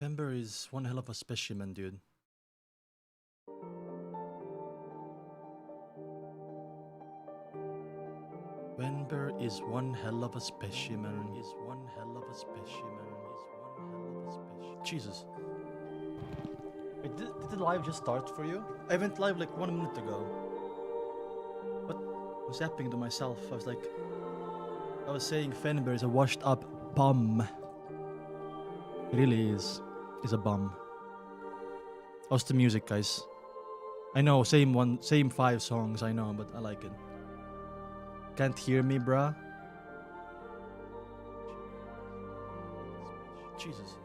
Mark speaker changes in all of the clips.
Speaker 1: Fember is one hell of a specimen, dude. Fember is one hell of a specimen. Jesus. Wait, did the live just start for you? I went live like 1 minute ago. What? I was yapping to myself. I was saying Fember is a washed up bum. He really is. He's a bum. How's the music, guys? I know, same 5 songs, I know, but I like it. Can't hear me, bruh? Jesus.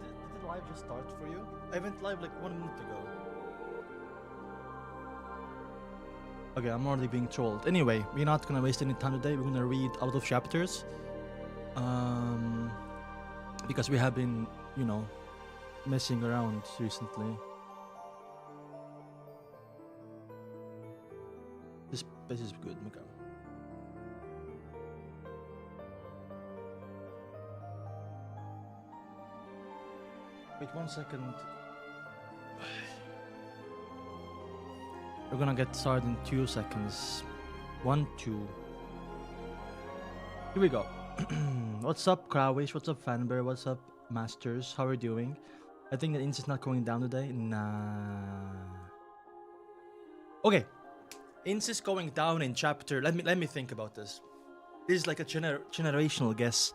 Speaker 1: Wait, did the live just start for you? I went live like 1 minute ago. Okay, I'm already being trolled. Anyway, we're not gonna waste any time today. We're gonna read out of chapters. Because we have been, you know, messing around recently. This is good, Mika. Wait 1 second. We're gonna get started in 2 seconds. 1, 2. Here we go. What's up, Krawish? What's up, Fanber? What's up, Masters? How are you doing? I think the ins is not going down today. Nah. Okay. Ins is going down in chapter. Let me think about this. This is like a generational guess.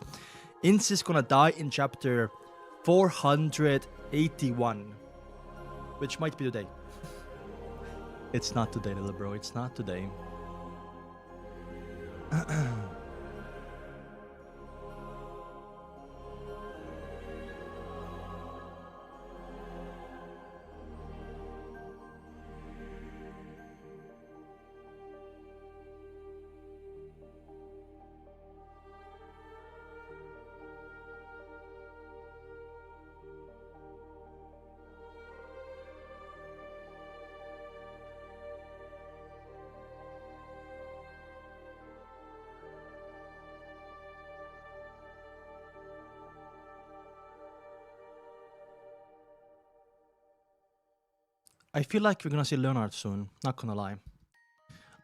Speaker 1: Ins is gonna die in chapter 481, which might be today. It's not today, little bro. It's not today. I feel like we're gonna see Leonard soon, not gonna lie.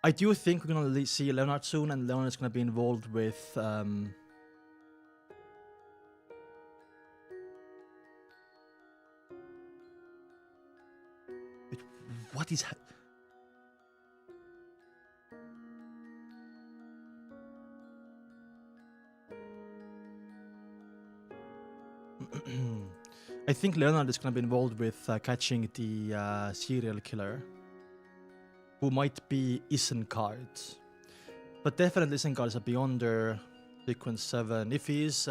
Speaker 1: I do think we're gonna see Leonard soon, and Leonard's gonna be involved with what is I think Leonard is gonna be involved with catching the serial killer, who might be UNCUT. But definitely UNCUT is a Beyonder sequence 7. If he is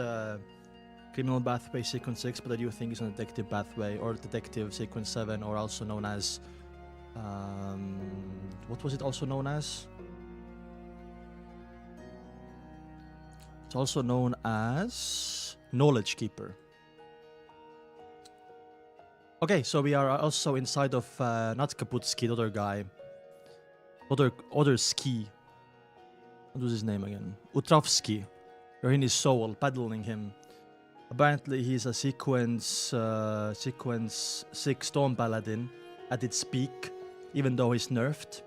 Speaker 1: criminal pathway sequence 6, but I do think he's on detective pathway or detective sequence 7, or also known as what was it also known as? It's also known as Knowledge Keeper. Okay, so we are also inside of not Kaputski, the other guy. Other ski. What was his name again? Utrovsky. We're in his soul, paddling him. Apparently he's a sequence 6 Storm Paladin at its peak, even though he's nerfed.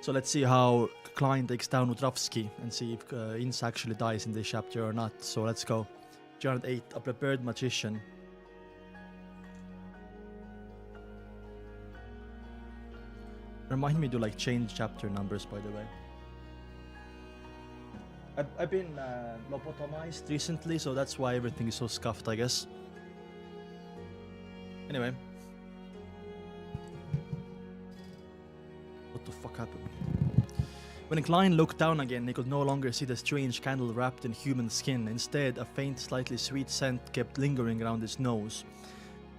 Speaker 1: So let's see how Klein takes down Utrovsky and see if Ins actually dies in this chapter or not. So let's go. 308, a prepared magician. Remind me to like change chapter numbers, by the way. I've been lobotomized recently, so that's why everything is so scuffed, I guess. Anyway. What the fuck happened? When Klein looked down again, he could no longer see the strange candle wrapped in human skin. Instead, a faint, slightly sweet scent kept lingering around his nose.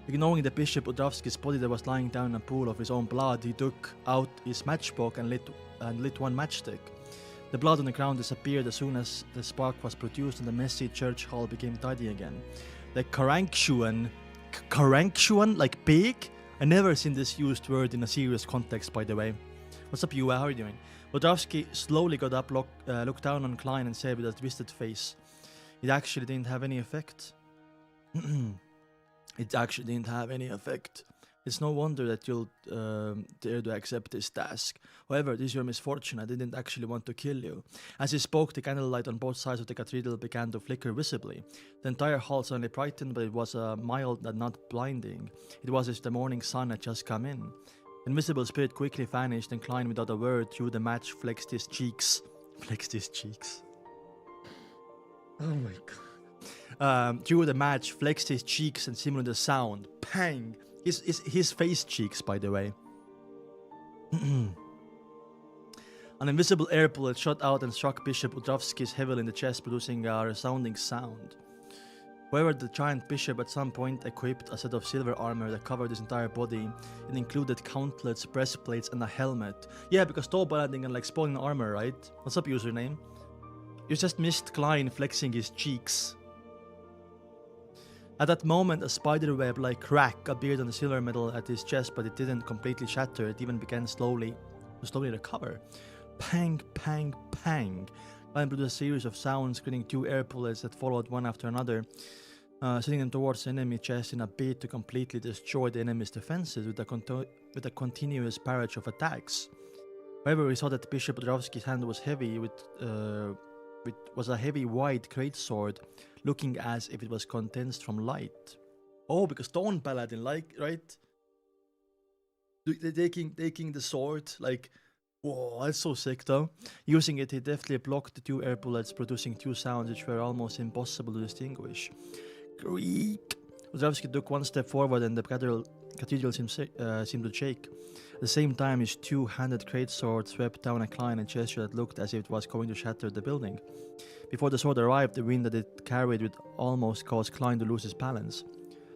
Speaker 1: Ignoring the Bishop Udrovsky's body that was lying down in a pool of his own blood, he took out his matchbox and lit one matchstick. The blood on the ground disappeared as soon as the spark was produced and the messy church hall became tidy again. The Karangshuan, like pig? I never seen this used word in a serious context, by the way. What's up, Yua? How are you doing? Udrovsky slowly got up, looked down on Klein and said with a twisted face, "It actually didn't have any effect." It actually didn't have any effect. It's no wonder that you'll dare to accept this task. However, this is your misfortune. I didn't actually want to kill you. As he spoke, the candlelight on both sides of the cathedral began to flicker visibly. The entire hall suddenly brightened, but it was mild and not blinding. It was as if the morning sun had just come in. The invisible spirit quickly vanished, and Klein, without a word, through the match, flexed his cheeks. Flexed his cheeks. Oh my god. Through the match, flexed his cheeks and simulated a sound. Pang! His face cheeks, by the way. An invisible air bullet shot out and struck Bishop Udrovsky's heavily in the chest, producing a resounding sound. However, the giant bishop at some point equipped a set of silver armor that covered his entire body. It included countless breastplates and a helmet. Yeah, because tall paladin and like spawning armor, right? What's up, username? You just missed Klein flexing his cheeks. At that moment, a spiderweb-like crack appeared on the silver metal at his chest, but it didn't completely shatter. It even began to slowly recover. Pang, pang, pang. Klein produced a series of sounds, creating 2 air bullets that followed one after another, sending them towards the enemy chest in a bid to completely destroy the enemy's defenses with a continuous barrage of attacks. However, we saw that Bishop Udrovsky's hand was heavy was a heavy white greatsword, looking as if it was condensed from light. Oh, because Dawn Paladin, like, right? Taking the sword, like, whoa, that's so sick though. Using it, he deftly blocked the 2 air bullets, producing 2 sounds which were almost impossible to distinguish. Creak! Udrovsky took 1 step forward and the cathedral seemed to shake. At the same time, his 2-handed greatsword swept down a Klein, a gesture that looked as if it was going to shatter the building. Before the sword arrived, the wind that it carried would almost cause Klein to lose his balance.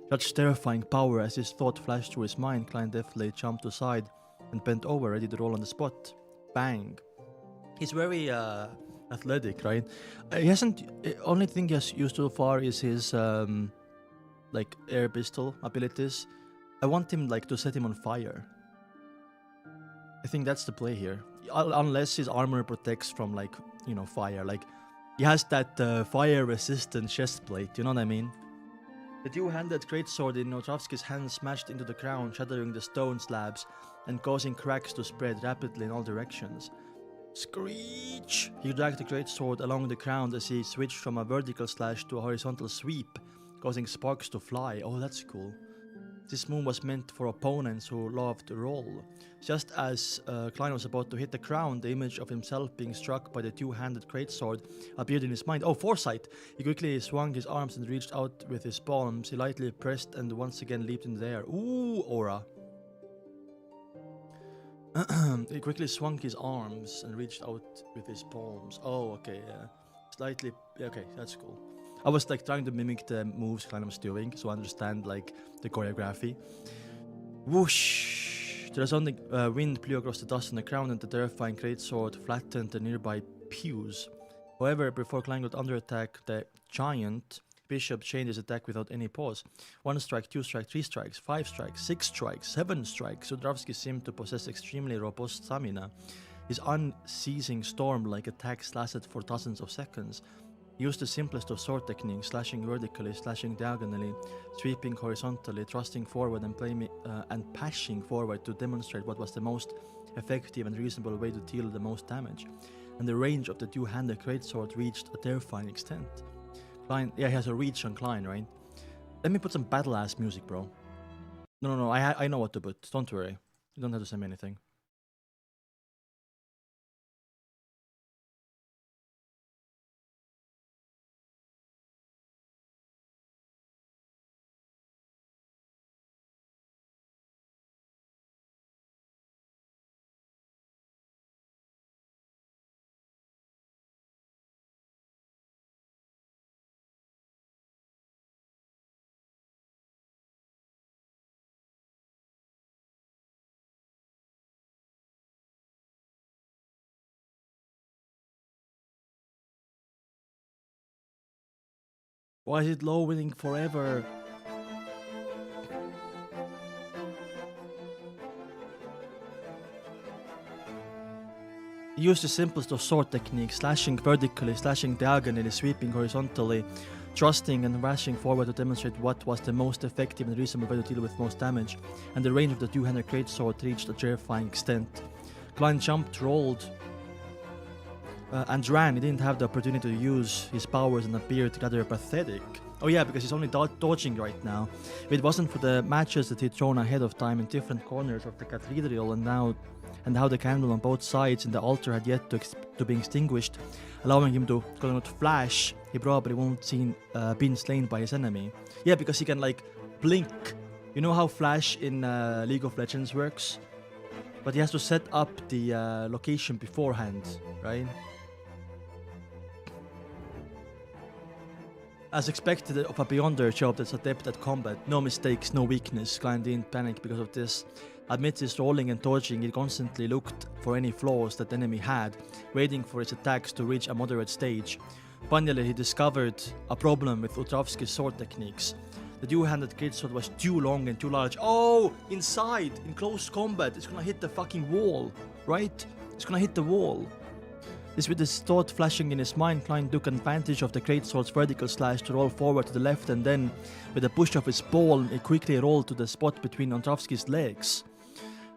Speaker 1: Such terrifying power. As his thought flashed through his mind, Klein deftly jumped aside and bent over, ready to roll on the spot. Bang. He's very athletic, right? He hasn't... only thing he has used so far is his like air pistol abilities. I want him like to set him on fire. I think that's the play here. Unless his armor protects from like, you know, fire. Like, he has that fire resistant chest plate, you know what I mean? The 2-handed greatsword in Udrovsky's hand smashed into the ground, shattering the stone slabs and causing cracks to spread rapidly in all directions. Screech! He dragged the greatsword along the ground as he switched from a vertical slash to a horizontal sweep, causing sparks to fly. Oh, that's cool. This move was meant for opponents who loved to roll. Just as Klein was about to hit the ground, the image of himself being struck by the 2-handed greatsword appeared in his mind. Oh, foresight! He quickly swung his arms and reached out with his palms. He lightly pressed and once again leaped in the air. Ooh, aura. He quickly swung his arms and reached out with his palms. Oh, okay, yeah. Slightly... okay, that's cool. I was like trying to mimic the moves Klein was doing, so I understand like the choreography. Whoosh! The resounding wind blew across the dust on the ground, and the terrifying greatsword flattened the nearby pews. However, before Klein got under attack, the giant bishop changed his attack without any pause. 1 strike, 2 strikes, 3 strikes, 5 strikes, 6 strikes, 7 strikes. Udrovsky seemed to possess extremely robust stamina. His unceasing storm-like attacks lasted for dozens of seconds. He used the simplest of sword techniques, slashing vertically, slashing diagonally, sweeping horizontally, thrusting forward and pashing forward to demonstrate what was the most effective and reasonable way to deal the most damage. And the range of the 2-handed greatsword reached a terrifying extent. Klein, yeah, he has a reach on Klein, right? Let me put some battle-ass music, bro. No, I know what to put. Don't worry. You don't have to say anything. Why is it loading forever? He used the simplest of sword techniques, slashing vertically, slashing diagonally, sweeping horizontally, thrusting and rushing forward to demonstrate what was the most effective and reasonable way to deal with most damage, and the range of the two-handed greatsword reached a terrifying extent. Klein jumped, rolled, and ran. He didn't have the opportunity to use his powers and appeared rather pathetic. Oh yeah, because he's only dodging right now. If it wasn't for the matches that he'd thrown ahead of time in different corners of the cathedral and how the candle on both sides in the altar had yet to be extinguished, allowing him to quote-unquote flash, he probably won't been slain by his enemy. Yeah, because he can like blink. You know how Flash in League of Legends works? But he has to set up the location beforehand, right? As expected of a Beyonder job that's adept at combat, no mistakes, no weakness, Klein didn't panic because of this. Amidst his rolling and dodging, he constantly looked for any flaws that the enemy had, waiting for his attacks to reach a moderate stage. Finally, he discovered a problem with Utravski's sword techniques. The two-handed greatsword was too long and too large. Oh, inside, in close combat, it's gonna hit the fucking wall, right? It's gonna hit the wall. This with this thought flashing in his mind, Klein took advantage of the greatsword's vertical slash to roll forward to the left, and then, with a push of his ball, he quickly rolled to the spot between Otravski's legs.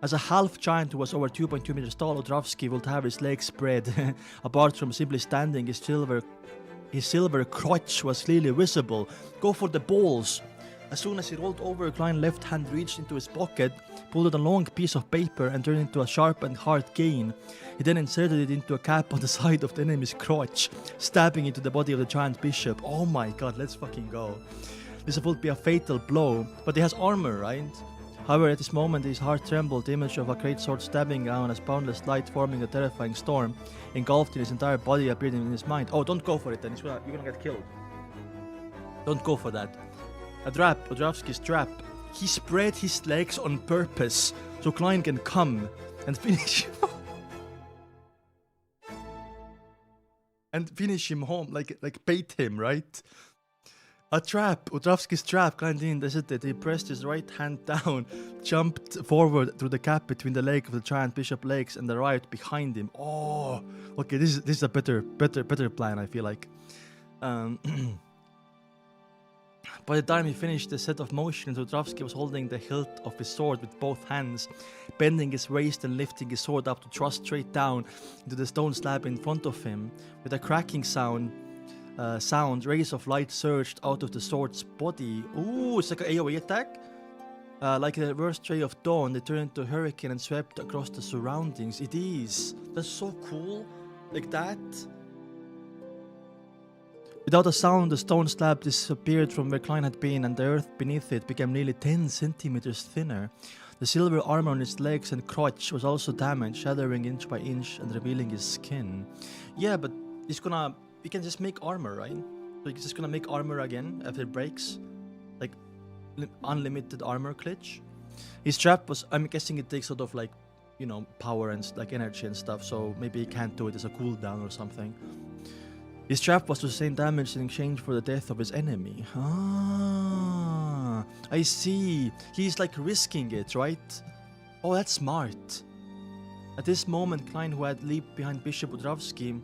Speaker 1: As a half-giant who was over 2.2 meters tall, Otravski would have his legs spread. Apart from simply standing, his silver crotch was clearly visible. Go for the balls! As soon as he rolled over, Klein's left hand reached into his pocket, pulled out a long piece of paper and turned it into a sharp and hard cane. He then inserted it into a cap on the side of the enemy's crotch, stabbing into the body of the giant bishop. Oh my god, let's fucking go. This would be a fatal blow, but he has armor, right? However, at this moment his heart trembled. The image of a great sword stabbing down as boundless light forming a terrifying storm engulfed in his entire body appeared in his mind. Oh, don't go for it then, you're gonna get killed. Don't go for that. A trap, Otravski's trap. He spread his legs on purpose so Klein can come and finish him and finish him home, like bait him, right? A trap, Otravski's trap. Klein didn't hesitate. He pressed his right hand down, jumped forward through the gap between the leg of the giant bishop legs and the right behind him. Oh, okay, this is a better plan, I feel like. By the time he finished the set of motions, Otravski was holding the hilt of his sword with both hands, bending his waist and lifting his sword up to thrust straight down into the stone slab in front of him. With a cracking sound, rays of light surged out of the sword's body. Ooh, it's like an AoE attack? Like the reverse ray of dawn, they turned into a hurricane and swept across the surroundings. It is. That's so cool. Like that. Without a sound, the stone slab disappeared from where Klein had been, and the earth beneath it became nearly 10 centimeters thinner. The silver armor on his legs and crotch was also damaged, shattering inch by inch and revealing his skin. Yeah, but we can just make armor, right? So he's just gonna make armor again after it breaks? Like, unlimited armor glitch? His trap was, I'm guessing it takes sort of like, you know, power and like energy and stuff, so maybe he can't do it as a cooldown or something. His trap was to sustain damage in exchange for the death of his enemy. Ah, I see. He's like risking it, right? Oh, that's smart. At this moment, Klein, who had leaped behind Bishop Otravski,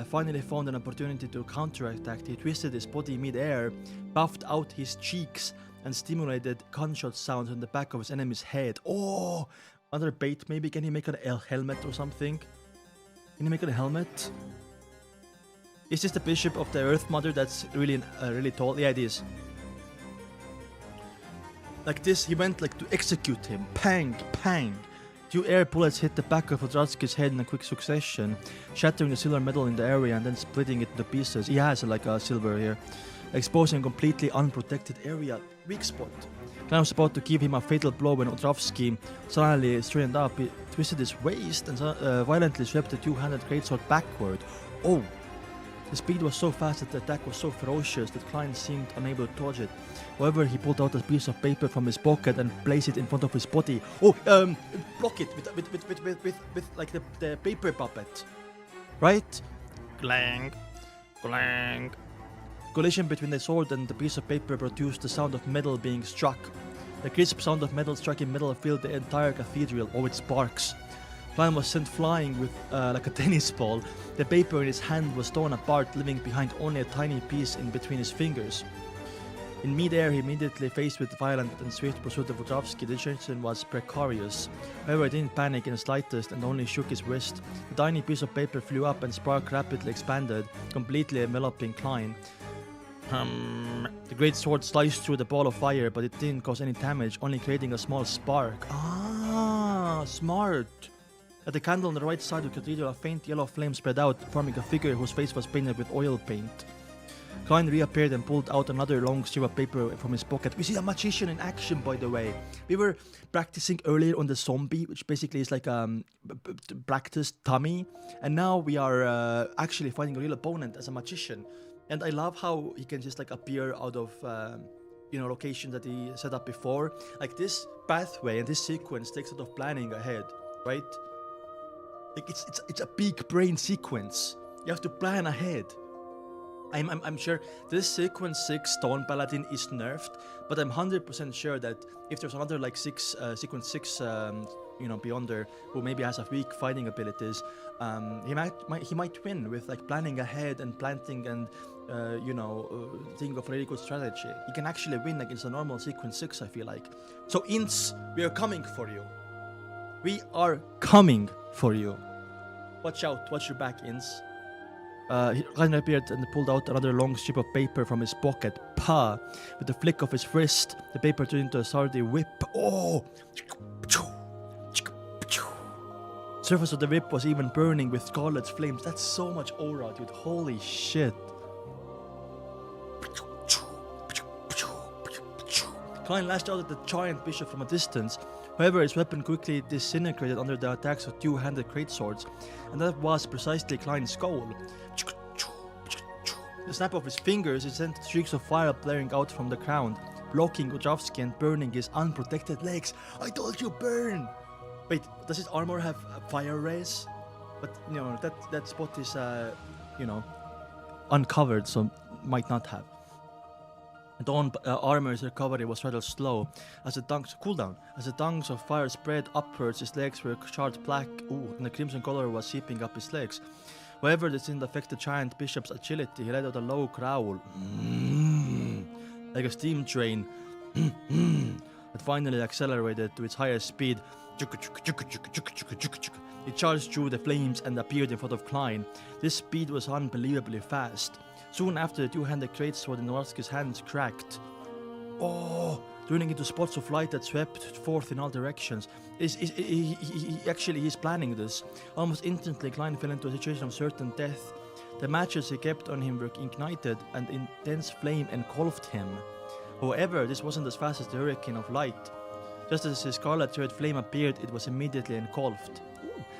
Speaker 1: finally found an opportunity to counterattack. He twisted his body mid-air, puffed out his cheeks, and stimulated gunshot sounds on the back of his enemy's head. Oh, another bait maybe. Can he make a helmet or something? Can he make a helmet? Is this the bishop of the Earth Mother that's really tall? Yeah, it is. Like this, he went like to execute him. Pang, pang. Two air bullets hit the back of Otravski's head in a quick succession, shattering the silver metal in the area and then splitting it into pieces. He has like a silver here, exposing a completely unprotected area. Weak spot. Klein was about to give him a fatal blow when Otravski suddenly straightened up. He twisted his waist and violently swept the two-handed greatsword backward. Oh! The speed was so fast that the attack was so ferocious that Klein seemed unable to dodge it. However, he pulled out a piece of paper from his pocket and placed it in front of his body. Oh, block it with like the paper puppet, right? Clang, clang. Collision between the sword and the piece of paper produced the sound of metal being struck. The crisp sound of metal striking metal filled the entire cathedral. Oh, it sparks. Klein was sent flying with like a tennis ball. The paper in his hand was torn apart, leaving behind only a tiny piece in between his fingers. In mid-air, he immediately faced with violent and swift pursuit of Wojtowski. The situation was precarious. However, he didn't panic in the slightest and only shook his wrist. The tiny piece of paper flew up and spark rapidly expanded, completely enveloping Klein. The great sword sliced through the ball of fire, but it didn't cause any damage, only creating a small spark. Ah, smart. At the candle on the right side of the cathedral, a faint yellow flame spread out, forming a figure whose face was painted with oil paint. Klein reappeared and pulled out another long strip of paper from his pocket. We see a magician in action, by the way. We were practicing earlier on the zombie, which basically is like practice dummy. And now we are actually fighting a real opponent as a magician. And I love how he can just like appear out of, locations that he set up before. Like this pathway and this sequence takes a lot of planning ahead, right? Like it's a big brain sequence. You have to plan ahead. I'm sure this sequence 6 Stone Paladin is nerfed, but I'm 100% sure that if there's another like sequence 6 Beyonder who maybe has a weak fighting abilities, he might win with like planning ahead and planting and thinking of a really good strategy. He can actually win against a normal sequence 6, I feel like. So Ints, we are coming for you. We are coming for you. Watch out, watch your back, Ints. Klein appeared and pulled out another long strip of paper from his pocket. Pa! With a flick of his wrist, the paper turned into a sturdy whip. Oh! The surface of the whip was even burning with scarlet flames. That's so much aura, dude. Holy shit. Klein lashed out at the giant bishop from a distance. However, his weapon quickly disintegrated under the attacks of two-handed greatswords, and that was precisely Klein's goal. The snap of his fingers, it sent streaks of fire blaring out from the ground, blocking Wojtowski and burning his unprotected legs. I told you, burn! Wait, does his armor have fire rays? But, that spot is, uncovered, so might not have. Dawn armor's recovery was rather slow. As the tongues of fire spread upwards, his legs were charred black, and the crimson color was seeping up his legs. However, this didn't affect the giant bishop's agility. He let out a low growl, like a steam train, that finally accelerated to its highest speed. He charged through the flames and appeared in front of Klein. This speed was unbelievably fast. Soon after, the two-handed greatsword in Wojtowski's hands cracked, turning into spots of light that swept forth in all directions. He's planning this. Almost instantly, Klein fell into a situation of certain death. The matches he kept on him were ignited, and intense flame engulfed him. However, this wasn't as fast as the hurricane of light. Just as his scarlet red flame appeared, it was immediately engulfed.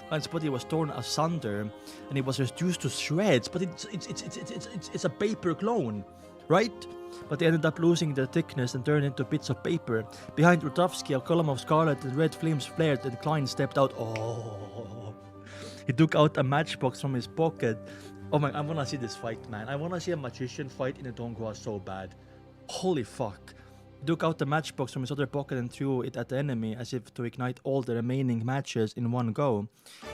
Speaker 1: Klein's body was torn asunder, and it was reduced to shreds. But it's a paper clone, right? But they ended up losing their thickness and turned into bits of paper. Behind Wojtowski, a column of scarlet and red flames flared, and Klein stepped out. He took out a matchbox from his pocket. Oh my! I wanna see this fight, man. I wanna see a magician fight in a donghua so bad. Holy fuck! He took out the matchbox from his other pocket and threw it at the enemy as if to ignite all the remaining matches in one go,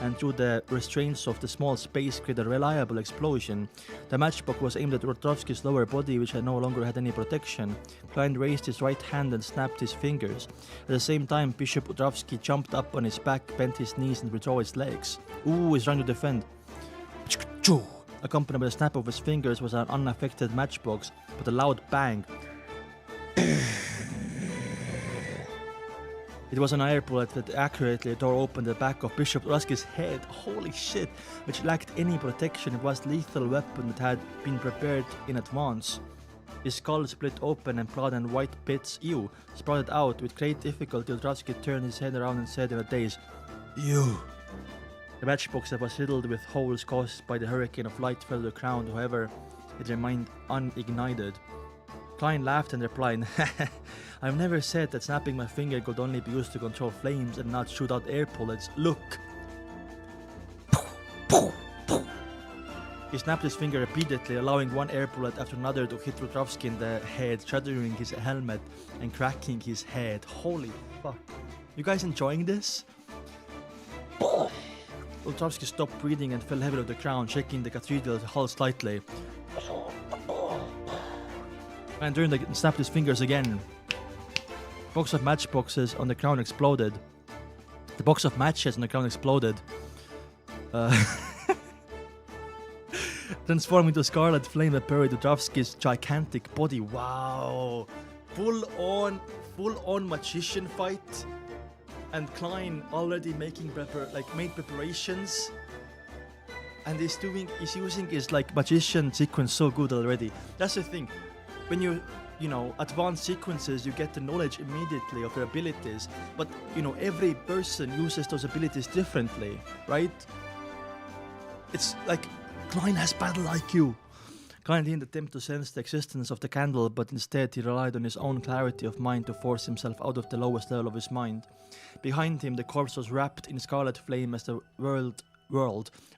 Speaker 1: and through the restraints of the small space created a reliable explosion. The matchbox was aimed at Wojtowski's lower body, which no longer had any protection. Klein raised his right hand and snapped his fingers. At the same time, Bishop Wojtowski jumped up on his back, bent his knees and withdrew his legs. He's trying to defend. Accompanied by the snap of his fingers was an unaffected matchbox, but a loud bang. It was an air bullet that accurately tore open the back of Bishop Wojtowski's head. Holy shit! Which lacked any protection. It was a lethal weapon that had been prepared in advance. His skull split open and blood and white bits, sprouted out. With great difficulty, Wojtowski turned his head around and said in a daze, The matchbox that was riddled with holes caused by the hurricane of light fell to the ground. However, it remained unignited. Klein laughed and replied, I've never said that snapping my finger could only be used to control flames and not shoot out air bullets. Look! He snapped his finger repeatedly, allowing one air bullet after another to hit Wojtowski in the head, shattering his helmet and cracking his head. Holy fuck. You guys enjoying this? Ultravsky stopped breathing and fell heavily to the ground, shaking the cathedral hull slightly. And during the snapped his fingers again. Box of matchboxes on the ground exploded. The box of matches on the ground exploded. Transforming into a scarlet flame that buried Ultravsky's gigantic body. Wow. Full on magician fight. And Klein already making made preparations. And he's using his like magician sequence so good already. That's the thing. When you advanced sequences, you get the knowledge immediately of their abilities. But every person uses those abilities differently, right? It's like Klein has battle IQ. Klein didn't attempt to sense the existence of the candle, but instead he relied on his own clarity of mind to force himself out of the lowest level of his mind. Behind him, the corpse was wrapped in scarlet flame as the world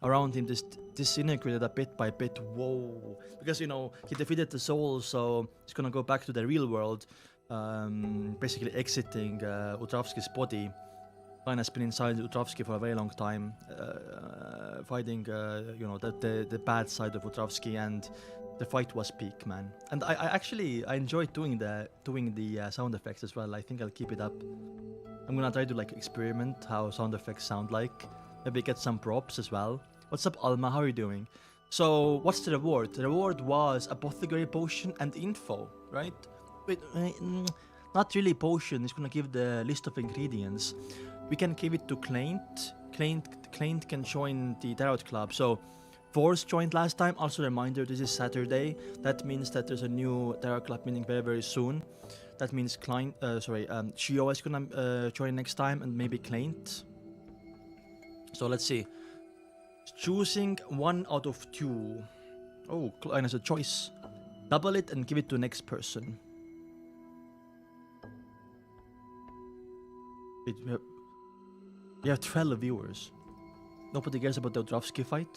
Speaker 1: around him disintegrated a bit by bit. Whoa. Because, he defeated the soul, so he's gonna go back to the real world, basically exiting Ultravsky's body. Klein has been inside Ultravsky for a very long time, fighting, the bad side of Ultravsky, and the fight was peak, man. And I enjoyed doing the sound effects as well. I think I'll keep it up. I'm gonna try to experiment how sound effects sound like. Maybe get some props as well. What's up, Alma? How are you doing? So, what's the reward? The reward was apothecary potion and info, right? Wait, not really potion. It's gonna give the list of ingredients. We can give it to Claint. Claint can join the Tarot Club. So, Force joined last time. Also, reminder, this is Saturday. That means that there's a new Tarot Club meeting very, very soon. That means Shio is gonna join next time, and maybe Claint. So let's see. Choosing 1 out of 2. Oh, Klein has a choice. Double it and give it to next person. We have 12 viewers. Nobody cares about the Ultravsky fight.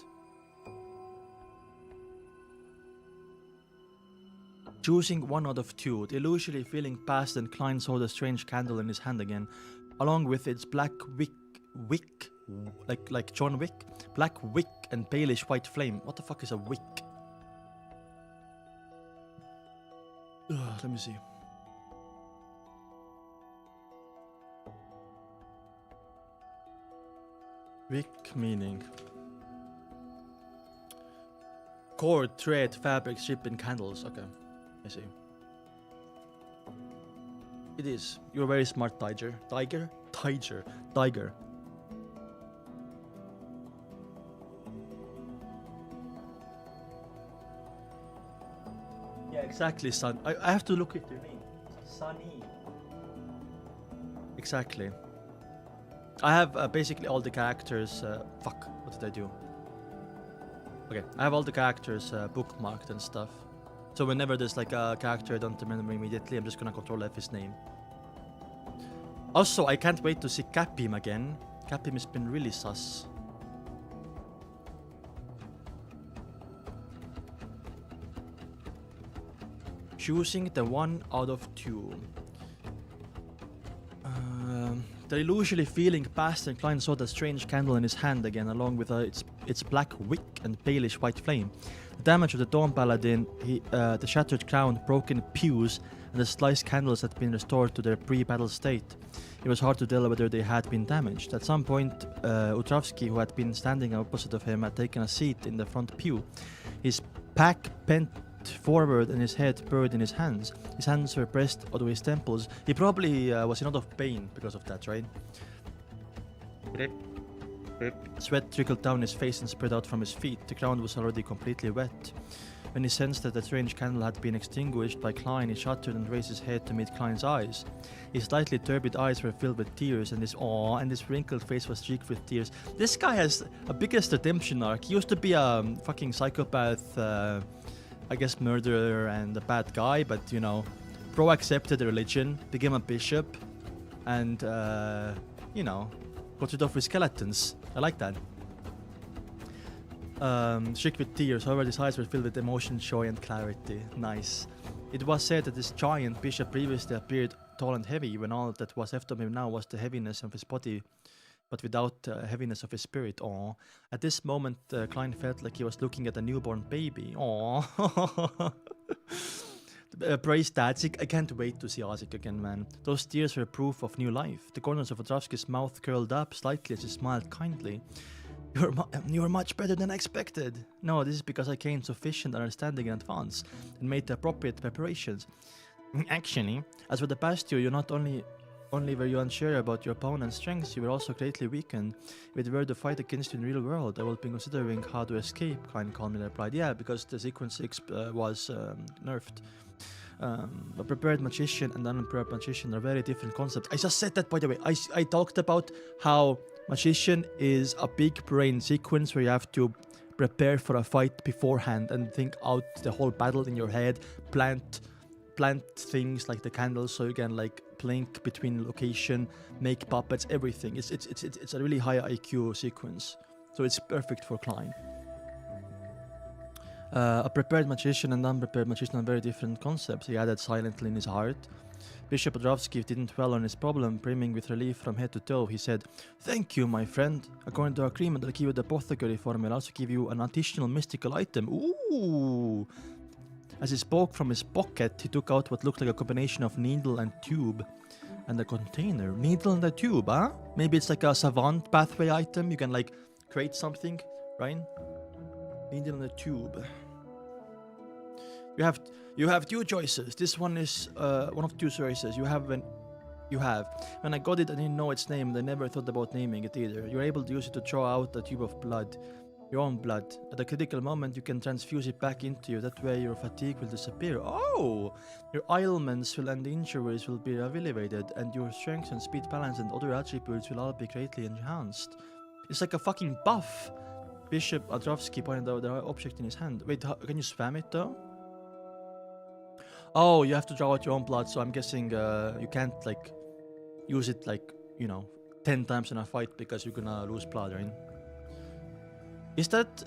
Speaker 1: Choosing 1 out of 2. Illusory feeling passed and Klein saw the strange candle in his hand again, along with its black wick, like John Wick, black wick and palish white flame. What the fuck is a wick? Let me see. Wick meaning cord, thread, fabric, strip, and candles. Okay, I see. It is. You're very smart, Tiger. Tiger. Yeah, exactly, son. I have to look at your name. Sunny. Exactly. I have basically all the characters. Fuck, what did I do? Okay, I have all the characters bookmarked and stuff. So whenever there's a character I don't remember immediately, I'm just gonna control F his name. Also, I can't wait to see Capim again. Capim has been really sus. Choosing the 1 out of 2. The illusory feeling passed and Klein saw the strange candle in his hand again, along with its black wick and palish white flame. The damage of the Dawn Paladin, the shattered crown, broken pews, and the sliced candles had been restored to their pre-battle state. It was hard to tell whether they had been damaged. At some point, Ultravsky, who had been standing opposite of him, had taken a seat in the front pew. His pack bent forward and his head buried in his hands. His hands were pressed onto his temples. He probably was in a lot of pain because of that, right? Sweat trickled down his face and spread out from his feet. The ground was already completely wet. When he sensed that the strange candle had been extinguished by Klein, he shuddered and raised his head to meet Klein's eyes. His slightly turbid eyes were filled with tears, and his wrinkled face was streaked with tears. This guy has a biggest redemption arc. He used to be a fucking psychopath, I guess murderer and a bad guy, but Pro accepted the religion, became a bishop, and got rid of his skeletons. I like that. Streaked with tears, however his eyes were filled with emotion, joy and clarity. Nice. It was said that this giant bishop previously appeared tall and heavy, when all that was left of him now was the heaviness of his body. but without heaviness of his spirit. Aww. At this moment, Klein felt like he was looking at a newborn baby. Aww. Praise Dad. I can't wait to see Isaac again, man. Those tears were proof of new life. The corners of Otrovsky's mouth curled up slightly as he smiled kindly. You're much better than I expected. No, this is because I gained sufficient understanding in advance and made the appropriate preparations. Actually, as for the past year, you're not only were you unsure about your opponent's strengths, you were also greatly weakened. If it were to fight against you in the real world, I will be considering how to escape, Klein calmly replied. Yeah, because the sequence 6 was nerfed. A prepared magician and an unprepared magician are very different concepts. I just said that, by the way. I talked about how magician is a big brain sequence where you have to prepare for a fight beforehand and think out the whole battle in your head, plant things like the candles so you can like blink between location, make puppets, everything. It's a really high IQ sequence, so it's perfect for Klein. A prepared magician and unprepared magician are very different concepts, he added silently in his heart. Bishop Odrovsky didn't dwell on his problem, brimming with relief from head to toe. He said, "Thank you, my friend. According to our agreement, I'll give you the apothecary formula. I'll also give you an additional mystical item." Ooh! As he spoke from his pocket, he took out what looked like a combination of needle and tube. And a container. Needle and a tube, huh? Maybe it's like a savant pathway item. You can like create something, right? Needle and a tube. You have two choices. This one is one of two choices. You have. When I got it, I didn't know its name, and I never thought about naming it either. You're able to use it to draw out a tube of blood. Your own blood. At a critical moment, you can transfuse it back into you. That way, your fatigue will disappear. Oh! Your ailments and injuries will be alleviated, and your strength and speed, balance, and other attributes will all be greatly enhanced. It's like a fucking buff. Bishop Adrovsky pointed out the object in his hand. Wait, can you spam it though? Oh, you have to draw out your own blood, so I'm guessing you can't like use it like, 10 times in a fight because you're gonna lose blood, right? Is that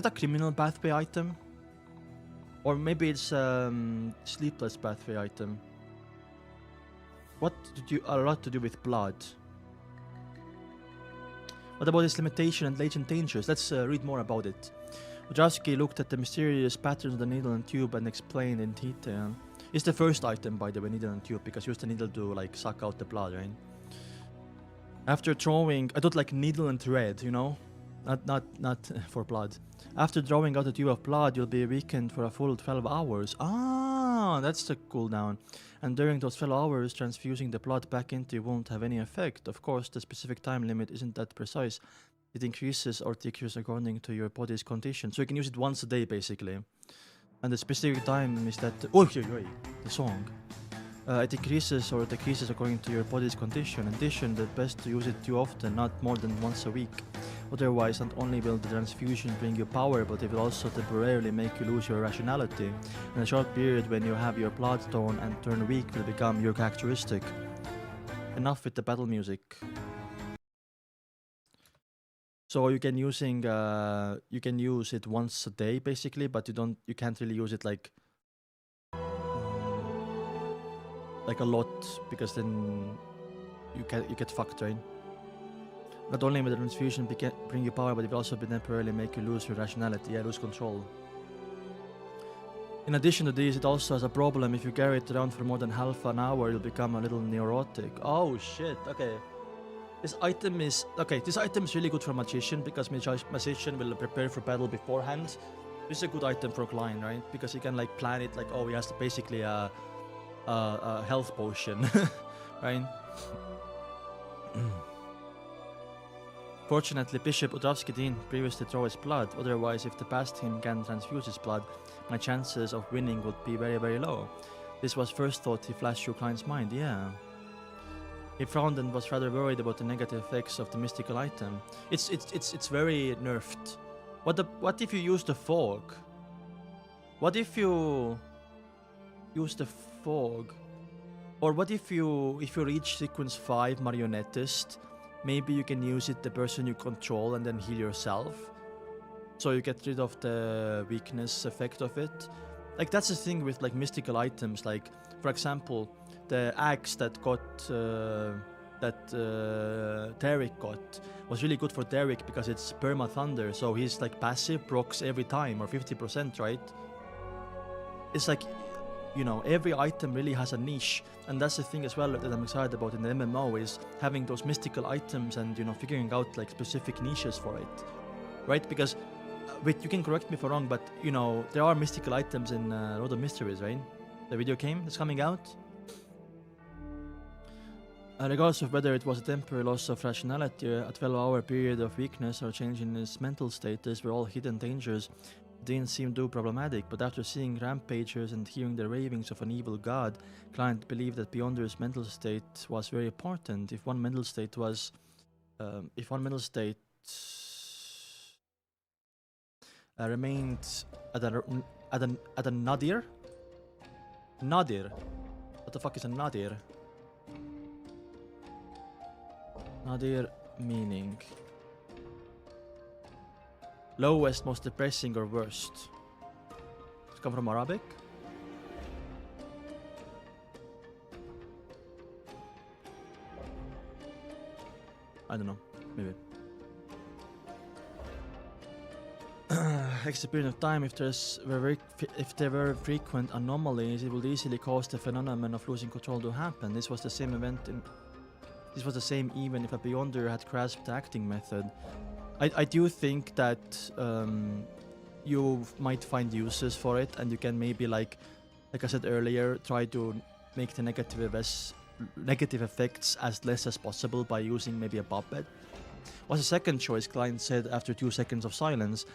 Speaker 1: a criminal pathway item? Or maybe it's sleepless pathway item. What did you a lot to do with blood? What about its limitation and latent dangers? Let's read more about it. Odrovsky looked at the mysterious patterns of the needle and tube and explained in detail. It's the first item, by the way, needle and tube, because use the needle to like suck out the blood, right? After drawing, I thought like needle and thread, not for blood. After drawing out a tube of blood, you'll be weakened for a full 12 hours. Ah, that's the cooldown. And during those 12 hours, transfusing the blood back into you won't have any effect. Of course, the specific time limit isn't that precise. It increases or decreases according to your body's condition. So you can use it once a day, basically. And the specific time is that... Oh, the song. It increases or decreases according to your body's condition. In addition, the best to use it too often, not more than once a week. Otherwise, not only will the transfusion bring you power, but it will also temporarily make you lose your rationality. In a short period, when you have your blood drawn and turn weak, will become your characteristic. Enough with the battle music. So you can use it once a day basically, but you can't really use it like a lot, because then you get fucked, right? Not only will the transfusion bring you power, but it will also temporarily make you lose your rationality, lose control. In addition to this, it also has a problem. If you carry it around for more than half an hour, you'll become a little neurotic. Oh shit, okay. This item is really good for magician, because magician will prepare for battle beforehand. This is a good item for Klein, right? Because he can like plan it like, oh, he has basically a health potion, right? Fortunately, Bishop Odrovsky didn't previously draw his blood. Otherwise, if the past him can transfuse his blood, my chances of winning would be very, very low. This was first thought he flashed through Klein's mind. Yeah. He frowned and was rather worried about the negative effects of the mystical item. It's very nerfed. What if you use the fog? What if you use the fog? Or what if you reach sequence 5 marionettist, maybe you can use it the person you control and then heal yourself, so you get rid of the weakness effect of it. Like that's the thing with like mystical items, like for example the axe that got Derek got was really good for Derek because it's perma thunder, so he's like passive procs every time or 50%, right? It's like, you know, every item really has a niche, and that's the thing as well that I'm excited about in the MMO is having those mystical items and, you know, figuring out like specific niches for it, right? Because wait, you can correct me if I'm wrong, but you know there are mystical items in Road of Mysteries, right? The video game that's coming out. Regardless of whether it was a temporary loss of rationality, a 12-hour period of weakness, or change in his mental state, these were all hidden dangers. Didn't seem too problematic, but after seeing rampagers and hearing the ravings of an evil god, client believed that Beyonder's mental state was very important. If one mental state remained at a nadir. Nadir. What the fuck is a nadir? Nadir meaning lowest, most depressing, or worst. Does it come from Arabic? I don't know. Maybe. Extra period of time, if there were frequent anomalies, it would easily cause the phenomenon of losing control to happen. This was the same even if a Beyonder had grasped the acting method. I do think that you might find uses for it, and you can maybe like I said earlier, try to make the negative effects as less as possible by using maybe a puppet. Was a second choice, client said after 2 seconds of silence.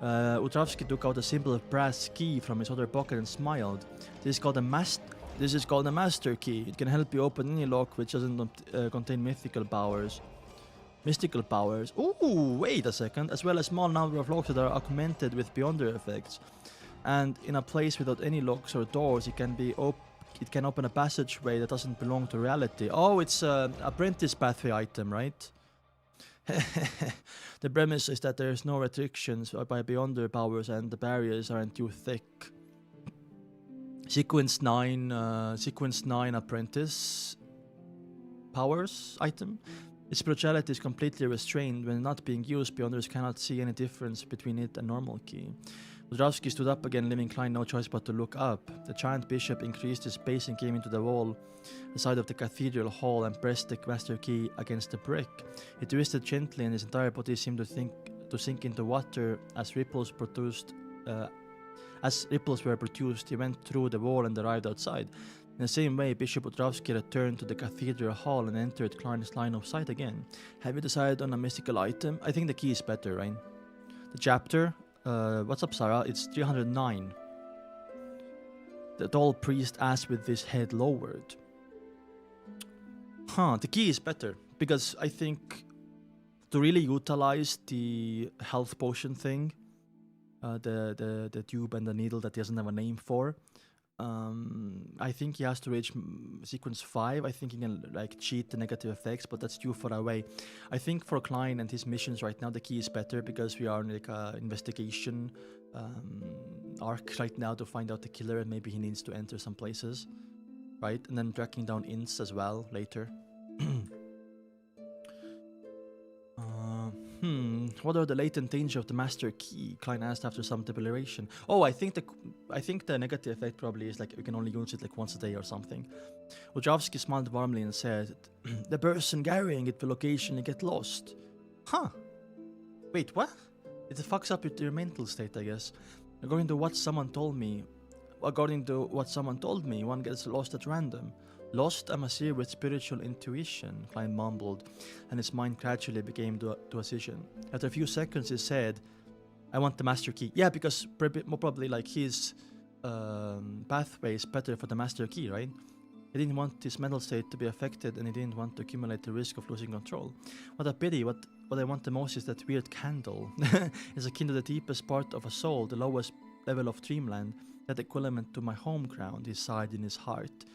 Speaker 1: Utravsky took out a simple brass key from his other pocket and smiled. This is called a master key. It can help you open any lock which doesn't contain mystical powers. Ooh, wait a second. As well as small number of locks that are augmented with Beyonder effects. And in a place without any locks or doors, it can open a passageway that doesn't belong to reality. Oh, it's an apprentice pathway item, right? The premise is that there's no restrictions by Beyonder powers and the barriers aren't too thick. Sequence 9 apprentice powers item. Its spirituality is completely restrained. When not being used, Beyonders cannot see any difference between it and normal key. Wodrowski stood up again, leaving Klein no choice but to look up. The giant bishop increased his pace and came into the wall, the side of the cathedral hall, and pressed the master key against the brick. He twisted gently, and his entire body seemed to sink into water as ripples were produced. He went through the wall and arrived outside. In the same way, Bishop Wodrowski returned to the cathedral hall and entered Klein's line of sight again. Have you decided on a mystical item? I think the key is better, right? The chapter. What's up, Sarah? It's 309. The tall priest asked with his head lowered. The key is better, because I think to really utilize the health potion thing, the tube and the needle that he doesn't have a name for, I think he has to reach sequence 5. I think he can like cheat the negative effects, but that's too far away. I think for Klein and his missions right now, the key is better because we are in like a investigation arc right now to find out the killer, and maybe he needs to enter some places, right? And then tracking down ints as well later. What are the latent danger of the master key? Klein asked after some deliberation. Oh, I think the negative effect probably is like you can only use it like once a day or something. Wodrowski smiled warmly and said, "The person carrying it will occasionally get lost." Huh? Wait, what? It fucks up with your mental state, I guess. According to what someone told me, one gets lost at random. Lost, I'm a seer with spiritual intuition, Klein mumbled, and his mind gradually became to a decision. After a few seconds, he said, "I want the master key." Yeah, because more probably like his pathway is better for the master key, right? He didn't want his mental state to be affected, and he didn't want to accumulate the risk of losing control. What a pity. What I want the most is that weird candle. It's akin to the deepest part of a soul, the lowest level of dreamland, that equivalent to my home ground, he sighed in his heart.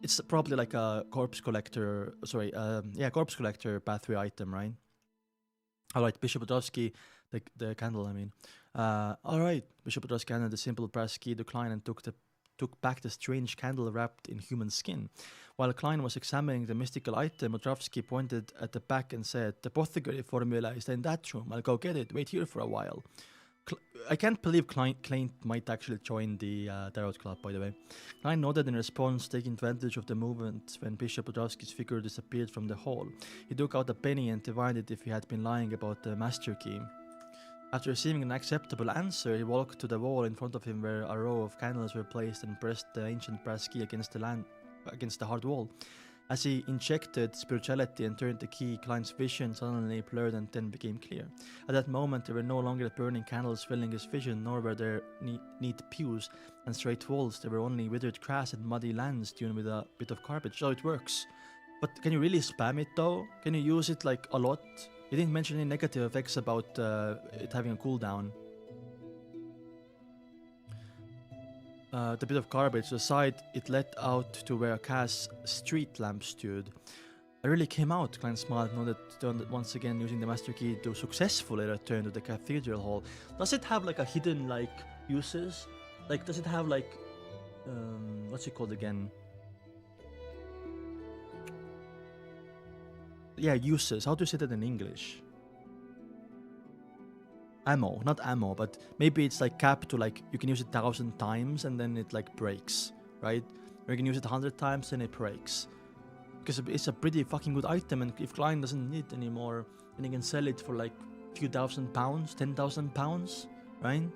Speaker 1: It's probably like a corpse collector pathway item, right? Alright, Bishop Wodrowski, the candle, I mean. Alright, Bishop Wodrowski handed the simple brass key to Klein and took the took back the strange candle wrapped in human skin. While Klein was examining the mystical item, Odrovsky pointed at the back and said, "The apothecary formula is in that room. I'll go get it. Wait here for a while." I can't believe Klein might actually join the Tarot Club, by the way. Klein nodded in response, taking advantage of the movement when Bishop Odrovsky's figure disappeared from the hall. He took out a penny and divined if he had been lying about the master key. After receiving an acceptable answer, he walked to the wall in front of him where a row of candles were placed and pressed the ancient brass key against the hard wall. As he injected spirituality and turned the key, Klein's vision suddenly blurred and then became clear. At that moment, there were no longer burning candles filling his vision, nor were there neat pews and straight walls. There were only withered grass and muddy lands strewn with a bit of garbage. So it works. But can you really spam it though? Can you use it like a lot? He didn't mention any negative effects about it having a cooldown. The bit of garbage, the side it led out to where a gas street lamp stood. I really came out, Klein smiled, nodded once again, using the master key to successfully return to the cathedral hall. Does it have like a hidden like uses? Like does it have like what's it called again? Yeah, uses. How do you say that in English? Ammo, not ammo, but maybe it's like capped to like you can use it 1,000 times and then it like breaks, right? Or you can use it 100 times and it breaks. Because it's a pretty fucking good item, and if Klein doesn't need it anymore, then he can sell it for like a few £1,000, 10,000 pounds, right?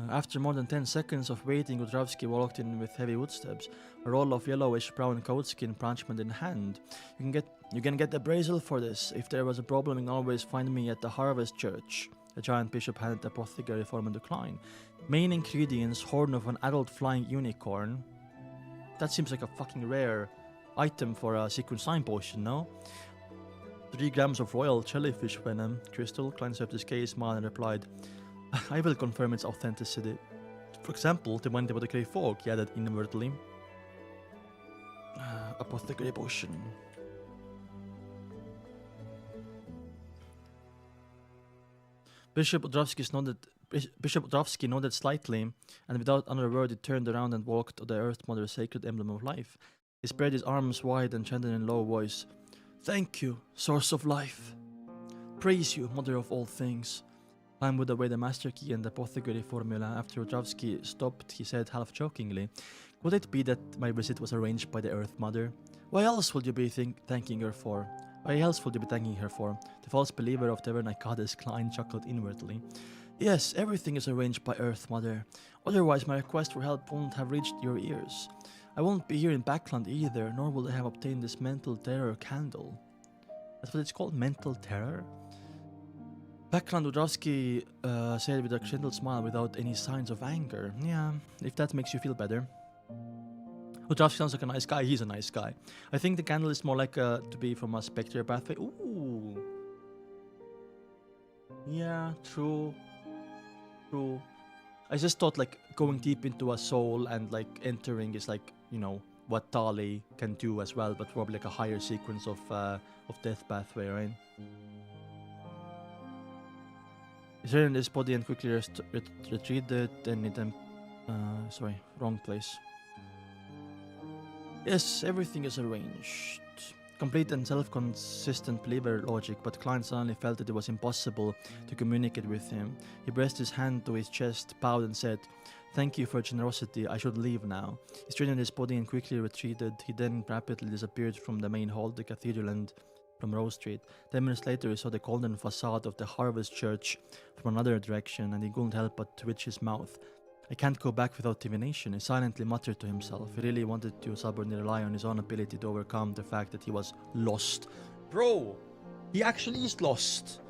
Speaker 1: After more than 10 seconds of waiting, Odrovsky walked in with heavy footsteps, a roll of yellowish-brown coatskin parchment in hand. You can get appraisal for this. If there was a problem, you can always find me at the Harvest Church. The giant bishop handed the apothecary foreman to Klein. Main ingredients: horn of an adult flying unicorn. That seems like a fucking rare item for a secret sign potion, no? 3 grams of royal jellyfish venom. Crystal. Klein served his case, smiled and replied, "I will confirm its authenticity. For example, the one about the grey fog," he added inwardly. Apothecary potion. Bishop Odrovsky nodded slightly, and without another word he turned around and walked to the Earth Mother's sacred emblem of life. He spread his arms wide and chanted in a low voice, "Thank you, source of life. Praise you, mother of all things." Klein put away the master key and the apothecary formula. After Odrovsky stopped, he said half-jokingly, "Could it be that my visit was arranged by the Earth Mother? Why else would you be thanking her for? Why else would you be thanking her for?" The false believer of the Evernight goddess, Klein, chuckled inwardly. "Yes, everything is arranged by Earth Mother. Otherwise my request for help wouldn't have reached your ears. I won't be here in Backland either, nor would I have obtained this mental terror candle." That's what it's called, mental terror? Backland, Odrovsky said with a gentle smile without any signs of anger. "Yeah, if that makes you feel better." Odrovsky sounds like a nice guy. He's a nice guy. I think the candle is more like to be from a spectre pathway. Ooh. Yeah, true. True. I just thought like going deep into a soul and like entering is like, you know, what Tali can do as well, but probably like a higher sequence of death pathway, right? He turned his body and quickly retreated, and it sorry, wrong place. "Yes, everything is arranged." Complete and self-consistent believer logic, but Klein suddenly felt that it was impossible to communicate with him. He pressed his hand to his chest, bowed and said, "Thank you for your generosity. I should leave now." He straightened his body and quickly retreated. He then rapidly disappeared from the main hall, the cathedral, and from Rose Street. 10 minutes later, he saw the golden facade of the Harvest Church from another direction, and he couldn't help but twitch his mouth. "I can't go back without divination," he silently muttered to himself. He really wanted to stubbornly rely on his own ability to overcome the fact that he was lost. Bro, he actually is lost.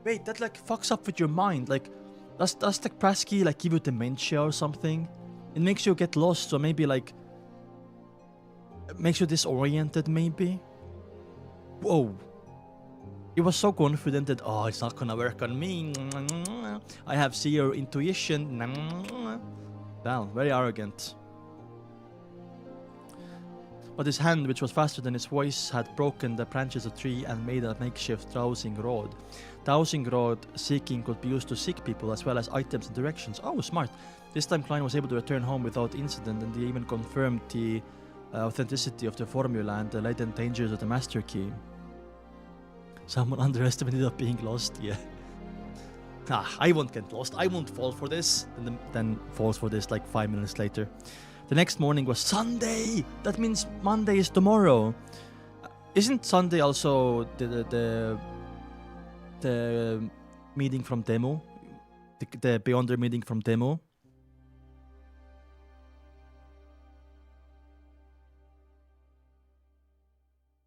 Speaker 1: Wait, that like fucks up with your mind. Like, does the Praski like give you dementia or something? It makes you get lost, so maybe like it makes you disoriented maybe? Whoa. He was so confident that, "Oh, it's not gonna work on me. I have zero intuition." Well, very arrogant. But his hand, which was faster than his voice, had broken the branches of a tree and made a makeshift dowsing rod. Dowsing rod seeking could be used to seek people as well as items and directions. Oh, smart. This time Klein was able to return home without incident, and they even confirmed the authenticity of the formula and the latent dangers of the master key. Someone underestimated of being lost, yeah. I won't get lost. I won't fall for this. And then falls for this like 5 minutes later. The next morning was Sunday. That means Monday is tomorrow. Isn't Sunday also the meeting from Demo? The Beyonder meeting from Demo?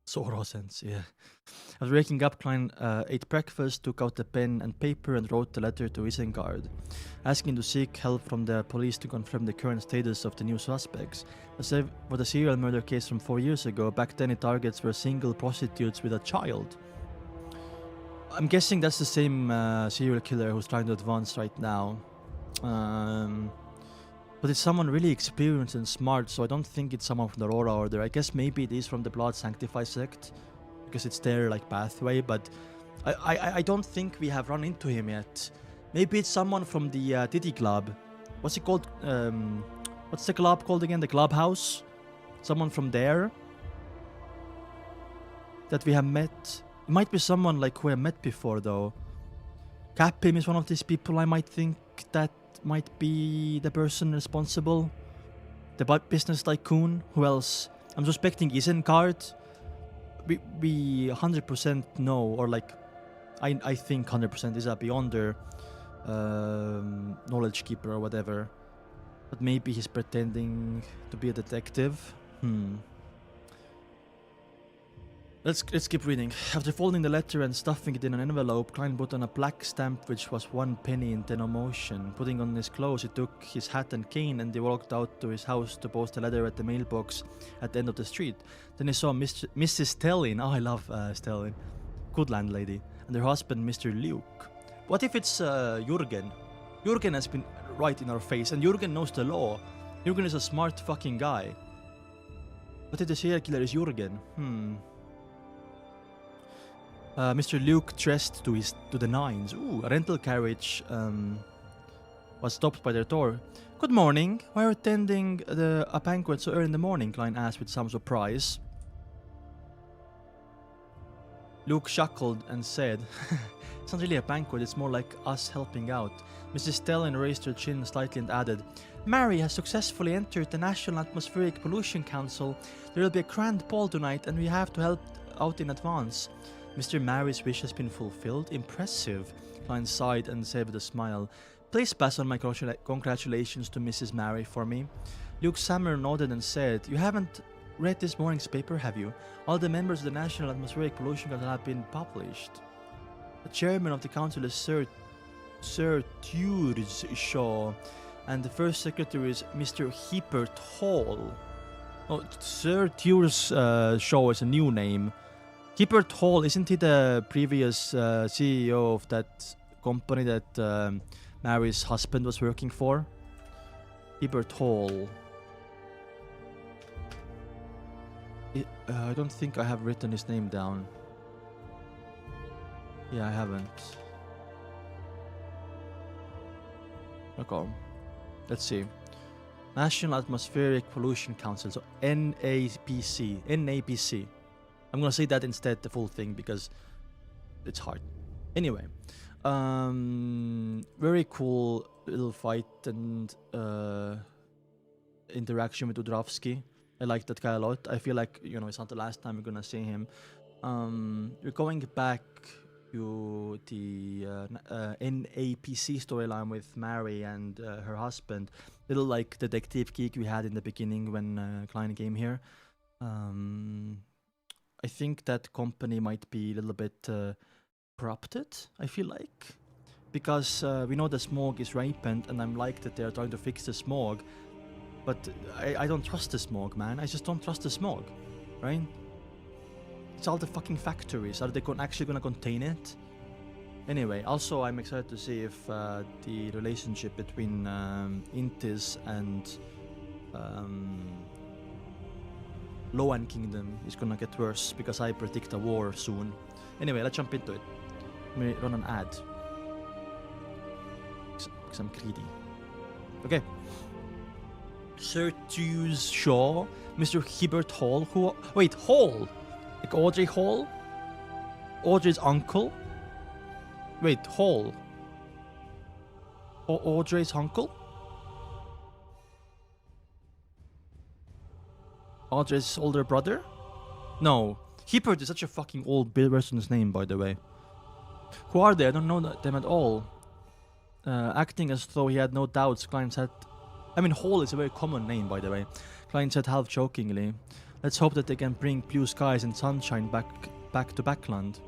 Speaker 1: Sorosens, yeah. After waking up, Klein ate breakfast, took out a pen and paper, and wrote the letter to Isengard, asking to seek help from the police to confirm the current status of the new suspects. As for the serial murder case from 4 years ago, back then the targets were single prostitutes with a child. I'm guessing that's the same serial killer who's trying to advance right now. But it's someone really experienced and smart, so I don't think it's someone from the Aurora Order. I guess maybe it is from the Blood Sanctify sect, because it's their like pathway, but I don't think we have run into him yet. Maybe it's someone from the Diddy Club. What's it called? What's the club called again? The Clubhouse? Someone from there that we have met. It might be someone like who I met before though. Capim is one of these people I might think that might be the person responsible. The business tycoon. Who else? I'm suspecting Isengard. We 100% know, or like I think 100% is a Beyonder knowledge keeper or whatever. But maybe he's pretending to be a detective. Let's keep reading. After folding the letter and stuffing it in an envelope, Klein put on a black stamp which was 1 penny in denomination. Putting on his clothes, he took his hat and cane and they walked out to his house to post a letter at the mailbox at the end of the street. Then he saw Mrs. Stellin. Oh, I love Stellin. Good landlady. And her husband, Mr. Luke. What if it's Jürgen? Jürgen has been right in our face, and Jürgen knows the law. Jürgen is a smart fucking guy. What if the serial killer is Jürgen? Mr. Luke dressed to the nines. Ooh, a rental carriage was stopped by their door. Good morning. Why are you attending a banquet so early in the morning? Klein asked with some surprise. Luke chuckled and said, it's not really a banquet, it's more like us helping out. Mrs. Stellin raised her chin slightly and added, Mary has successfully entered the National Atmospheric Pollution Council. There will be a grand ball tonight and we have to help out in advance. Mr. Mary's wish has been fulfilled. Impressive. Klein sighed and said with a smile, please pass on my congratulations to Mrs. Mary for me. Luke Sammer nodded and said, you haven't read this morning's paper, have you? All the members of the National Atmospheric Pollution Council have been published. The chairman of the council is Sir Tures Shaw, and the first secretary is Mr. Hibbert Hall. Oh, Sir Tures Shaw is a new name. Hibbert Hall, isn't he the previous CEO of that company that Mary's husband was working for? Hibbert Hall. I don't think I have written his name down. Yeah, I haven't. Okay. Let's see. National Atmospheric Pollution Council, so NAPC. NAPC. I'm gonna say that instead, the full thing, because it's hard. Anyway, very cool little fight and interaction with Udravsky. I like that guy a lot. I feel like, you know, it's not the last time we're gonna see him. We're going back to the NAPC storyline with Mary and her husband. Little like detective geek we had in the beginning when Klein came here. I think that company might be a little bit corrupted, I feel like. Because we know the smog is rampant, and I'm like that they're trying to fix the smog. But I don't trust the smog, man. I just don't trust the smog, right? It's all the fucking factories. Are they actually gonna contain it? Anyway, also I'm excited to see if the relationship between Intis and Loan Kingdom is gonna get worse, because I predict a war soon. Anyway, let's jump into it. me run an ad. Because I'm greedy. Okay. Sir Tews Shaw, Mr. Hibbert Hall, who... Wait, Hall? Like Audrey Hall? Audrey's uncle? Wait, Hall? Audrey's uncle? Audrey's older brother? No. Hibbert is such a fucking old person's name, by the way. Who are they? I don't know them at all. Acting as though he had no doubts, Klein said... I mean, Hall is a very common name, by the way. Klein said half jokingly. Let's hope that they can bring blue skies and sunshine back to Backland.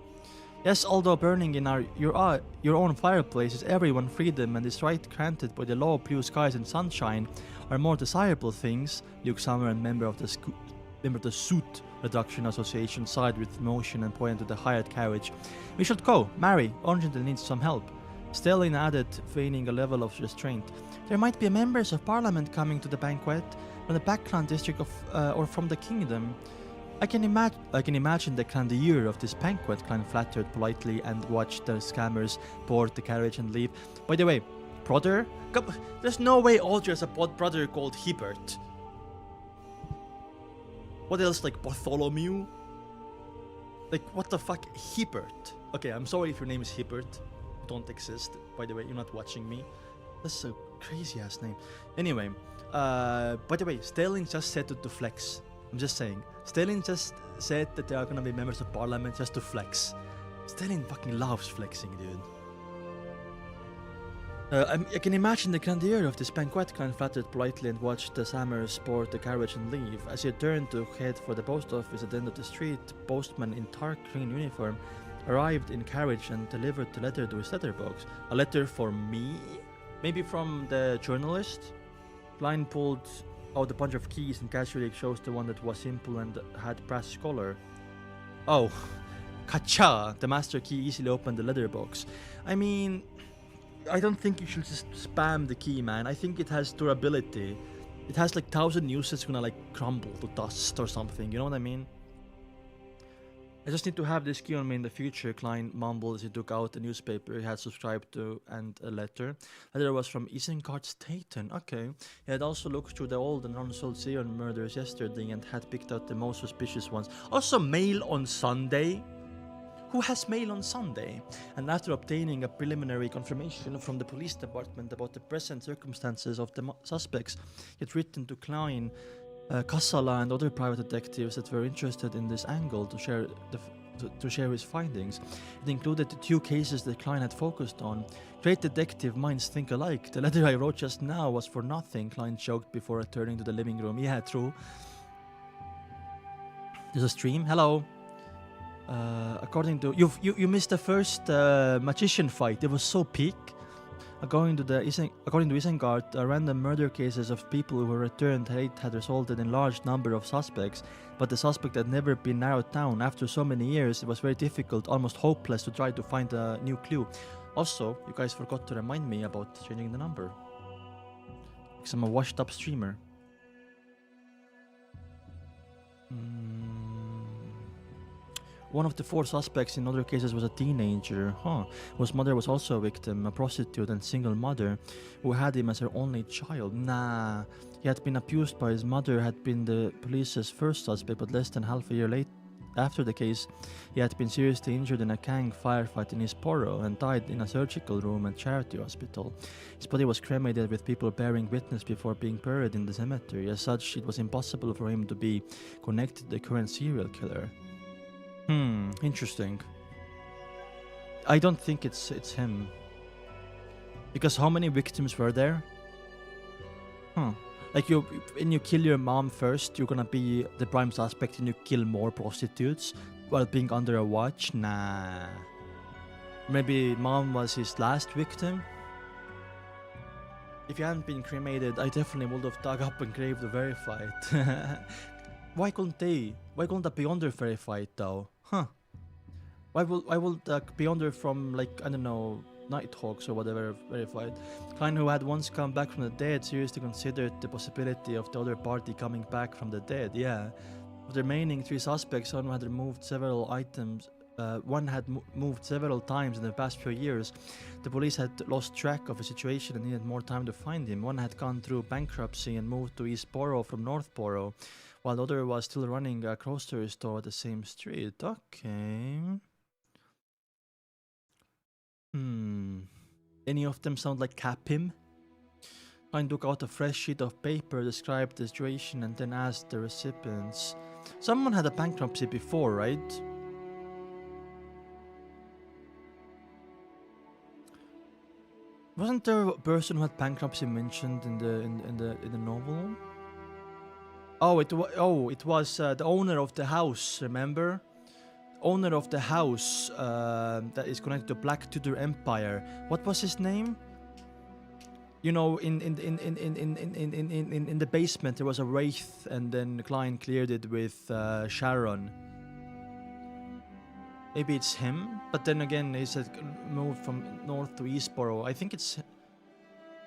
Speaker 1: Yes, although burning in your own fireplace is everyone freedom and is right granted by the law, blue skies and sunshine are more desirable things, Luke Summer, and member of the Suit Reduction Association, sighed with emotion and pointed to the hired carriage. We should go. Mary, Orangeville needs some help. Stelling added, feigning a level of restraint. There might be members of parliament coming to the banquet from the Backland district or from the kingdom. I can imagine the grandeur of this banquet, Klein flattered politely and watched the scammers board the carriage and leave. By the way, brother? There's no way Audrey has a brother called Hibbert. What else, like Bartholomew? Like, what the fuck? Hibbert. Okay, I'm sorry if your name is Hibbert. Don't exist. By the way, you're not watching me. That's a crazy ass name. Anyway, by the way, Sterling just said to flex. I'm just saying. Sterling just said that there are gonna be members of parliament just to flex. Sterling fucking loves flexing, dude. I can imagine the grandeur of this banquet, Klein flattered politely and watched the Sammers board the carriage and leave. As he turned to head for the post office at the end of the street, postman in dark green uniform arrived in carriage and delivered the letter to his letterbox. A letter for me? Maybe from the journalist? Klein pulled out a bunch of keys and casually chose the one that was simple and had brass collar. Oh, kacha! The master key easily opened the letterbox. I mean, I don't think you should just spam the key, man. I think it has durability. It has like 1,000 uses, it's gonna like crumble to dust or something, you know what I mean? I just need to have this key on me in the future, Klein mumbled as he took out a newspaper he had subscribed to and a letter. The letter was from Isengard Staten. Okay. He had also looked through the old and unsolved serial murders yesterday and had picked out the most suspicious ones. Also, mail on Sunday? Who has mail on Sunday? And after obtaining a preliminary confirmation from the police department about the present circumstances of the suspects, he had written to Klein, Kassala and other private detectives that were interested in this angle to share his findings. It included the 2 cases that Klein had focused on. Great detective minds think alike. The letter I wrote just now was for nothing, Klein joked before returning to the living room. Yeah, true. There's a stream. Hello. According to you missed the first magician fight. It was so peak. According to Isengard, random murder cases of people who were returned had resulted in large number of suspects, but the suspect had never been narrowed down. After so many years, it was very difficult, almost hopeless, to try to find a new clue. Also, you guys forgot to remind me about changing the number, because I'm a washed-up streamer. One of the 4 suspects in other cases was a teenager, whose mother was also a victim, a prostitute and single mother, who had him as her only child. Nah, he had been abused by his mother, had been the police's first suspect, but less than half a year after the case, he had been seriously injured in a gang firefight in Hisporo and died in a surgical room at charity hospital. His body was cremated with people bearing witness before being buried in the cemetery. As such, it was impossible for him to be connected to the current serial killer. Interesting. I don't think it's him. Because how many victims were there? Like when you kill your mom first, you're gonna be the prime suspect and you kill more prostitutes while being under a watch? Nah. Maybe mom was his last victim? If you hadn't been cremated, I definitely would have dug up and grave to verify it. Why couldn't that Beyonder verify it though? Why will the Beyonder from, like, I don't know, Nighthawks or whatever verify it? Klein, who had once come back from the dead, seriously considered the possibility of the other party coming back from the dead. Yeah. Of the remaining 3 suspects, one had removed several items one had moved several times in the past few years. The police had lost track of the situation and needed more time to find him. One had gone through bankruptcy and moved to East Borough from North Borough, while the other was still running a grocery store at the same street. Okay. Any of them sound like Capim? I took out a fresh sheet of paper, described the situation, and then asked the recipients. Someone had a bankruptcy before, right? Wasn't there a person who had bankruptcy mentioned in the novel? Oh, it was the owner of the house. Remember, owner of the house that is connected to Black Tudor Empire. What was his name? You know, in the basement there was a wraith, and then Klein cleared it with Sharon. Maybe it's him, but then again, he said moved from North to Eastborough. I think it's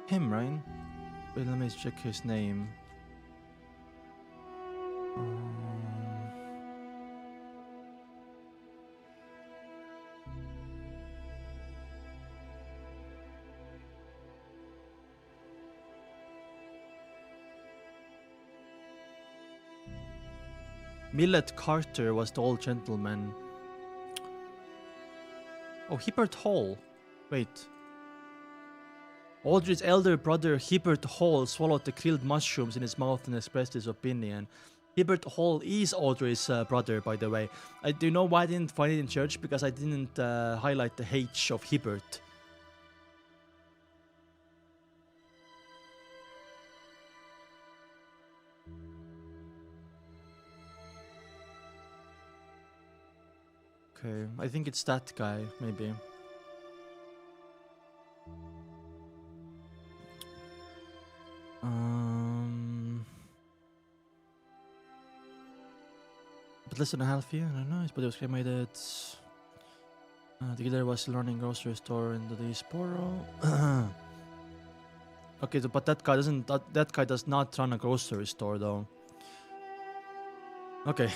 Speaker 1: him, right? Wait, let me check his name. Millet Carter was the old gentleman. Oh, Hibbert Hall. Wait. Audrey's elder brother, Hibbert Hall, swallowed the grilled mushrooms in his mouth and expressed his opinion. Hibbert Hall is Audrey's brother, by the way. Do you know why I didn't find it in church? Because I didn't highlight the H of Hibbert. Okay, I think it's that guy, maybe. But less than a half year, I don't know, his body was cremated. The killer was still running a grocery store in the Eastborough. Okay, so, but that guy does not run a grocery store though. Okay,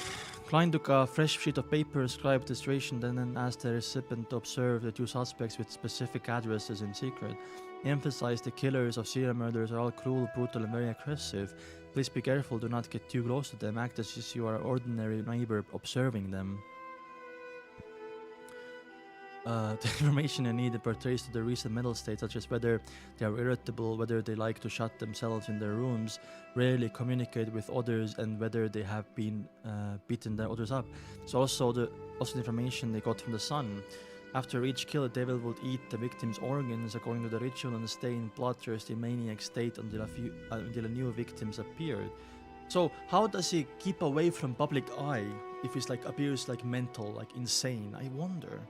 Speaker 1: Klein took a fresh sheet of paper, described the situation, then asked the recipient to observe the two suspects with specific addresses in secret. He emphasized the killers of serial murderers are all cruel, brutal, and very aggressive. Please be careful, do not get too close to them, act as if you are an ordinary neighbor observing them. The information you need pertains to the recent mental state, such as whether they are irritable, whether they like to shut themselves in their rooms, rarely communicate with others, and whether they have been beaten the others up. So also the information they got from the son. After each kill, the devil would eat the victim's organs according to the ritual and stay in bloodthirsty maniac state until a new victims appeared. So how does he keep away from public eye if he's like appears like mental, like insane? I wonder.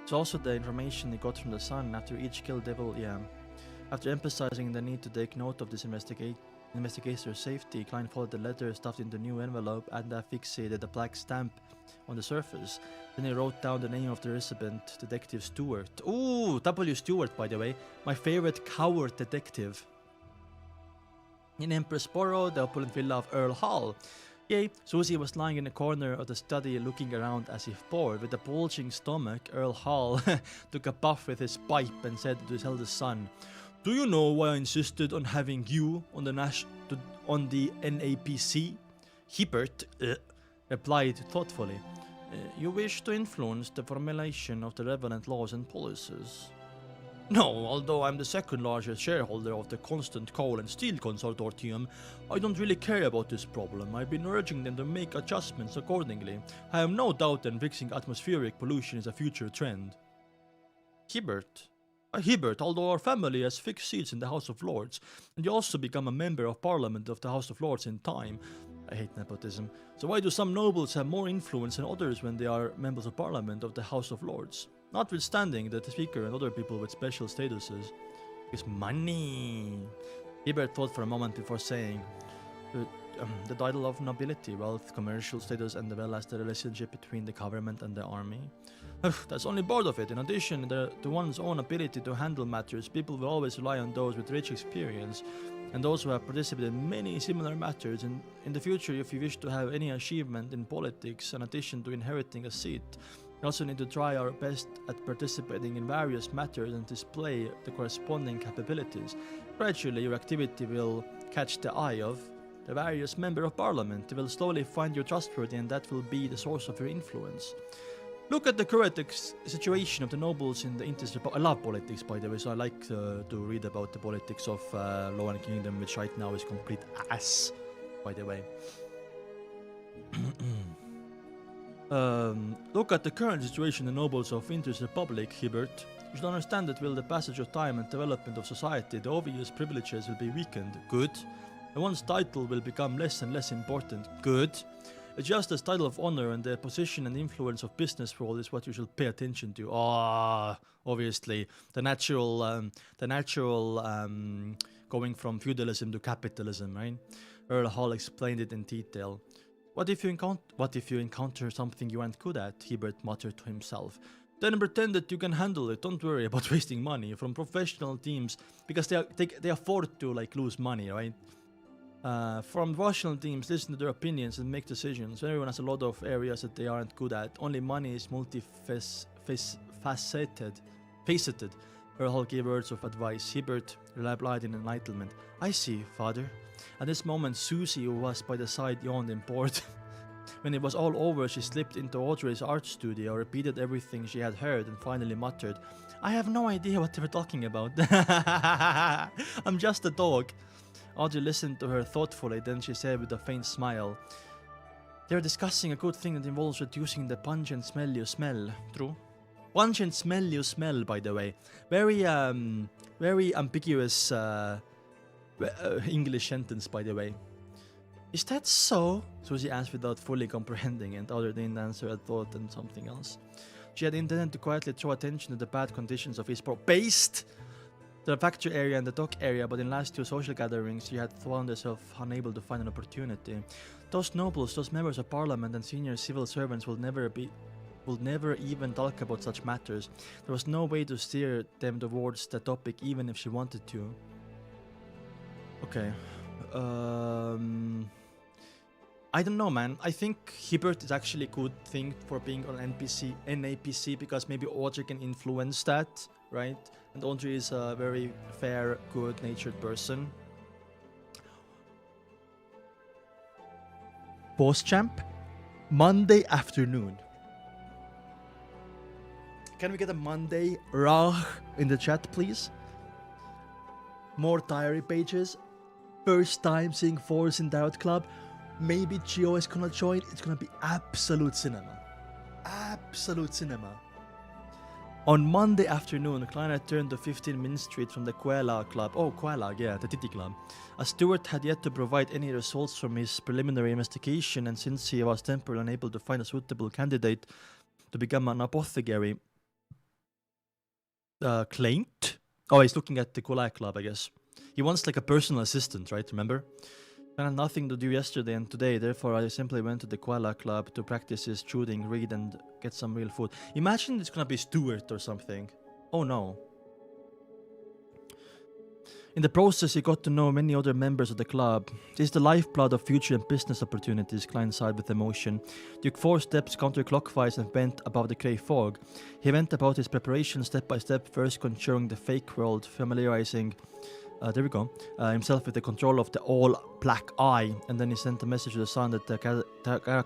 Speaker 1: So also the information he got from the son. After each kill, devil, after emphasizing the need to take note of this investigator's safety, Klein folded the letter, stuffed into a new envelope, and fixated a black stamp on the surface. Then he wrote down the name of the recipient, Detective Stewart. Ooh, W. Stewart, by the way, my favorite coward detective. In Empress Borough, the opulent villa of Earl Hall. Yay, Susie was lying in a corner of the study looking around as if bored. With a bulging stomach, Earl Hall took a puff with his pipe and said to his eldest son, "Do you know why I insisted on having you on the NAPC?" Hibbert replied thoughtfully, "You wish to influence the formulation of the relevant laws and policies." "No, although I'm the second largest shareholder of the Constant Coal and Steel Consortium, I don't really care about this problem. I've been urging them to make adjustments accordingly. I have no doubt that fixing atmospheric pollution is a future trend." Hibbert, although our family has fixed seats in the House of Lords, and you also become a member of Parliament of the House of Lords in time. I hate nepotism. So why do some nobles have more influence than others when they are members of Parliament of the House of Lords? Notwithstanding the Speaker and other people with special statuses. Because money. Hibbert thought for a moment before saying, the title of nobility, wealth, commercial status, and as well as the relationship between the government and the army. That's only part of it. In addition to one's own ability to handle matters, people will always rely on those with rich experience and those who have participated in many similar matters. In the future, if you wish to have any achievement in politics, in addition to inheriting a seat, We also need to try our best at participating in various matters and display the corresponding capabilities. Gradually, your activity will catch the eye of the various members of parliament. They will slowly find you trustworthy, and that will be the source of your influence. Look at the current situation of the nobles in the interest. I love politics, by the way, so I like to read about the politics of Lower Kingdom, which right now is complete ass, by the way. Look at the current situation in the nobles of Interest Republic, Hibbert. You should understand that with the passage of time and development of society, the obvious privileges will be weakened. Good. And one's title will become less and less important. Good. Just as title of honor and the position and influence of business world is what you should pay attention to. Obviously, the natural going from feudalism to capitalism, right? Earl Hall explained it in detail. What if you encounter something you aren't good at? Hibbert muttered to himself. Then pretend that you can handle it. Don't worry about wasting money from professional teams because they afford to like lose money, right? From professional teams, listen to their opinions and make decisions. Everyone has a lot of areas that they aren't good at. Only money is faceted. Earl Hall gave words of advice. Hibbert replied in enlightenment. I see, father. At this moment, Susie, who was by the side, yawned in port. When it was all over, she slipped into Audrey's art studio, repeated everything she had heard, and finally muttered, I have no idea what they were talking about. I'm just a dog. Audrey listened to her thoughtfully, then she said with a faint smile, they were discussing a good thing that involves reducing the pungent smell you smell. True? Pungent smell you smell, by the way. Very ambiguous English sentence, by the way. Is that so? Susie asked without fully comprehending, and Audrey didn't answer a thought and something else. She had intended to quietly draw attention to the bad conditions of his based the factory area and the dock area, but in last two social gatherings she had found herself unable to find an opportunity. Those nobles, those members of parliament and senior civil servants will never even talk about such matters. There was no way to steer them towards the topic even if she wanted to. Okay. I don't know, man. I think Hibbert is actually a good thing for being on NAPC because maybe Audrey can influence that, right? And Audrey is a very fair, good-natured person. Boss champ, Monday afternoon. Can we get a Monday Rah in the chat, please? More diary pages. First time seeing Force in Doubt Club. Maybe Gio is gonna join. It's gonna be absolute cinema. Absolute cinema. On Monday afternoon, Klein returned to 15 Min Street from the Kuala Club. Oh, Kuala, yeah, the Titty Club. As Stewart had yet to provide any results from his preliminary investigation, and since he was temporarily unable to find a suitable candidate to become an apothecary, claimed? Oh, he's looking at the Kuala Club, I guess. He wants like a personal assistant, right? Remember? I had nothing to do yesterday and today, therefore I simply went to the Kuala Club to practice his shooting, read, and get some real food. Imagine it's gonna be Stuart or something. Oh no. In the process, he got to know many other members of the club. This is the lifeblood of future and business opportunities, Klein sighed with emotion. Took 4 steps counterclockwise and bent above the grey fog. He went about his preparation step by step, first conjuring the fake world, familiarizing himself with the control of the all-black eye, and then he sent a message to the sun that the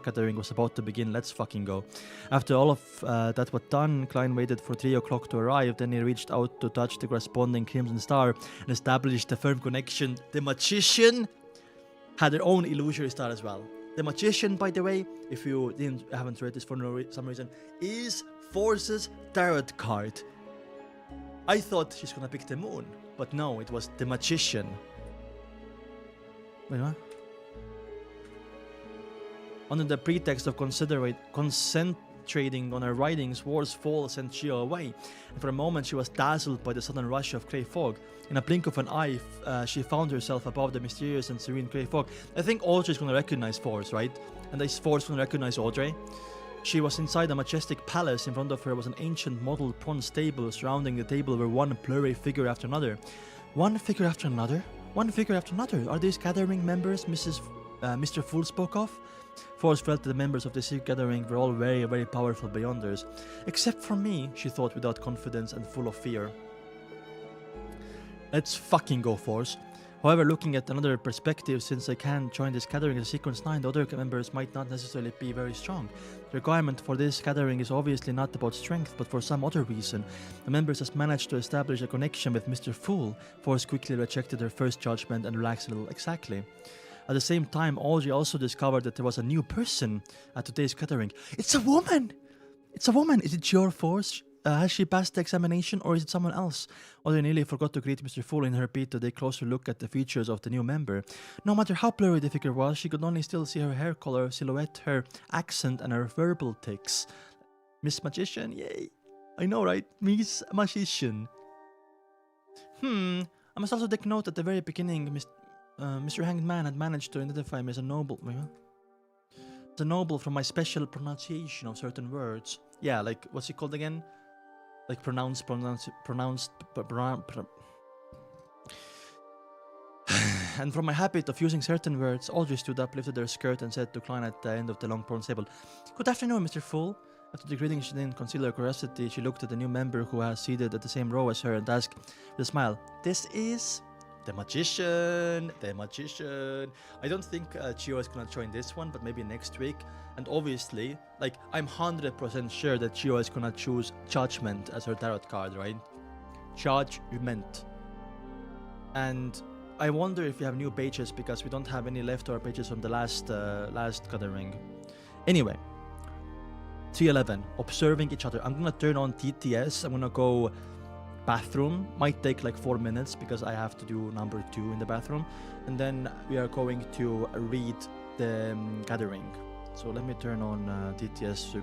Speaker 1: gathering was about to begin. Let's fucking go. After all of that was done, Klein waited for 3 o'clock to arrive, then he reached out to touch the corresponding crimson star and established a firm connection. The magician had their own illusory star as well. The magician, by the way, if you haven't read this for some reason, is Force's tarot card. I thought she's gonna pick the moon. But no, it was the magician. Wait, what? Under the pretext of concentrating on her writings, War's fall sent Gio away, and for a moment she was dazzled by the sudden rush of grey fog. In a blink of an eye, she found herself above the mysterious and serene grey fog. I think Audrey's gonna recognize Force, right? And this Force gonna recognize Audrey. She was inside a majestic palace. In front of her was an ancient model bronze table. Surrounding the table were one blurry figure after another. One figure after another? One figure after another. Are these gathering members Mr. Fool spoke of? Force felt that the members of the secret gathering were all very, very powerful beyonders. Except for me, she thought without confidence and full of fear. Let's fucking go, Force. However, looking at another perspective, since I can't join this gathering as a Sequence 9, the other members might not necessarily be very strong. The requirement for this gathering is obviously not about strength, but for some other reason. The members has managed to establish a connection with Mr. Fool. Force quickly rejected her first judgment and relaxed a little. Exactly. At the same time, Audrey also discovered that there was a new person at today's gathering. It's a woman! It's a woman! Is it your Force? Has she passed the examination, or is it someone else? Audrey nearly forgot to greet Mr. Fool in her bid to take a closer look at the features of the new member. No matter how blurry the figure was, she could only still see her hair color, silhouette, her accent, and her verbal tics. Miss Magician? Yay! I know, right? Miss Magician. I must also take note at the very beginning, Mr. Hanged Man had managed to identify me as a noble. As a noble from my special pronunciation of certain words. Yeah, like, what's it called again? Like pronounced. And from my habit of using certain words, Audrey stood up, lifted her skirt, and said to Klein at the end of the long prawn table, "Good afternoon, Mr. Fool." After the greeting, she didn't conceal her curiosity. She looked at the new member who was seated at the same row as her and asked with a smile, "This is the Magician, the Magician." I don't think Chio is gonna join this one, but maybe next week. And obviously, like, I'm 100% sure that Chio is gonna choose Judgment as her tarot card, right? Judgment. And I wonder if we have new pages, because we don't have any leftover pages from the last gathering. Anyway, 311, observing each other. I'm gonna turn on TTS. I'm gonna go bathroom. Might take like 4 minutes because I have to do number 2 in the bathroom, and then we are going to read the gathering. So let me turn on TTS so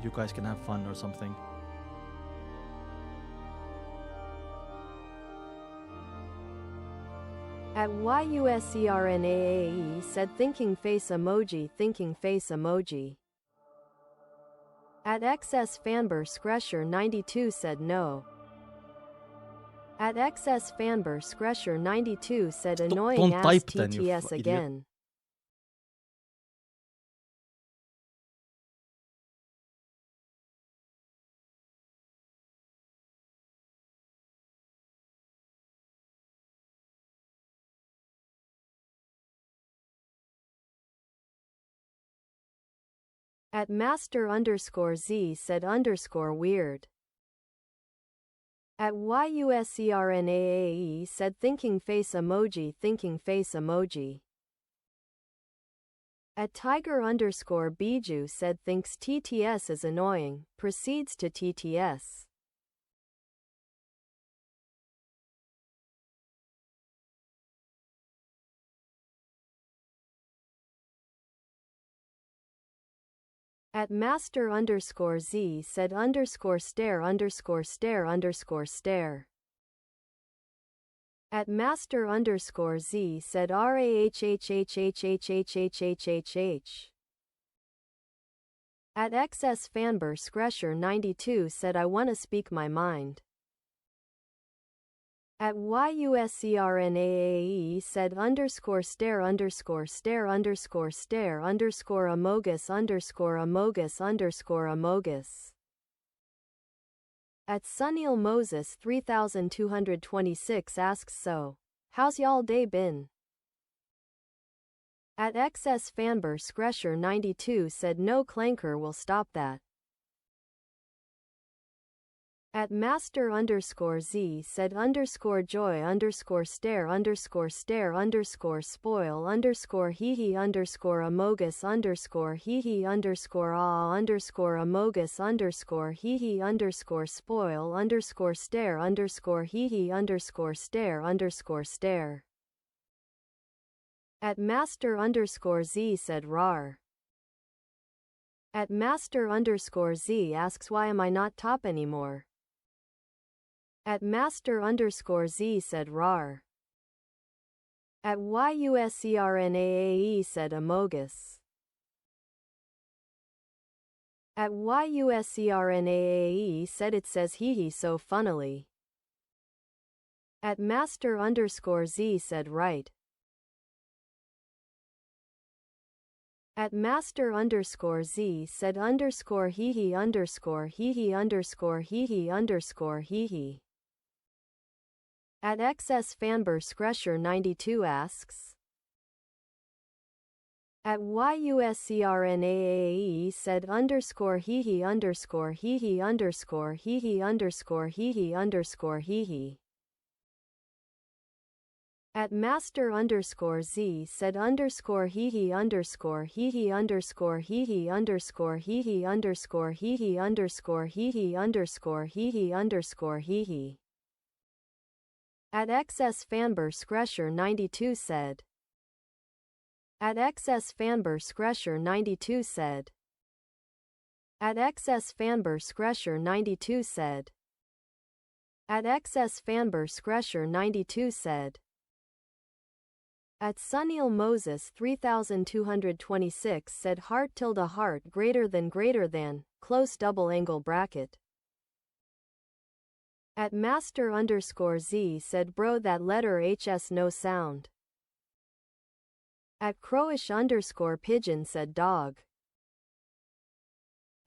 Speaker 1: you guys can have fun or something.
Speaker 2: At YUSERNAAE said thinking face emoji, thinking face emoji. At XS Fanber Skresher 92 said no. At XS Fanber Skresher 92 said annoying
Speaker 1: don't
Speaker 2: ass
Speaker 1: type then,
Speaker 2: TTS
Speaker 1: you
Speaker 2: again.
Speaker 1: idiot.
Speaker 2: At master_Z said _weird. At YUSERNAAE said thinking face emoji, thinking face emoji. At tiger_Biju said thinks TTS is annoying, proceeds to TTS. At master_Z said _stare_stare_stare. At master_Z said RAHHHHHHHHH. At XS Fanber Skresher 92 said I wanna speak my mind. At YUSERNAAE said _stare_stare_amogus_amogus_amogus. At Sunil Moses 3226 asks so, how's y'all day been? At XS Fanber Skresher 92 said no clanker will stop that. At master_Z said _stare_stare_stare_stare_stare_stare_stare_stare_stare. At master_Z said rar. At master_Z asks why am I not top anymore? At master_Z said rar. At YUSERNAAE said amogus. At YUSERNAAE said it says hee so funnily. At master_Z said right. At master underscore Z said underscore hee underscore hee underscore hee underscore hee. At XS Fanber Skresher 92 asks. At YUSCRNAAE said underscore hee underscore hee underscore hee underscore hee underscore hee. At master underscore Z said underscore hee underscore hee underscore hee underscore hee underscore hee underscore hee underscore hee underscore hee. At XS Fanber Skresher 92 said. At XS Fanber Skresher 92 said. At XS Fanber Skresher 92 said. At XS Fanber Skresher 92 said. At Sunil Moses 3226 said heart tilde heart greater than close double angle bracket. At master underscore Z said bro that letter HS no sound. At crowish underscore pigeon said dog.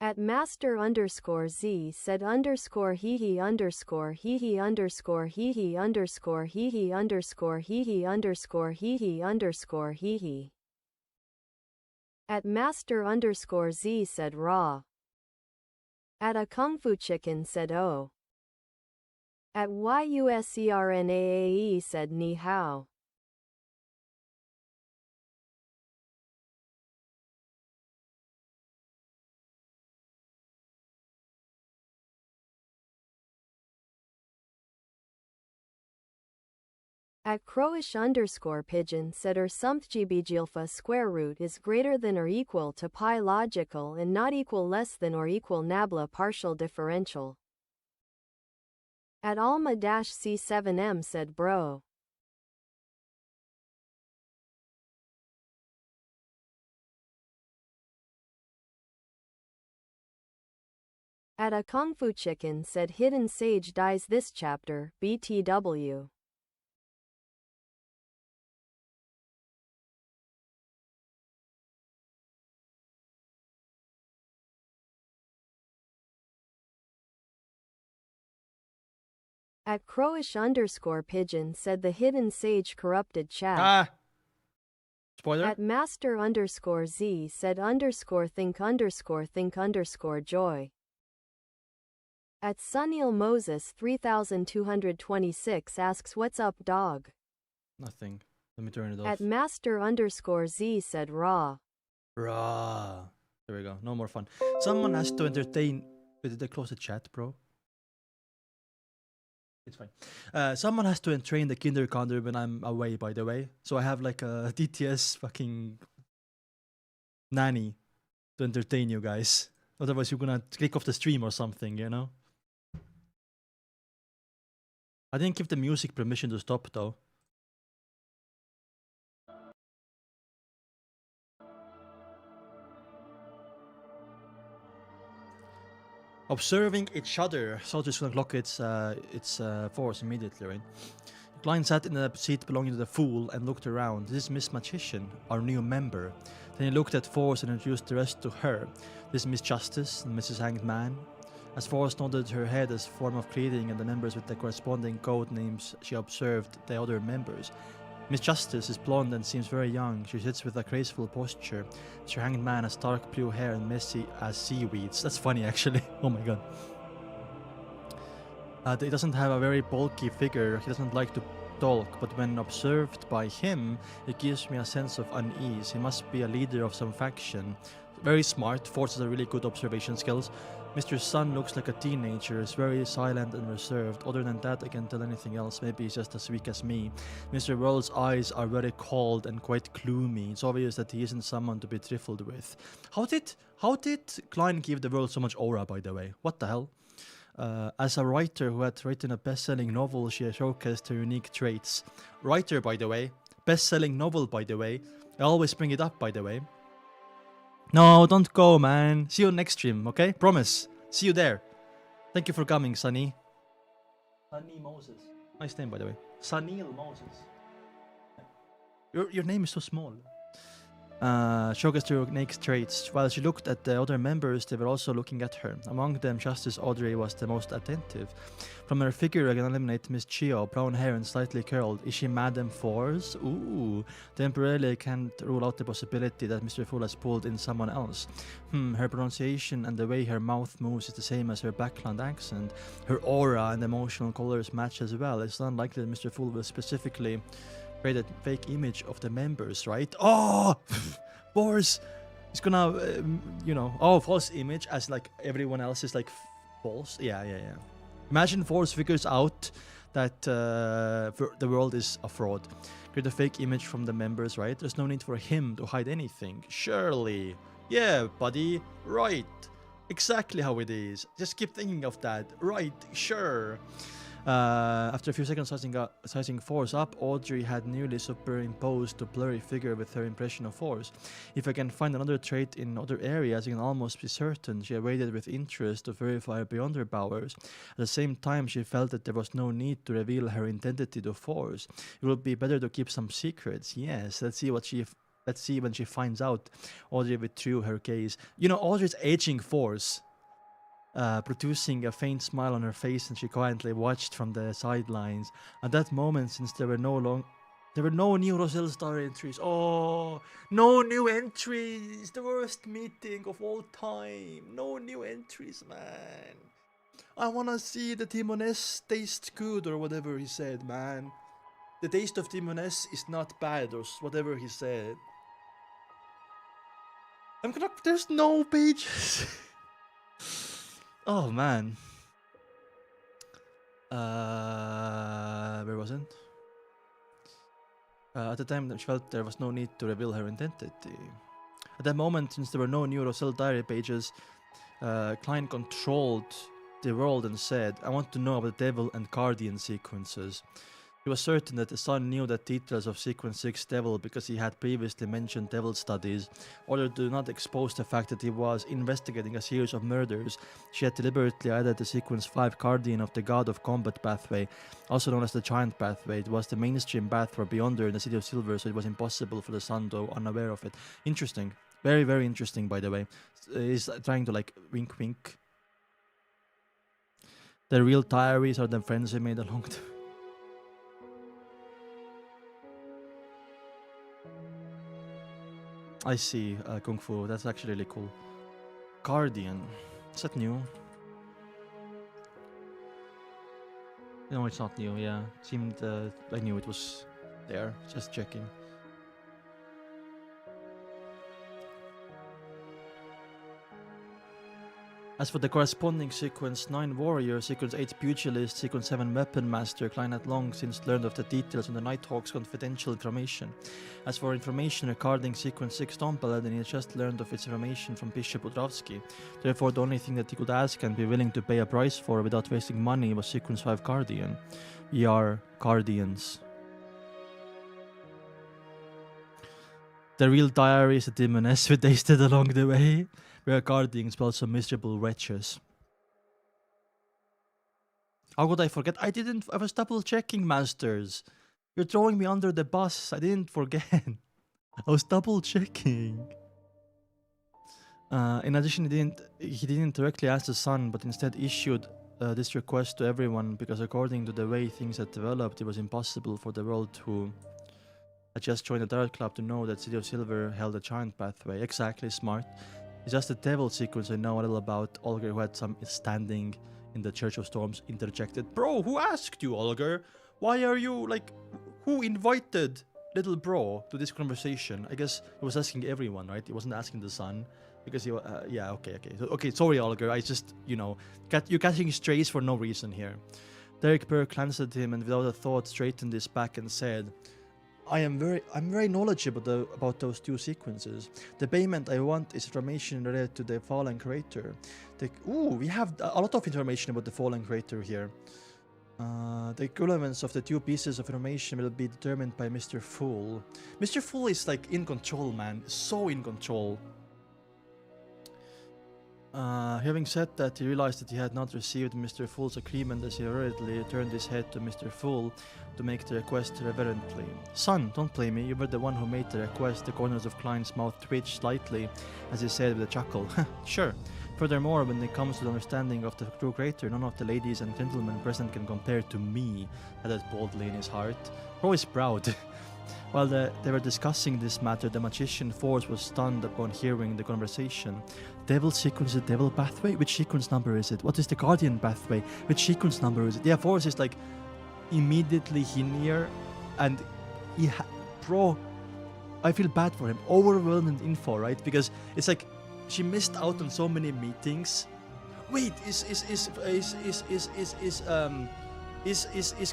Speaker 2: At master underscore Z said underscore hee underscore hee underscore hee underscore hee underscore hee underscore hee underscore hee. At master underscore Z said raw. At a kung fu chicken said oh. At YUSCRNAAE said ni hao. At crowish underscore pigeon said somethgbgilfa square root is greater than or equal to pi logical and not equal less than or equal nabla partial differential. At Alma-C7M said bro. At a kung fu chicken said hidden sage dies this chapter, BTW. At crowish underscore pigeon said the hidden sage corrupted chat.
Speaker 1: Spoiler.
Speaker 2: At master underscore Z said underscore think underscore joy. At Sunil Moses 3226 asks what's up dog.
Speaker 1: Nothing. Let me turn it off.
Speaker 2: At master underscore Z said raw.
Speaker 1: Raw. There we go. No more fun. Someone has to entertain. Wait, did they close the chat, bro? It's fine. Someone has to entrain the kindergartner when I'm away, by the way. So I have like a DTS fucking nanny to entertain you guys. Otherwise, you're gonna click off the stream or something, you know? I didn't give the music permission to stop, though. Observing each other. So just gonna clock its force immediately, right? Klein sat in a seat belonging to the fool and looked around. This is Miss Magician, our new member. Then he looked at Force and introduced the rest to her. This is Miss Justice and Mrs. Hanged Man. As Force nodded her head as form of greeting and the members with the corresponding code names, she observed the other members. Miss Justice is blonde and seems very young. She sits with a graceful posture. Mr. Hanged Man has dark blue hair and messy as seaweeds. That's funny, actually. Oh my god. He doesn't have a very bulky figure. He doesn't like to talk, but when observed by him, it gives me a sense of unease. He must be a leader of some faction. Very smart. Force has a really good observation skills. Mr. Sun looks like a teenager, is very silent and reserved. Other than that, I can't tell anything else. Maybe he's just as weak as me. Mr. World's eyes are very cold and quite gloomy. It's obvious that he isn't someone to be trifled with. How did Klein give the world so much aura, by the way? What the hell? As a writer who had written a best-selling novel, she showcased her unique traits. Writer, by the way. Best-selling novel, by the way. I always bring it up, by the way. No, don't go, man. See you next stream, okay? Promise. See you there. Thank you for coming, Sunny. Sunny Moses. Nice name, by the way. Sunil Moses. Your name is so small. showed us her unique traits. While she looked at the other members, they were also looking at her. Among them, Justice Audrey was the most attentive. From her figure, I can eliminate Miss Chio, brown hair and slightly curled. Is she Madame Force? Ooh. Temporarily, I can't rule out the possibility that Mr. Fool has pulled in someone else. Her pronunciation and the way her mouth moves is the same as her background accent. Her aura and emotional colors match as well. It's unlikely that Mr. Fool will specifically create a fake image of the members, right? Oh! Boris is gonna, false image as like everyone else is like false. Yeah. Imagine Force figures out that the world is a fraud. Create a fake image from the members, right? There's no need for him to hide anything. Surely. Yeah, buddy. Right. Exactly how it is. Just keep thinking of that. Right. Sure. After a few seconds sizing Force up, Audrey had nearly superimposed the blurry figure with her impression of Force. If I can find another trait in other areas, I can almost be certain. She awaited with interest to verify beyond her powers. At the same time, she felt that there was no need to reveal her identity to Force. It would be better to keep some secrets. Yes, let's see when she finds out. Audrey withdrew her gaze. Audrey's aging Force. Producing a faint smile on her face, and she quietly watched from the sidelines. At that moment, since there were no new Roselle Star entries. Oh, no new entries! The worst meeting of all time. No new entries, man. I wanna see the Timoness taste good, or whatever he said, man. The taste of Timoness is not bad, or whatever he said. There's no pages. Oh man. Where was it? At the time, she felt there was no need to reveal her identity. At that moment, since there were no new Roselle diary pages, Klein controlled the world and said, I want to know about the Devil and Guardian sequences. He was certain that the son knew the details of Sequence 6 Devil because he had previously mentioned Devil studies. Ordered to not expose the fact that he was investigating a series of murders, she had deliberately added the Sequence 5 Guardian of the God of Combat pathway, also known as the Giant pathway. It was the mainstream path for Beyonder in the City of Silver, so it was impossible for the son to go unaware of it. Interesting. Very, very interesting, by the way. He's trying to like wink wink. The real diaries are the friends he made along the way. I see, Kung Fu. That's actually really cool. Guardian. Is that new? No, it's not new, yeah. Seemed, I knew it was there. Just checking. As for the corresponding Sequence 9 Warrior, Sequence 8 Pugilist, Sequence 7 Weapon Master, Klein had long since learned of the details on the Nighthawk's confidential information. As for information regarding Sequence 6 Dawn Paladin, he had just learned of its information from Bishop Udravsky. Therefore, the only thing that he could ask and be willing to pay a price for without wasting money was Sequence 5 Guardian. We are Guardians. The real diaries that Demoness were tasted along the way. We are Guardians, but also miserable wretches. How could I forget? I was double checking, Masters. You're throwing me under the bus. I didn't forget. I was double checking. In addition, he didn't directly ask the son, but instead issued this request to everyone because according to the way things had developed, it was impossible for the world who had just joined the Dark Club to know that City of Silver held a giant pathway. Exactly, smart. It's just the Devil sequence I know a little about. Olger, who had some standing in the Church of Storms, interjected. Bro, who asked you, Olger? Why are you, like, who invited little bro to this conversation? I guess he was asking everyone, right? He wasn't asking the son. Because he, yeah, okay, sorry, Olger. I just, you're catching strays for no reason here. Derek Burke glanced at him and without a thought straightened his back and said, I'm very knowledgeable about those two sequences. The payment I want is information related to the Fallen Creator. We have a lot of information about the Fallen Creator here. The equivalence of the two pieces of information will be determined by Mr. Fool. Mr. Fool is like in control, man. So in control. Having said that, he realized that he had not received Mr. Fool's agreement as he hurriedly turned his head to Mr. Fool to make the request reverently. Son, don't blame me, you were the one who made the request. The corners of Klein's mouth twitched slightly as he said with a chuckle, sure. Furthermore, when it comes to the understanding of the true creator, none of the ladies and gentlemen present can compare to me, added boldly in his heart. Bro is proud. While they were discussing this matter, the magician Force was stunned upon hearing the conversation. Devil sequence, the devil pathway? Which sequence number is it? What is the guardian pathway? Which sequence number is it? Yeah, Force is like immediately near, and bro, I feel bad for him. Overwhelming info, right? Because it's like she missed out on so many meetings. Wait, is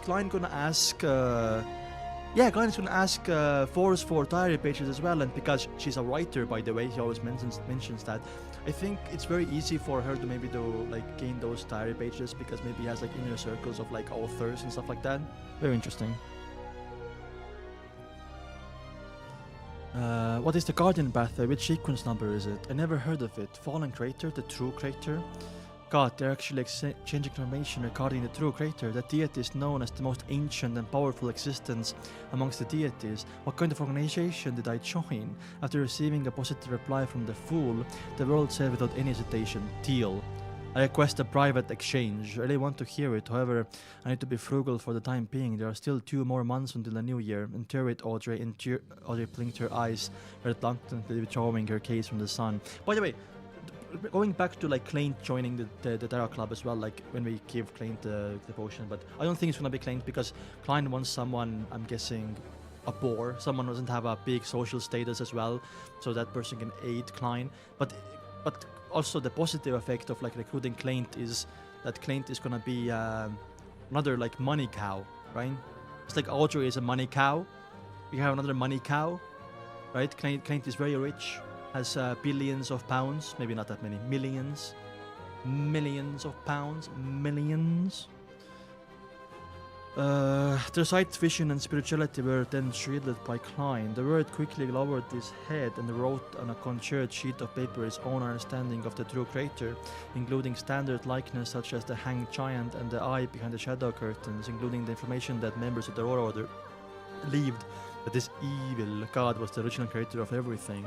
Speaker 1: Klein gonna ask? Yeah, Glenn's gonna ask Force for diary pages as well, and because she's a writer, by the way, he always mentions that. I think it's very easy for her to maybe like gain those diary pages because maybe he has like inner circles of like authors and stuff like that. Very interesting. What is the Guardian Pathway? Which sequence number is it? I never heard of it. Fallen Crater? The True Crater? God, they're actually exchanging information regarding the True Creator. That deity is known as the most ancient and powerful existence amongst the deities. What kind of organization did I join? After receiving a positive reply from the Fool, the world said without any hesitation, deal. I request a private exchange. I really want to hear it, however, I need to be frugal for the time being. There are still 2 more months until the new year. Endure it, Audrey. Audrey blinked her eyes, reluctantly withdrawing her gaze from the sun. By the way, going back to like Claint joining the Terra Club as well, like when we give Claint the potion, but I don't think it's gonna be Claint because Klein wants someone, I'm guessing, a bore, someone who doesn't have a big social status as well, so that person can aid Klein. But also the positive effect of like recruiting Claint is that Claint is gonna be another like money cow, right? It's like Audrey is a money cow. We have another money cow, right? Claint is very rich. Has billions of pounds, maybe not that many, millions of pounds, millions. Their sight, vision, and spirituality were then shielded by Klein. The word quickly lowered his head and wrote on a conjured sheet of paper his own understanding of the true creator, including standard likeness such as the hanged giant and the eye behind the shadow curtains, including the information that members of the Aurora Order believed that this evil god was the original creator of everything.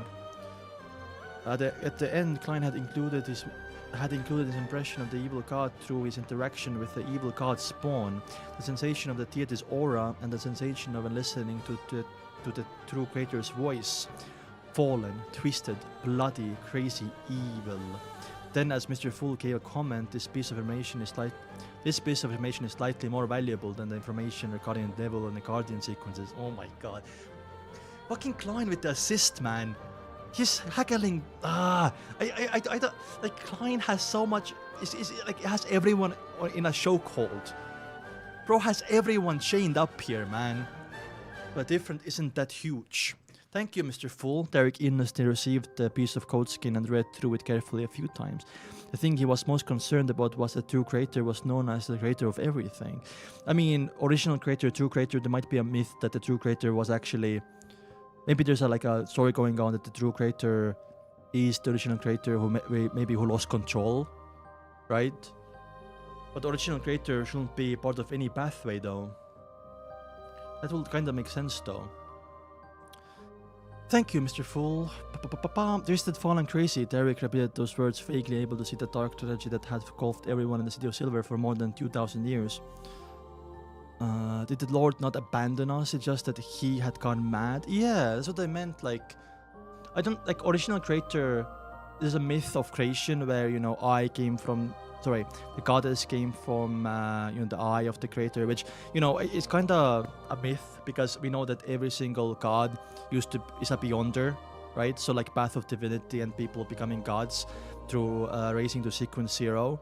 Speaker 1: At the end, Klein had included his impression of the evil god through his interaction with the evil god's spawn, the sensation of the deity's aura, and the sensation of listening to the true creator's voice. Fallen, twisted, bloody, crazy, evil. Then, as Mr. Fool gave a comment, this piece of information is slightly more valuable than the information regarding the devil and the guardian sequences. Oh my god. Fucking Klein with the assist, man. He's haggling. I don't like. Klein has so much. Is like has everyone in a chokehold. Bro has everyone chained up here, man. But different isn't that huge. Thank you, Mr. Fool. Derek innocently received the piece of coat skin and read through it carefully a few times. The thing he was most concerned about was that the true creator was known as the creator of everything. I mean, original creator, true creator. There might be a myth that the true creator was actually. Maybe there's a story going on that the true creator is the original creator who lost control, right? But the original creator shouldn't be part of any pathway though. That will kind of make sense though. Thank you, Mr. Fool. There's that fallen crazy. Derek repeated those words, vaguely able to see the dark tragedy that had engulfed everyone in the City of Silver for more than 2,000 years. Did the Lord not abandon us? It's just that he had gone mad? Yeah, that's what I meant. Like, I don't like original creator. There's a myth of creation where the goddess came from the eye of the creator, which it's kind of a myth because we know that every single god is a beyonder, right? So like path of divinity and people becoming gods through raising to sequence 0.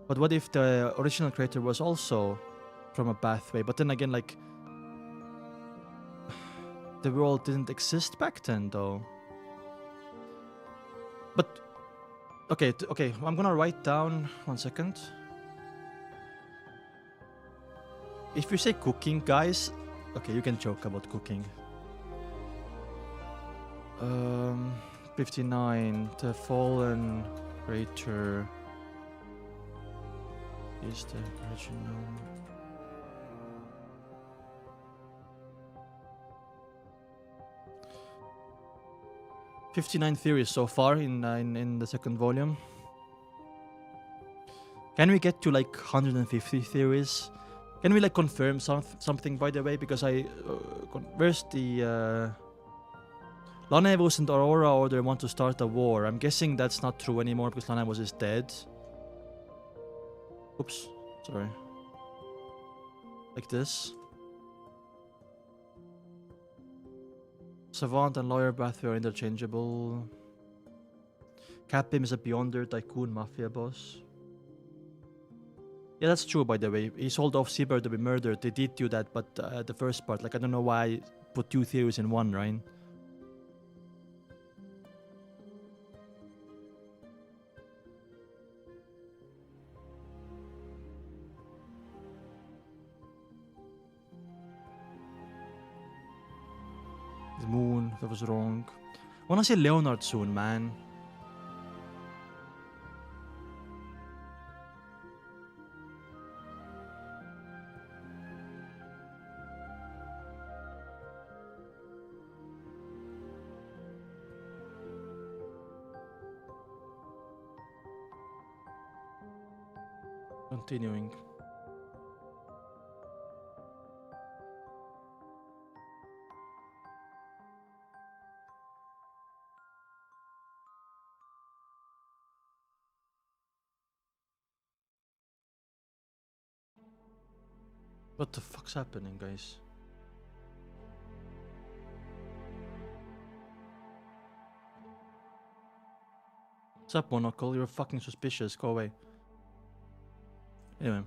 Speaker 1: But what if the original creator was also from a pathway? But then again, like, the world didn't exist back then though. But okay, I'm gonna write down 1 second. If you say cooking, guys, okay, you can joke about cooking. 59, the fallen Crater is the original. "59 theories so far in the second volume. Can we get to like 150 theories? Can we like confirm something, by the way? Because where's the Lanevus and Aurora Order want to start a war. I'm guessing that's not true anymore because Lanevus is dead. Oops, sorry. Like this. Savant and Lawyer Bathory are interchangeable. Capim is a Beyonder tycoon mafia boss. Yeah, that's true, by the way. He sold off Seabird to be murdered. They did do that, but the first part, like, I don't know why I put two theories in one, right? The moon, that was wrong. I wanna see Leonard soon, man. Continuing. What the fuck's happening, guys? What's up, Monocle? You're fucking suspicious. Go away. Anyway.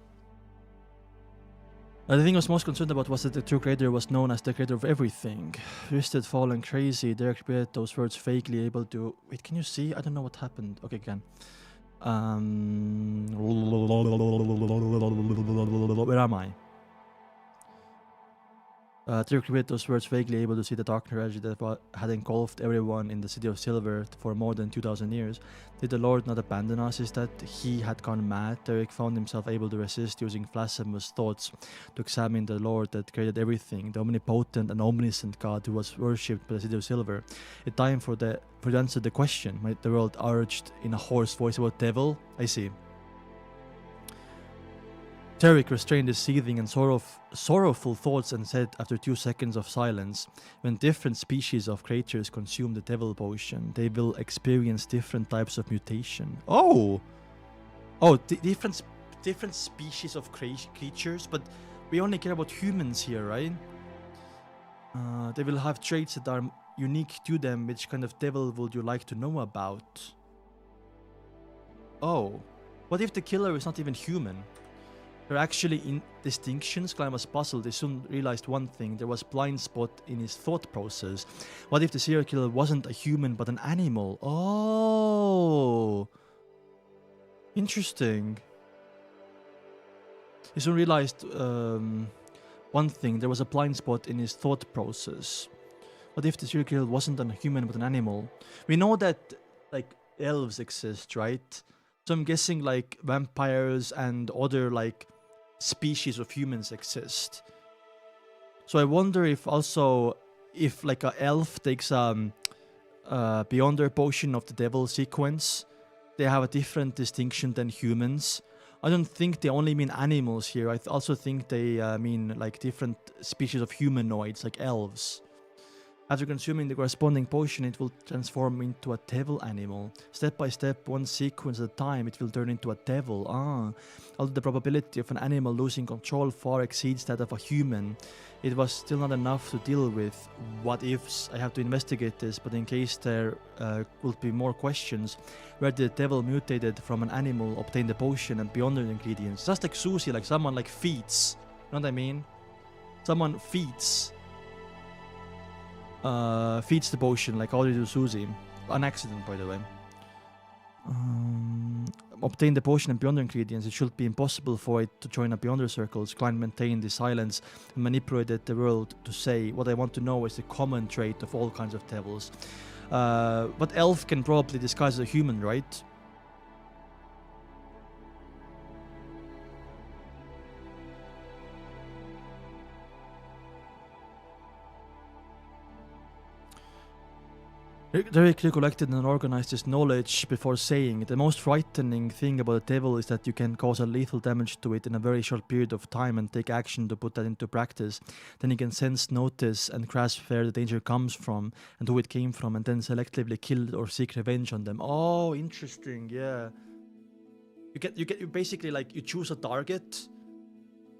Speaker 1: The thing I was most concerned about was that the true creator was known as the creator of everything. Twisted, fallen, crazy. Derek repeated those words vaguely, able to... Wait, can you see? I don't know what happened. Okay, again. Where am I? Derek repeated those words vaguely, able to see the dark tragedy that had engulfed everyone in the City of Silver for more than 2,000 years. Did the Lord not abandon us? Is that he had gone mad? Derek found himself able to resist using blasphemous thoughts to examine the Lord that created everything, the omnipotent and omniscient God who was worshipped by the City of Silver. It's time for to answer the question, the world urged in a hoarse voice. About devil? I see. Derek restrained his seething and sorrowful thoughts and said, after 2 seconds of silence, when different species of creatures consume the devil potion, they will experience different types of mutation. Oh! Oh, different species of creatures, but we only care about humans here, right? They will have traits that are unique to them. Which kind of devil would you like to know about? Oh. What if the killer is not even human? There are actually distinctions. Klein was puzzled. They soon realized one thing. There was blind spot in his thought process. What if the serial killer wasn't a human but an animal? Oh, interesting. He soon realized one thing. There was a blind spot in his thought process. What if the serial killer wasn't a human but an animal? We know that like elves exist, right? So I'm guessing like vampires and other like species of humans exist. So I wonder if also if like a elf takes Beyonder potion of the devil sequence, they have a different distinction than humans. I don't think they only mean animals here. I also think they mean like different species of humanoids, like elves. After consuming the corresponding potion, it will transform into a devil animal. Step by step, one sequence at a time, it will turn into a devil. Although the probability of an animal losing control far exceeds that of a human, it was still not enough to deal with. What ifs? I have to investigate this, but in case there will be more questions, where the devil mutated from an animal, obtained the potion and beyond the ingredients. Just like Susie, like someone like feeds. You know what I mean? Someone feeds the potion like already to Susie. An accident, by the way. Obtain the potion and Beyonder ingredients. It should be impossible for it to join a Beyonder circles. Klein maintained the silence and manipulated the world to say, what I want to know is the common trait of all kinds of devils. But elf can probably disguise as a human, right? Derek recollected and organized his knowledge before saying, the most frightening thing about the devil is that you can cause a lethal damage to it in a very short period of time and take action to put that into practice. Then you can sense, notice, and grasp where the danger comes from and who it came from, and then selectively kill or seek revenge on them. Oh, interesting, yeah. You basically, like, you choose a target,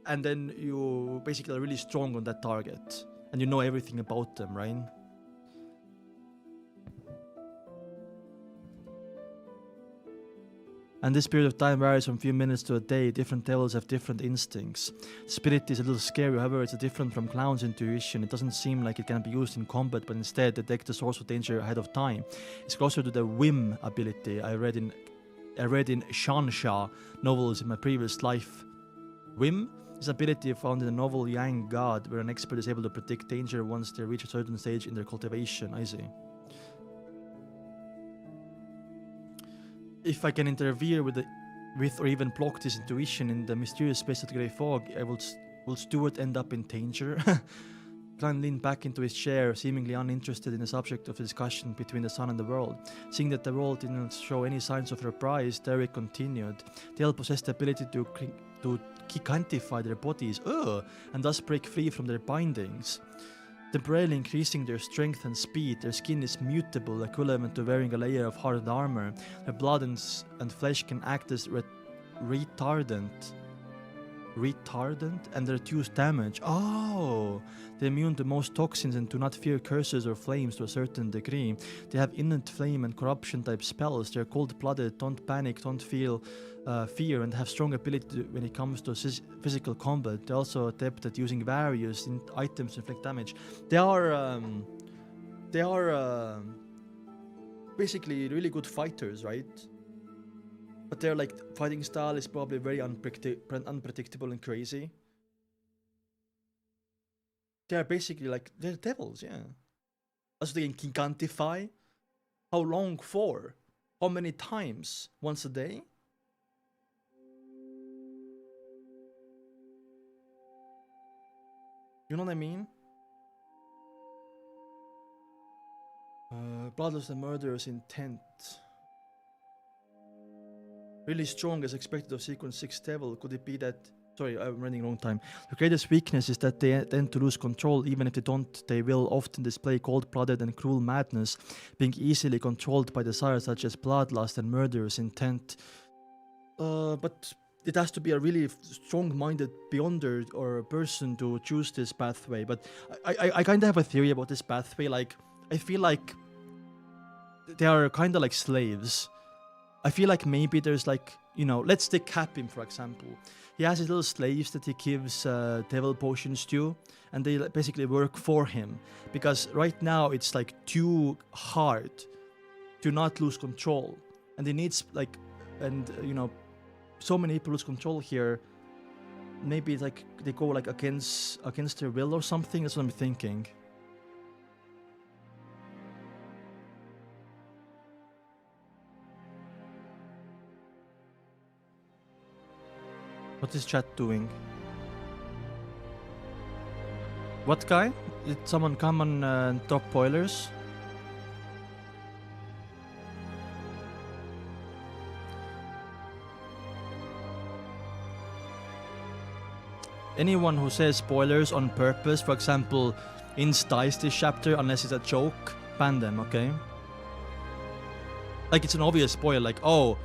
Speaker 1: and then you basically are really strong on that target, and you know everything about them, right? And this period of time varies from a few minutes to a day. Different devils have different instincts. Spirit is a little scary, however, it's different from Clown's intuition. It doesn't seem like it can be used in combat, but instead detect the source of danger ahead of time. It's closer to the whim ability I read in Shansha novels in my previous life. Whim is an ability found in the novel Yang God, where an expert is able to predict danger once they reach a certain stage in their cultivation. I see. If I can interfere with or even block this intuition in the mysterious space of the grey fog, will Stuart end up in danger? Klein leaned back into his chair, seemingly uninterested in the subject of the discussion between the sun and the world. Seeing that the world didn't show any signs of surprise, Derek continued. They all possess the ability to gigantify their bodies, and thus break free from their bindings. Temporarily increasing their strength and speed, their skin is mutable, equivalent to wearing a layer of hardened armor. Their blood and flesh can act as retardant, and reduce damage. Oh, they're immune to most toxins and do not fear curses or flames to a certain degree. They have innate flame and corruption type spells. They're cold-blooded, don't panic, don't feel fear, and have strong ability when it comes to physical combat. They're also adept at using various items to inflict damage. They are basically really good fighters, right? But their like fighting style is probably very unpredictable and crazy. They are basically like, they're devils, yeah. Also they can gigantify. How long for? How many times? Once a day? You know what I mean? Bloodless and murderous intent. Really strong as expected of sequence 6 devil. Could it be that... Sorry, I'm running wrong time. The greatest weakness is that they tend to lose control. Even if they don't, they will often display cold-blooded and cruel madness, being easily controlled by desires such as bloodlust and murderous intent. But it has to be a really strong-minded beyonder or a person to choose this pathway. But I kind of have a theory about this pathway. Like, I feel like they are kind of like slaves. I feel like maybe there's like, you know, let's take Capim for example. He has his little slaves that he gives devil potions to, and they basically work for him. Because right now it's like too hard to not lose control. And he needs like, and you know, so many people lose control here. Maybe it's like they go like against their will or something. That's what I'm thinking. What is chat doing? What guy? Did someone come and drop boilers? Anyone who says spoilers on purpose, for example, insta this chapter, unless it's a joke, ban them, okay? Like it's an obvious spoiler, like, oh,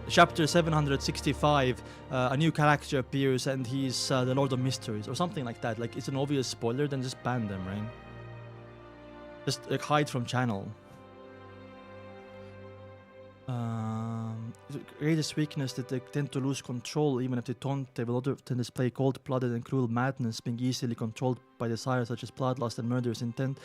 Speaker 1: chapter 765, a new character appears and he's the Lord of Mysteries, or something like that. Like, it's an obvious spoiler, then just ban them, right? Just like hide from channel. The greatest weakness that they tend to lose control. Even if they don't, they will often display cold-blooded and cruel madness, being easily controlled by desires such as bloodlust and murderous intent.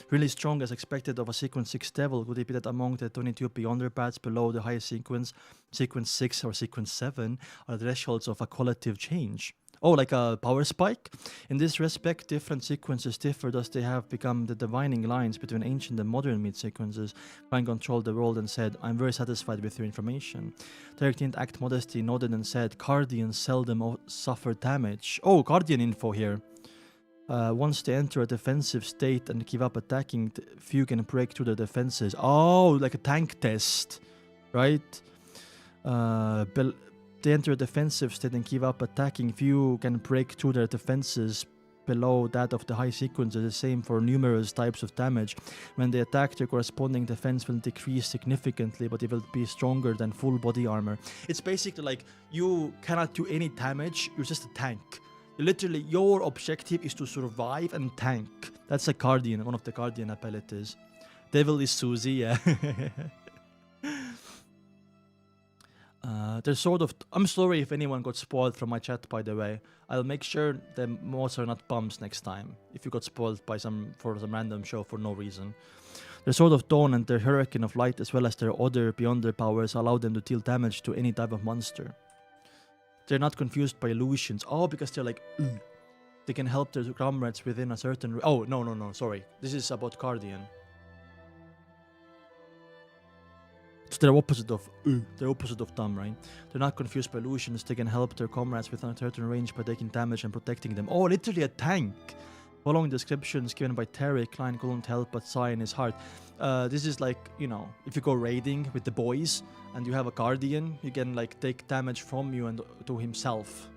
Speaker 1: Really strong as expected of a sequence 6 devil. Could it be that among the 22 beyonder paths below the highest sequence 6 or sequence 7 are the thresholds of a qualitative change? Oh, like a power spike? In this respect, different sequences differ, thus they have become the dividing lines between ancient and modern mid sequences. Klein controlled the world and said, I'm very satisfied with your information. Derek didn't act modesty, nodded and said, Guardians seldom suffer damage. Oh, Guardian info here. Once they enter a defensive state and give up attacking, few can break through the defenses. Oh, like a tank test, right? They enter a defensive state and give up attacking, few can break through their defenses below that of the high sequences. The same for numerous types of damage. When they attack, their corresponding defense will decrease significantly, but it will be stronger than full body armor. It's basically like you cannot do any damage, you're just a tank. Literally, your objective is to survive and tank. That's a Guardian, one of the Guardian abilities. Devil is Susie, yeah. There's sort of... I'm sorry if anyone got spoiled from my chat, by the way. I'll make sure the mods are not bums next time, if you got spoiled by some random show for no reason. Their Sword of Dawn and their Hurricane of Light, as well as their other beyond their powers, allow them to deal damage to any type of monster. They're not confused by illusions. Oh, because they're like... They can help their comrades within a certain... Oh, no, sorry. This is about Guardian. So they're opposite of dumb, right? They're not confused by illusions. They can help their comrades within a certain range by taking damage and protecting them. Oh, literally a tank! Following descriptions given by Terry, Klein couldn't help but sigh in his heart. This is like, you know, if you go raiding with the boys and you have a Guardian, you can like take damage from you and to himself.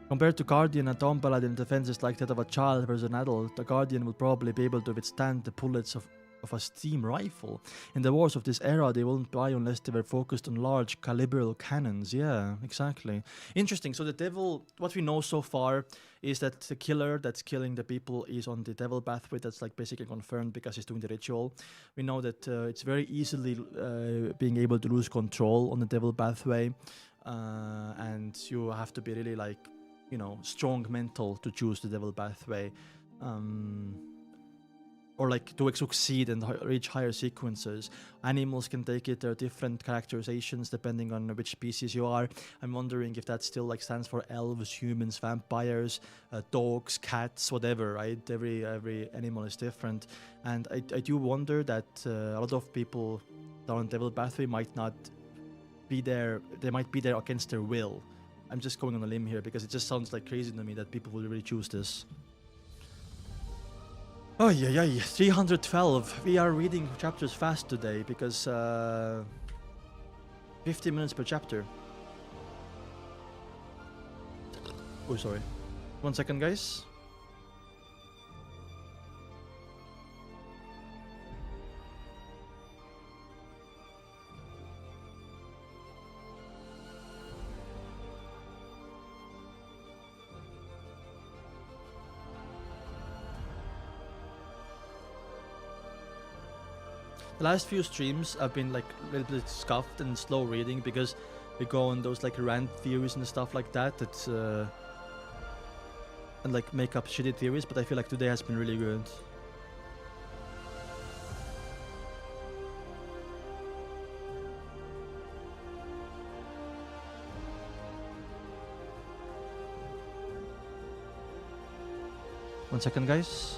Speaker 1: Compared to Guardian, a Dawn Paladin defense is like that of a child versus an adult. A Guardian will probably be able to withstand the bullets of a steam rifle. In the wars of this era, they wouldn't buy unless they were focused on large calibral cannons. Yeah, exactly. Interesting. So the devil, what we know so far is that the killer that's killing the people is on the devil pathway. That's like basically confirmed because he's doing the ritual. We know that it's very easily being able to lose control on the devil pathway, and you have to be really like, you know, strong mental to choose the devil pathway. Or like to succeed and reach higher sequences. Animals can take it. There are different characterizations depending on which species you are. I'm wondering if that still like stands for elves, humans, vampires, dogs, cats, whatever, right? Every animal is different. And I do wonder that a lot of people that are on Devil Pathway might not be there. They might be there against their will. I'm just going on a limb here because it just sounds like crazy to me that people will really choose this. Oh yeah, 312. We are reading chapters fast today because 50 minutes per chapter. Oh, sorry. 1 second, guys. The last few streams I've been like a little bit scuffed and slow reading because we go on those like rant theories and stuff like that. That's and like make up shitty theories, but I feel like today has been really good. One second, guys.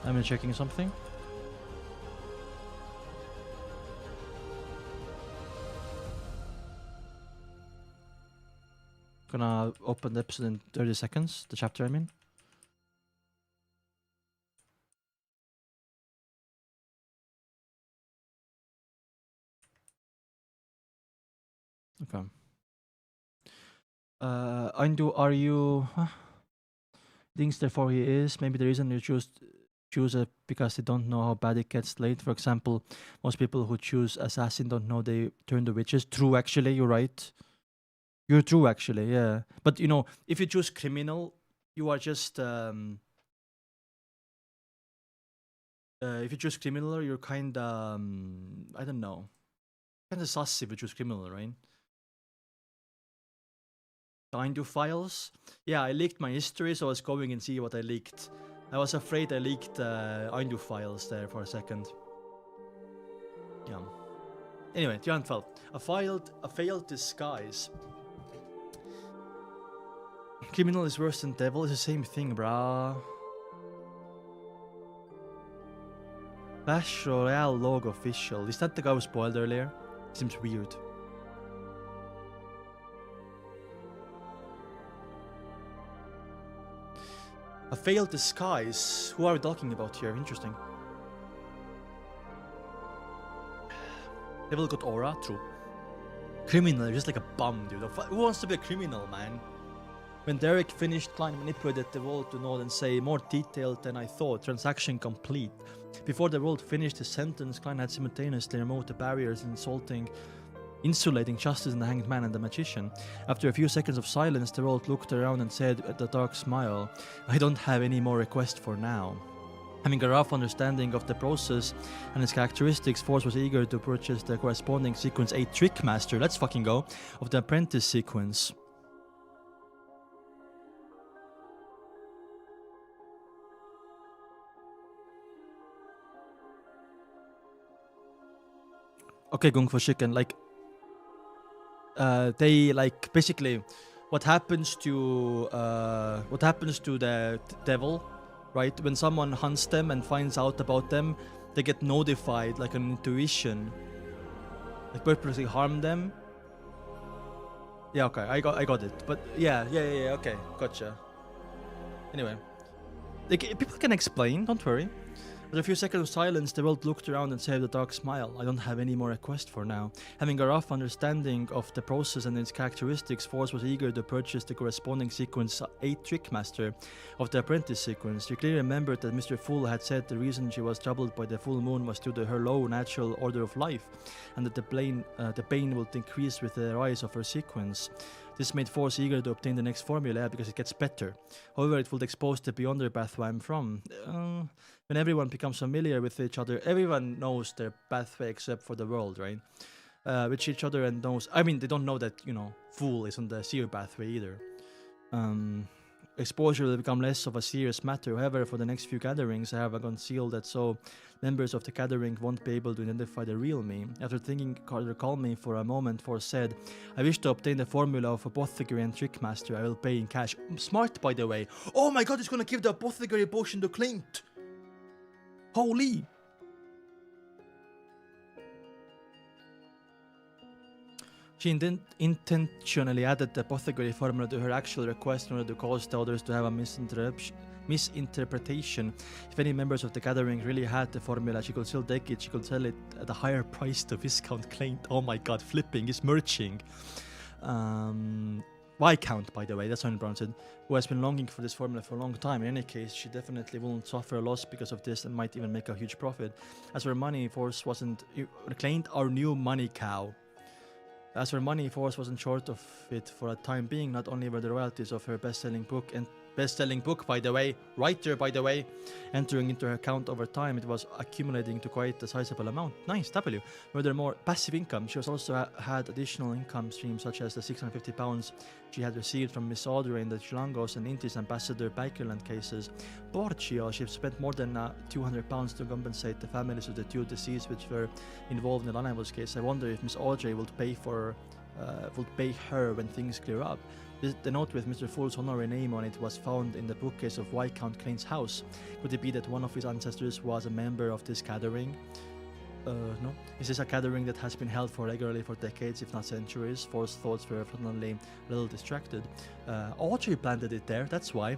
Speaker 1: I'm checking something. Gonna open the episode in 30 seconds, the chapter I mean. Okay. Undo, are you... Thinks therefore he is. Maybe the reason you choose it because they don't know how bad it gets late. For example, most people who choose assassin don't know they turn to witches. True, actually, you're right. You're true, actually, yeah. But you know, if you choose criminal, you are just if you choose criminal, you're kind of I don't know, kind of sus if you choose criminal, right? Find your files. Yeah, I leaked my history, so I was going and see what I leaked. I was afraid I leaked undo files there for a second. Yeah. Anyway, 312. A failed disguise. Criminal is worse than devil. It's the same thing, brah. Clash Royale log official. Is that the guy who spoiled earlier? Seems weird. A failed disguise. Who are we talking about here? Interesting. Devil got aura. True. Criminal, just like a bum, dude. Who wants to be a criminal, man? When Derek finished, Klein manipulated the world to nod and say, more detailed than I thought, transaction complete. Before the world finished his sentence, Klein had simultaneously removed the barriers insulating justice and the hanged man and the magician. After a few seconds of silence, the world looked around and said with a dark smile, I don't have any more requests for now. Having a rough understanding of the process and its characteristics, Force was eager to purchase the corresponding sequence 8 Trickmaster, let's fucking go, of the apprentice sequence. Okay, Gung Fu Chicken, like, they, like, basically, what happens to the devil, right? When someone hunts them and finds out about them, they get notified, like an intuition, like purposely harm them. Yeah, okay, I got it, but yeah, okay, gotcha. Anyway, people can explain, don't worry. After a few seconds of silence, the world looked around and said with a dark smile, I don't have any more requests for now. Having a rough understanding of the process and its characteristics, Force was eager to purchase the corresponding sequence 8 Trickmaster of the apprentice sequence. She clearly remembered that Mr. Fool had said the reason she was troubled by the full moon was due to her low natural order of life, and that the pain would increase with the rise of her sequence. This made Force eager to obtain the next formula because it gets better. However, it would expose the beyonder path where I'm from. When everyone becomes familiar with each other, everyone knows their pathway except for the world, right? With each other and knows... I mean, they don't know that, Fool is on the seer pathway either. Exposure will become less of a serious matter. However, for the next few gatherings, I have concealed that so members of the gathering won't be able to identify the real me. After thinking calmly for a moment, Force said, I wish to obtain the formula of apothecary and trickmaster. I will pay in cash. Smart, by the way. Oh my god, he's gonna give the apothecary potion to Clint. Holy. She intentionally added the apothecary formula to her actual request in order to cause the others to have a misinterpretation. If any members of the gathering really had the formula, she could still take it. She could sell it at a higher price to Viscount Clint. Oh my god, flipping is merching. Viscount, by the way, that's how you pronounce it, who has been longing for this formula for a long time. In any case, she definitely won't suffer a loss because of this and might even make a huge profit. As for money, Force wasn't... Clint, our new money cow. As for money, Force wasn't short of it for a time being. Not only were the royalties of her best-selling book, by the way, writer, by the way, entering into her account over time, it was accumulating to quite a sizable amount. Nice, W. Furthermore, passive income. She was also had additional income streams such as the £650 she had received from Miss Audrey in the Chilangos and Intis Ambassador Bakerland cases. Borgio, she spent more than £200 to compensate the families of the two deceased which were involved in the Lanevos case. I wonder if Miss Audrey would pay her when things clear up. The note with Mr. Fool's honorary name on it was found in the bookcase of Viscount Clint's house. Could it be that one of his ancestors was a member of this gathering? No. Is this a gathering that has been held regularly for decades, if not centuries? Force's thoughts were suddenly a little distracted. Audrey planted it there, that's why.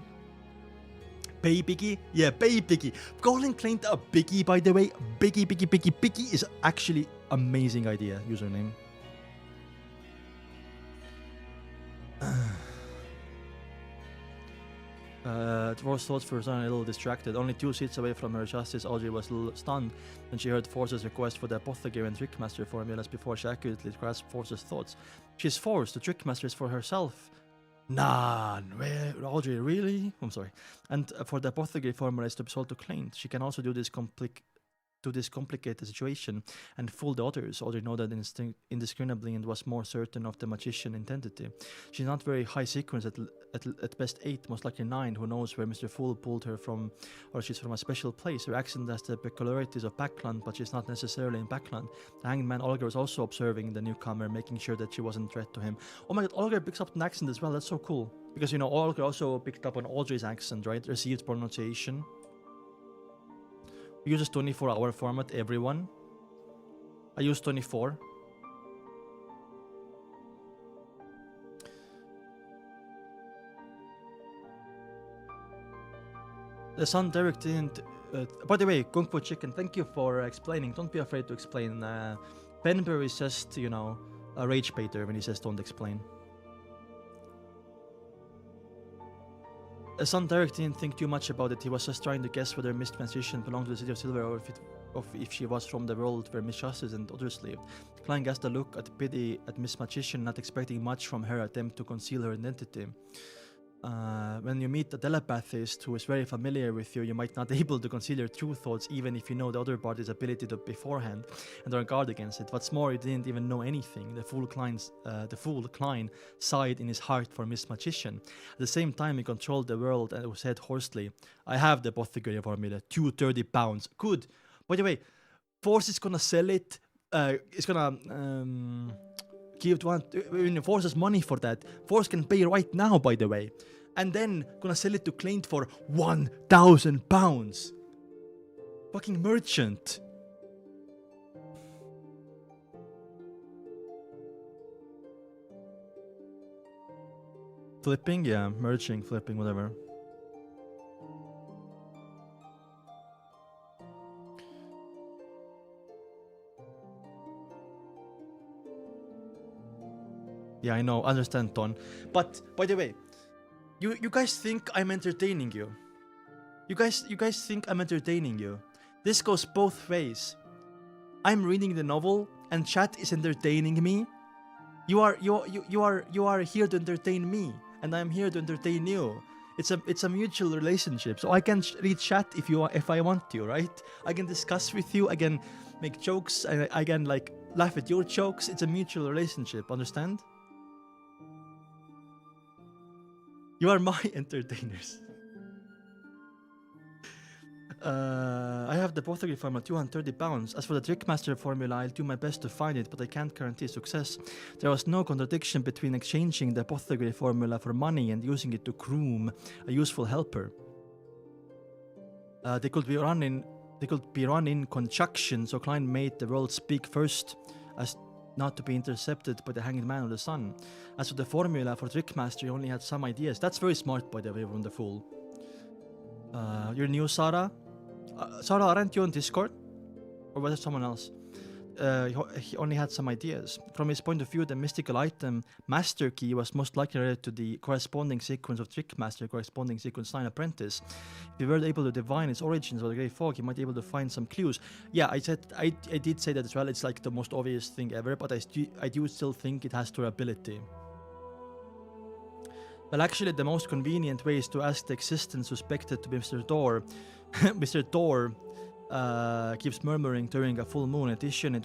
Speaker 1: Bay Biggie? Yeah, Bay Biggie. Calling Clint a Biggie, by the way. Biggie is actually amazing idea, username. Force's thoughts were a little distracted. Only 2 seats away from her justice, Audrey was a little stunned when she heard Force's request for the apothecary and trickmaster formulas before she accurately grasped Force's thoughts. She's forced. The trickmaster is for herself. Nah, Audrey, really? I'm sorry. And for the apothecary formula is to be sold to Clint. She can also do this to this complicated situation and fool the others. Audrey nodded indiscriminately and was more certain of the magician's identity. She's not very high sequence, at best 8, most likely 9. Who knows where Mr. Fool pulled her from, or she's from a special place. Her accent has the peculiarities of Backland, but she's not necessarily in Backland. The hanged man Olga was also observing the newcomer, making sure that she wasn't a threat to him. Oh my god, Olga picks up an accent as well. That's so cool. Because, you know, Olga also picked up on Audrey's accent, right? Received pronunciation. Uses 24-hour format, everyone. I use 24. The son Derek didn't... by the way, Kung Fu Chicken, thank you for explaining. Don't be afraid to explain. Penber is just, you know, a rage baiter when he says don't explain. Son Derek didn't think too much about it. He was just trying to guess whether Miss Transition belonged to the city of Silver or if she was from the world where Miss Justice and others lived. Klein cast a look at pity at Miss Magician, not expecting much from her attempt to conceal her identity. When you meet a telepathist who is very familiar with you, you might not be able to conceal your true thoughts even if you know the other party's ability to beforehand and are on guard against it. What's more, you didn't even know anything. The fool Klein sighed in his heart for Miss Magician. At the same time, he controlled the world and said hoarsely, I have the apothecary formula, 230 pounds. Good. By the way, Force is gonna sell it. It's gonna give one. Force has money for that. Force can pay right now, by the way. And then gonna sell it to Clint for £1,000. Fucking merchant. Flipping? Yeah, merging, flipping, whatever. Yeah, I know, understand, Ton. But, by the way, you guys think I'm entertaining you. You guys think I'm entertaining you. This goes both ways. I'm reading the novel and chat is entertaining me. You are here to entertain me, and I'm here to entertain you. It's a mutual relationship. So I can read chat if I want to, right? I can discuss with you. I can make jokes. I can like laugh at your jokes. It's a mutual relationship. Understand? You are my entertainers. I have the apothecary formula, 230 pounds. As for the Trickmaster formula, I'll do my best to find it, but I can't guarantee success. There was no contradiction between exchanging the apothecary formula for money and using it to groom a useful helper. They could be run in conjunction, so Klein made the world speak first, as not to be intercepted by the hanging man of the sun. As for the formula for Trickmaster, he only had some ideas. That's very smart, by the way, from the Fool. You're new, Sarah? Sarah, aren't you on Discord? Or was it someone else? He only had some ideas. From his point of view, the mystical item Master Key was most likely related to the corresponding sequence of Trickmaster, corresponding sequence 9 Apprentice. If you were able to divine its origins or the Grey Fog, you might be able to find some clues. Yeah, I did say that as well. It's like the most obvious thing ever, but I do still think it has durability. Well, actually, the most convenient way is to ask the existence suspected to be Mr. Door. Mr. Door keeps murmuring during a full moon. In addition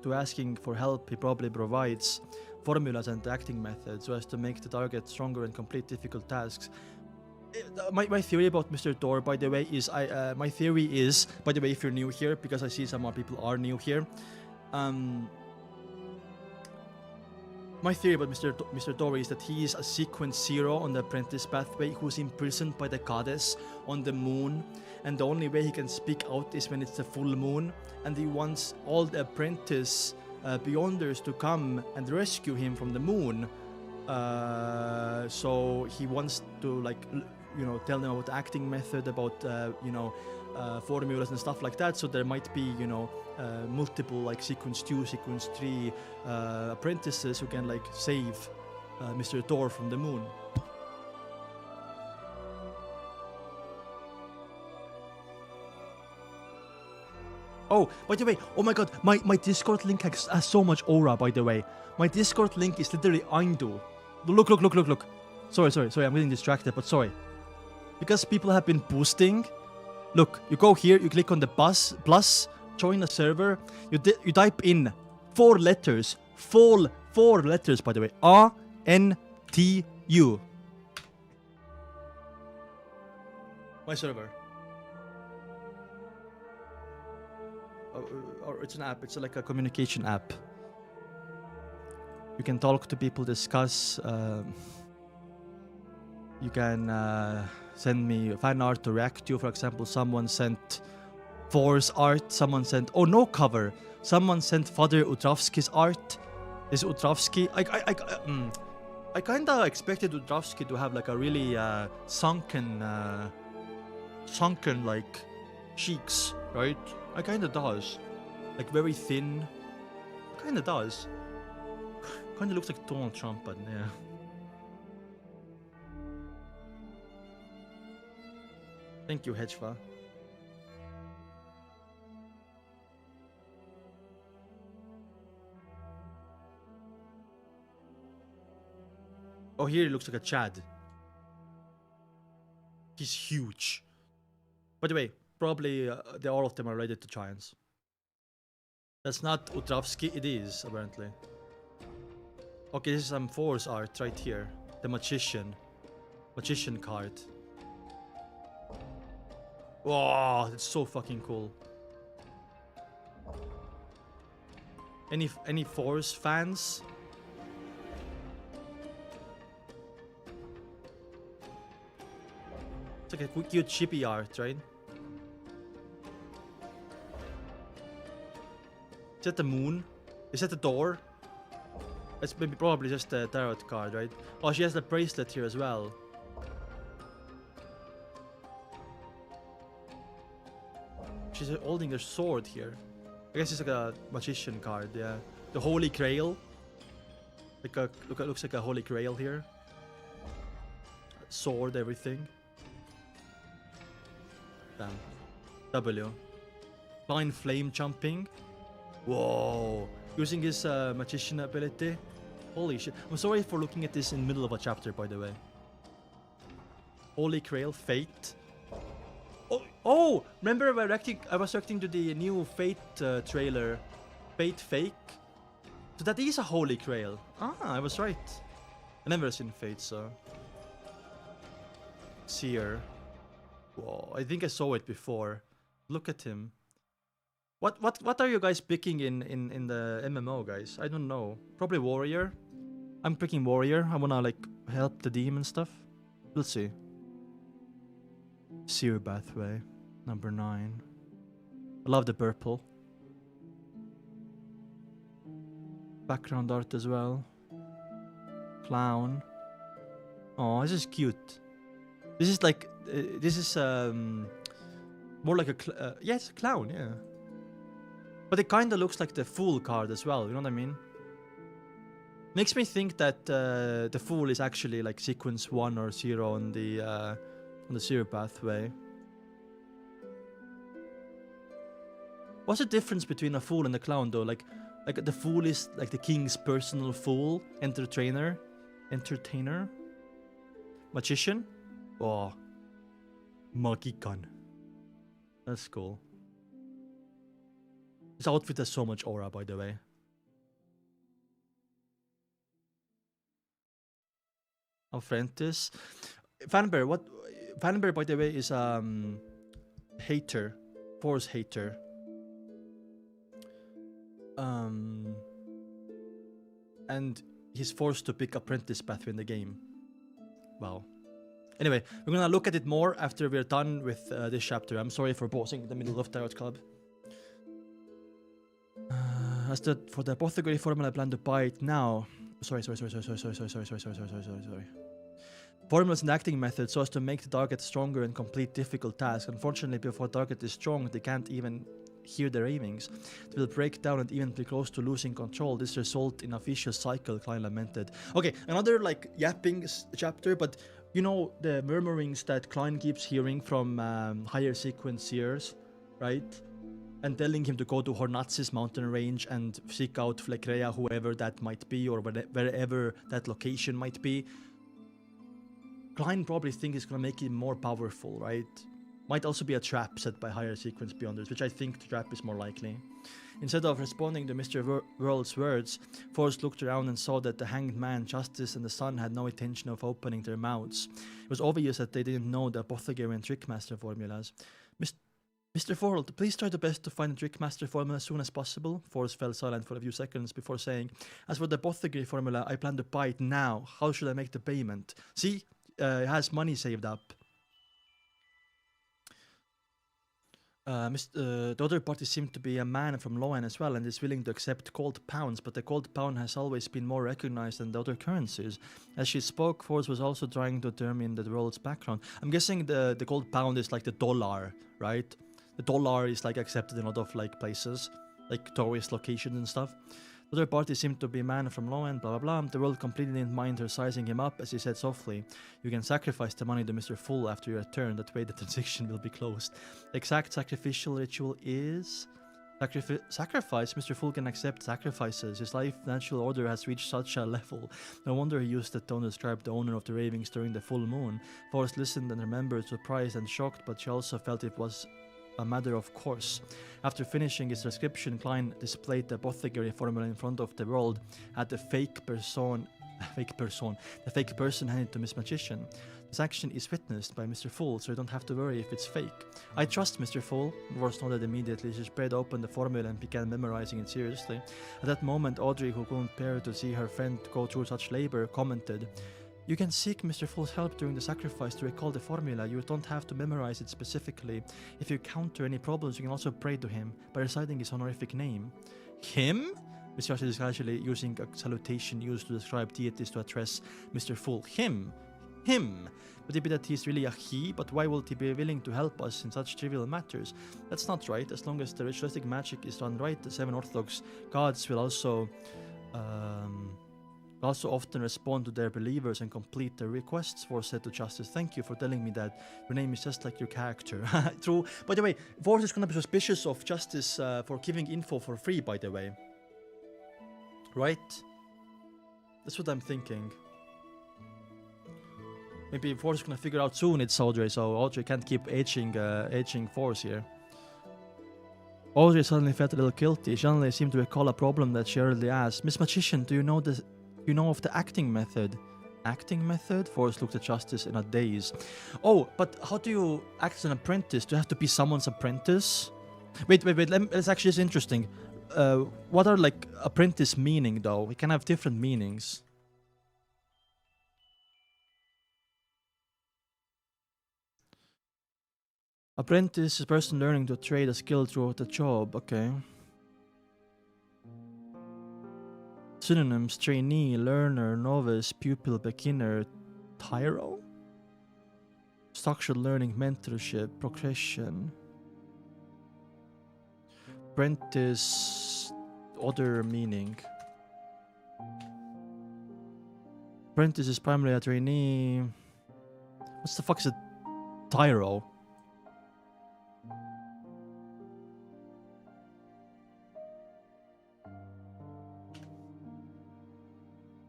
Speaker 1: to asking for help, he probably provides formulas and acting methods so as to make the target stronger and complete difficult tasks. My theory about Mr. Door, by the way, is my theory is, by the way, if you're new here, because I see some more people are new here, my theory about Mr. Dory is that he is a sequence 0 on the apprentice pathway who's imprisoned by the goddess on the moon, and the only way he can speak out is when it's the full moon, and he wants all the apprentice beyonders to come and rescue him from the moon. So he wants to, like, tell them about the acting method, about formulas and stuff like that. So there might be multiple, like, sequence 2, sequence 3 apprentices who can, like, save Mr. Thor from the moon. Oh, by the way, oh my god, my Discord link has so much aura, by the way. My Discord link is literally Eindu. Look. Sorry, I'm getting distracted, but sorry. Because people have been boosting. Look, you go here, you click on the plus, join a server, you type in 4 letters, four letters by the way, ANTU. My server. Or it's an app. It's like a communication app. You can talk to people, discuss. You can send me fan art to react to. For example, someone sent Force art. Someone sent no cover. Someone sent Father Utrovsky's art. Is Utrovsky? I kinda expected Utrovsky to have like a really sunken like cheeks, right? I kinda does. Like very thin. Kinda does. Kinda looks like Donald Trump, but yeah. Thank you, Hedgeva. Oh, here he looks like a Chad. He's huge. By the way, probably all of them are related to giants. That's not Utrovsky, it is, apparently. Okay, this is some Force art right here. The Magician. Magician card. Wow, that's so fucking cool. Any Force fans? It's like a cute chippy art, right? Is that the moon? Is that the door? It's maybe probably just a tarot card, right? Oh, she has the bracelet here as well. She's holding her sword here. I guess it's like a magician card, yeah. The Holy Grail. Like looks like a Holy Grail here. Sword, everything. Damn. W. Blind flame jumping. Whoa. Using his magician ability. Holy shit. I'm sorry for looking at this in the middle of a chapter, by the way. Holy Grail, Fate. Oh! Remember I was reacting to the new Fate trailer. Fate Fake. So that is a Holy Grail. Ah, I was right. I never seen Fate, so... Seer. Whoa, I think I saw it before. Look at him. What are you guys picking in the MMO, guys? I don't know. Probably Warrior. I'm picking Warrior. I wanna like help the demon stuff. We'll see. Seer Pathway, number 9. I love the purple. Background art as well. Clown. Oh, this is cute. This is like this is more like a yeah, it's a clown, yeah. But it kind of looks like the Fool card as well. You know what I mean? Makes me think that the Fool is actually like sequence 1 or 0 on the Seer Pathway. What's the difference between a Fool and a clown, though? Like the Fool is like the king's personal fool, entertainer, magician. Oh, Magikan. That's cool. This outfit has so much aura, by the way. Alfrentis. Fanbear, what? Fanbear, by the way, is hater. Force hater. And he's forced to pick Apprentice Pathway in the game. Wow. Anyway, we're gonna look at it more after we're done with this chapter. I'm sorry for pausing in the middle of Tarot Club. For the apothecary formula, I plan to buy it now. Sorry. Formulas and acting methods so as to make the target stronger and complete difficult tasks. Unfortunately, before target is strong, they can't even hear their aimings. They will break down and even be close to losing control. This result in a vicious cycle, Klein lamented. Okay, another like yapping chapter, but you know the murmurings that Klein keeps hearing from higher sequenciers, right? And telling him to go to Hornatz's mountain range and seek out Flecrea, whoever that might be, or wherever that location might be. Klein probably thinks it's gonna make him more powerful, right? Might also be a trap set by higher sequence beyonders, which I think the trap is more likely. Instead of responding to Mr. World's words, Forrest looked around and saw that the hanged man, Justice, and the Sun had no intention of opening their mouths. It was obvious that they didn't know the apothecary and trickmaster formulas. Mr. Forrest, please try the best to find the trickmaster formula as soon as possible. Forrest fell silent for a few seconds before saying, as for the apothecary formula, I plan to buy it now. How should I make the payment? See, it has money saved up. The other party seemed to be a man from Loan as well and is willing to accept gold pounds, but the gold pound has always been more recognized than the other currencies. As she spoke, Forrest was also trying to determine the world's background. I'm guessing the gold pound is like the dollar, right? The dollar is like accepted in a lot of like places, like tourist locations and stuff. The other party seemed to be a man from Loan, blah blah blah. The world completely didn't mind her sizing him up as he said softly, you can sacrifice the money to Mr. Full after your return, that way the transaction will be closed. The exact sacrificial ritual is... Sacrifice? Mr. Full can accept sacrifices. His life natural order has reached such a level. No wonder he used that tone to describe the owner of the ravings during the full moon. Forrest listened and remembered, surprised and shocked, but she also felt it was a matter of course. After finishing his description, Klein displayed the apothecary formula in front of the world at the fake person handed to Miss Magician. This action is witnessed by Mr. Full, so you don't have to worry if it's fake. I trust Mr. Full. Forrest nodded immediately. She spread open the formula and began memorizing it seriously. At that moment, Audrey, who couldn't bear to see her friend go through such labor, commented, you can seek Mr. Full's help during the sacrifice to recall the formula. You don't have to memorize it specifically. If you encounter any problems, you can also pray to him by reciting his honorific name. Him? Miss Russell is casually using a salutation used to describe deities to address Mr. Full. Him. Could it be that he's really a he, but why would he be willing to help us in such trivial matters? That's not right. As long as the ritualistic magic is done right, the 7 Orthodox gods will also often respond to their believers and complete their requests. Forrest said to Justice, thank you for telling me that. Your name is just like your character. True. By the way, Forrest is gonna be suspicious of Justice for giving info for free, by the way. Right? That's what I'm thinking. Maybe Forrest is gonna figure out soon it's Audrey, so Audrey can't keep aging Forrest here. Audrey suddenly felt a little guilty. She suddenly seemed to recall a problem that she earlier asked. Miss Magician, do you know of the acting method? Acting method? Forrest looked at Justice in a daze. Oh, but how do you act as an apprentice? Do you have to be someone's apprentice? Wait. It's actually is interesting. What are like apprentice meaning though? We can have different meanings. Apprentice is a person learning to trade a skill throughout the job. Okay. Synonyms: trainee, learner, novice, pupil, beginner, tyro? Structured learning, mentorship, progression. Apprentice, other meaning. Apprentice is primarily a trainee. What the fuck is a tyro?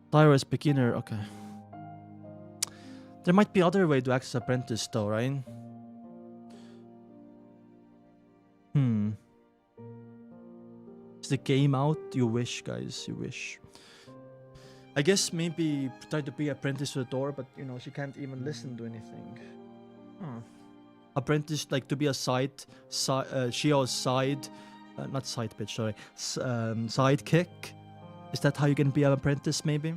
Speaker 1: Tyro is beginner, okay. There might be other way to access apprentice though, right? Is the game out? You wish, guys, you wish. I guess maybe try to be apprentice to the door, but you know, she can't even listen to anything. Apprentice, like to be a Shio's side, not side bitch, sorry, sidekick. Is that how you can be an apprentice, maybe?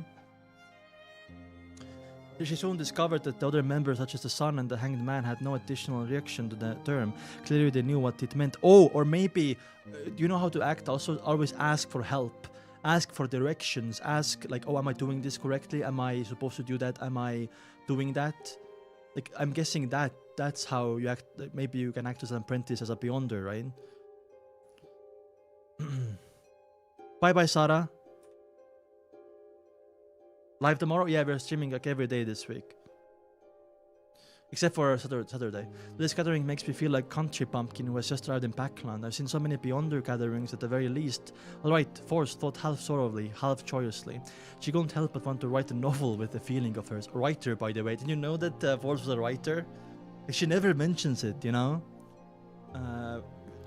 Speaker 1: She soon discovered that the other members, such as the Sun and the Hanged Man, had no additional reaction to the term. Clearly they knew what it meant. Oh, or maybe, do you know how to act? Also, always ask for help. Ask for directions. Ask, like, oh, am I doing this correctly? Am I supposed to do that? Am I doing that? Like, I'm guessing that's how you act. Like, maybe you can act as an apprentice, as a beyonder, right? Bye-bye, Sarah. Live tomorrow? Yeah, we're streaming like every day this week. Except for Saturday. This gathering makes me feel like Country Pumpkin who has just arrived in Packland. I've seen so many Beyonder gatherings at the very least. Alright, Forrest thought half sorrowfully, half joyously. She couldn't help but want to write a novel with the feeling of hers. A writer, by the way. Did you know that Forrest was a writer? Like, she never mentions it, you know?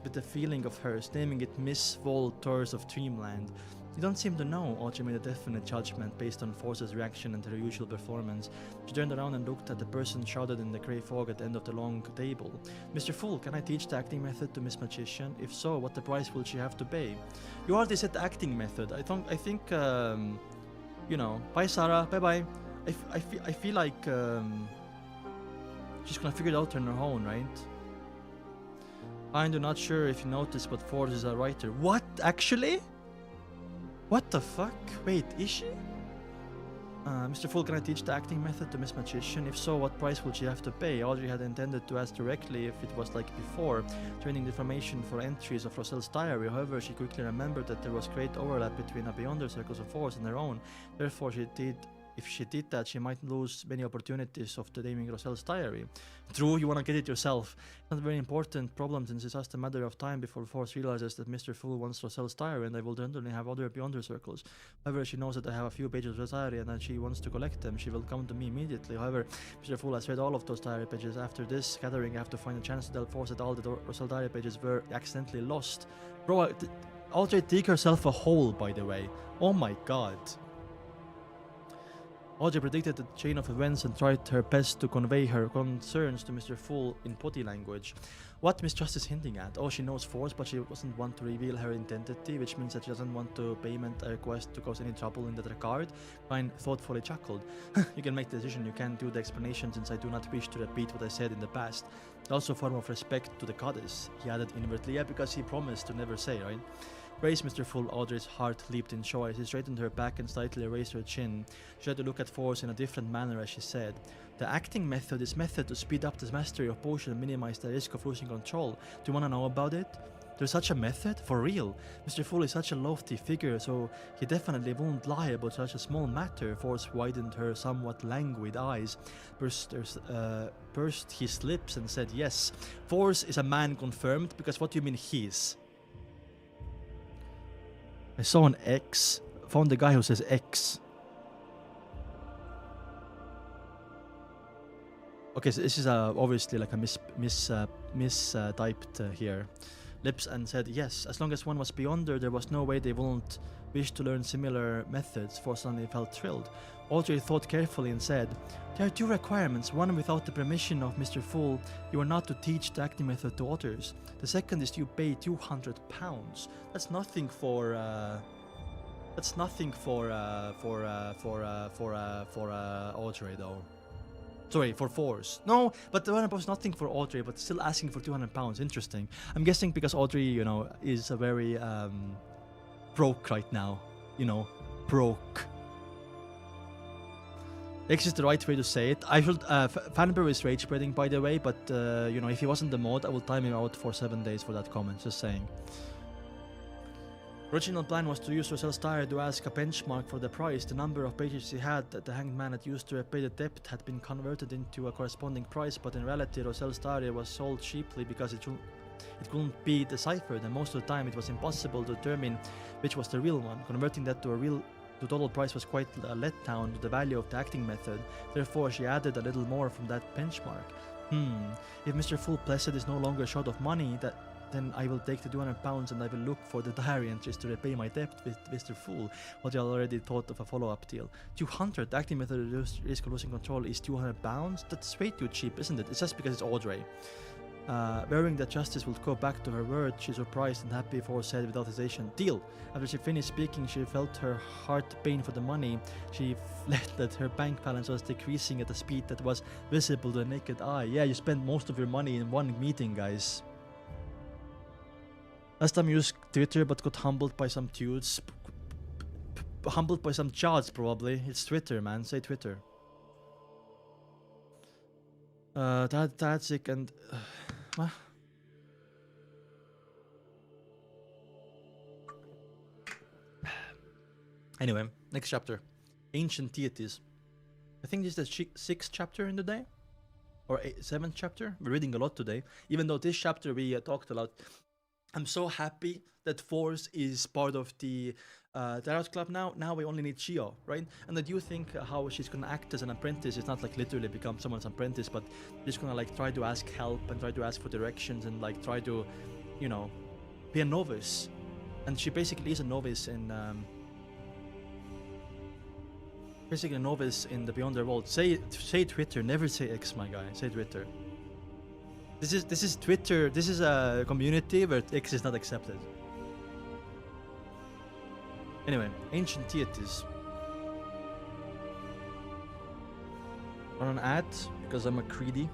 Speaker 1: With the feeling of hers, naming it Miss Vol Tours of Dreamland. You don't seem to know, Audrey made a definite judgment based on Force's reaction and her usual performance. She turned around and looked at the person shrouded in the grey fog at the end of the long table. Mr. Fool, can I teach the acting method to Miss Magician? If so, what the price will she have to pay? You already said the acting method. I think, you know, bye Sarah, bye-bye. I feel like she's gonna figure it out on her own, right? I'm not sure if you noticed, but Force is a writer. What? Actually? What the fuck? Wait, is she? Mr. Fool, can I teach the acting method to Miss Magician? If so, what price will she have to pay? Audrey had intended to ask directly if it was like before, training the information for entries of Roselle's diary. However, she quickly remembered that there was great overlap between a Beyonder Circles of Force and her own. Therefore, if she did that, she might lose many opportunities of naming Roselle's diary. True, you wanna get it yourself. It's not a very important problem since it's just a matter of time before Force realizes that Mr. Fool wants Roselle's diary and they will certainly have other Beyonder Circles. However, she knows that I have a few pages of her diary and that she wants to collect them. She will come to me immediately. However, Mr. Fool has read all of those diary pages. After this gathering, I have to find a chance to tell Force that all the Roselle diary pages were accidentally lost. Bro, Audrey dig herself a hole, by the way. Oh my god. Audrey predicted the chain of events and tried her best to convey her concerns to Mr. Fool in body language. What Miss Justice hinting at? Oh, she knows Force, but she doesn't want to reveal her identity, which means that she doesn't want to payment a request to cause any trouble in that regard. Ryan thoughtfully chuckled. You can make the decision, you can't do the explanation since I do not wish to repeat what I said in the past. Also a form of respect to the goddess, he added inwardly. Yeah, because he promised to never say, right? Praise Mr. Fool, Audrey's heart leaped in joy. She straightened her back and slightly raised her chin. She had to look at Force in a different manner as she said, the acting method is method to speed up the mastery of potion and minimize the risk of losing control. Do you want to know about it? There's such a method? For real? Mr. Fool is such a lofty figure, so he definitely won't lie about such a small matter. Force widened her somewhat languid eyes, pursed his lips and said yes. Force is a man confirmed, because what do you mean he's? I saw an X. Found the guy who says X. Okay, so this is obviously like a mistyped here. Lips and said yes. As long as one was Beyonder, there was no way they wouldn't wish to learn similar methods. Force suddenly felt thrilled. Audrey thought carefully and said, there are two requirements. One, without the permission of Mr. Fool, you are not to teach the acting method to others. The second is you pay £200. That's nothing for Audrey though. Sorry, for Force. No, but the one was nothing for Audrey, but still asking for £200. Interesting. I'm guessing because Audrey, you know, is a very broke right now. You know, broke. X is the right way to say it. I should. Fanber is rage spreading, by the way, but you know, if he wasn't the mod, I will time him out for 7 days for that comment. Just saying. Original plan was to use Roselle's diary to ask a benchmark for the price. The number of pages he had that the hanged man had used to repay the debt had been converted into a corresponding price, but in reality Roselle's diary was sold cheaply because it couldn't be deciphered, and most of the time it was impossible to determine which was the real one. Converting that to total price was quite a letdown to the value of the acting method. Therefore, she added a little more from that benchmark. If Mr. Fool Blessed is no longer short of money, then I will take the £200 and I will look for the diary entries to repay my debt with Mr. Fool. What I already thought of a follow-up deal. 200. The acting method reduced risk of losing control is £200. That's way too cheap, isn't it? It's just because it's Audrey. Worrying that Justice would go back to her word, she surprised and happy Force said without hesitation, deal! After she finished speaking, she felt her heart pain for the money. She felt that her bank balance was decreasing at a speed that was visible to the naked eye. Yeah, you spend most of your money in one meeting, guys. Last time used Twitter but got humbled by some dudes. Humbled by some charts, probably. It's Twitter, man. Say Twitter. Tadzik and... what? Anyway, next chapter. Ancient Deities. I think this is the 6th chapter in the day? Or 7th chapter? We're reading a lot today. Even though this chapter we talked a lot. I'm so happy that Force is part of the Dara's club now we only need Chio, right? And I do think how she's gonna act as an apprentice is not like literally become someone's apprentice, but she's gonna like try to ask help and try to ask for directions and like try to, you know, be a novice. And she basically is a novice in basically a novice in the Beyond the World. Say Twitter, never say X, my guy. Say Twitter. This is Twitter. This is a community where X is not accepted. Anyway, ancient deities. On an ad because I'm a greedy.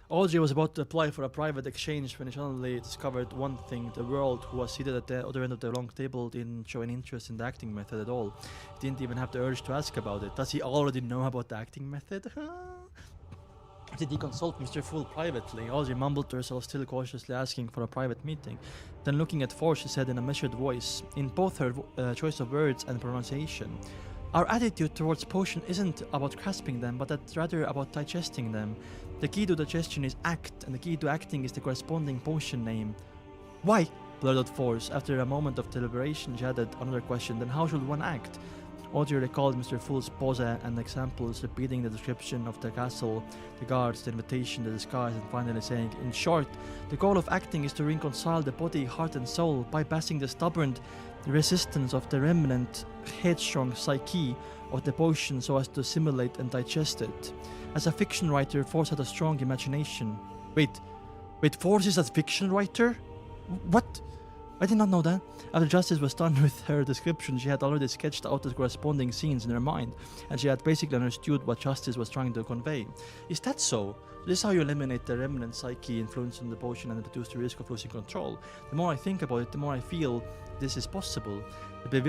Speaker 1: Audrey was about to apply for a private exchange when he suddenly discovered one thing. The world who was seated at the other end of the long table didn't show any interest in the acting method at all. He didn't even have the urge to ask about it. Does he already know about the acting method? Did he consult Mr. Fool privately? Audrey mumbled to herself, still cautiously asking for a private meeting. Then looking at Force, she said in a measured voice, in both her choice of words and pronunciation, "Our attitude towards potion isn't about grasping them, but that's rather about digesting them. The key to digestion is act, and the key to acting is the corresponding potion name." "Why?" blurted out Force. After a moment of deliberation, she added another question, "Then how should one act?" Audrey recalled Mr. Fool's pose and examples, repeating the description of the castle, the guards, the invitation, the disguise, and finally saying, "In short, the goal of acting is to reconcile the body, heart, and soul, bypassing the stubborn resistance of the remnant, headstrong psyche of the potion so as to assimilate and digest it." As a fiction writer, Force had a strong imagination. Wait, Force is a fiction writer? What? I did not know that. After justice was done with her description, she had already sketched out the corresponding scenes in her mind, and she had basically understood what justice was trying to convey. Is that so? This is how you eliminate the remnant psyche influence in the potion and reduce the risk of losing control. The more I think about it, the more I feel this is possible. The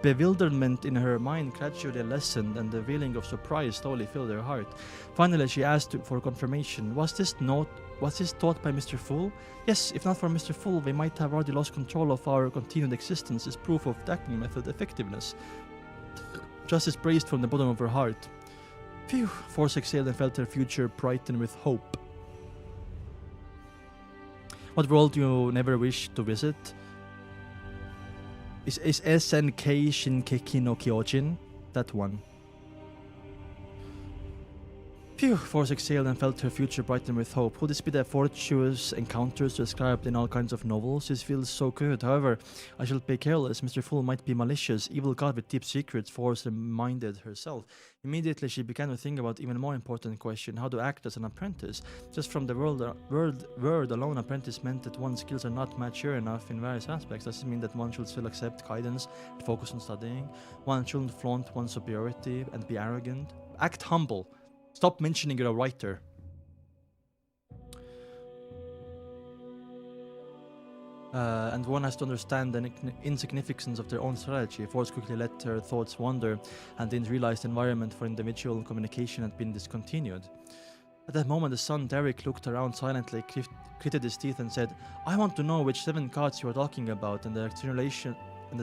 Speaker 1: bewilderment in her mind gradually lessened, and the feeling of surprise slowly filled her heart. Finally, she asked for confirmation. Was this taught by Mr. Fool? Yes, if not for Mr. Fool, we might have already lost control of our continued existence as proof of the acting method effectiveness. Justice praised from the bottom of her heart. Phew, Force exhaled and felt her future brighten with hope. What world do you never wish to visit? Is SNK Shinkeki no Kyojin? That one. Phew, Force exhaled and felt her future brighten with hope. Would this be the fortuitous encounters described in all kinds of novels? This feels so good. However, I shall be careless. Mr. Fool might be malicious, evil god with deep secrets, Force reminded herself. Immediately, she began to think about even more important question, how to act as an apprentice. Just from the word alone, apprentice meant that one's skills are not mature enough in various aspects. Does it mean that one should still accept guidance and focus on studying? One shouldn't flaunt one's superiority and be arrogant? Act humble. Stop mentioning you're a writer. And one has to understand the insignificance of their own strategy. Force quickly let her thoughts wander and didn't realize the environment for individual communication had been discontinued. At that moment, the son, Derek, looked around silently, gritted his teeth and said, "I want to know which 7 gods you are talking about and the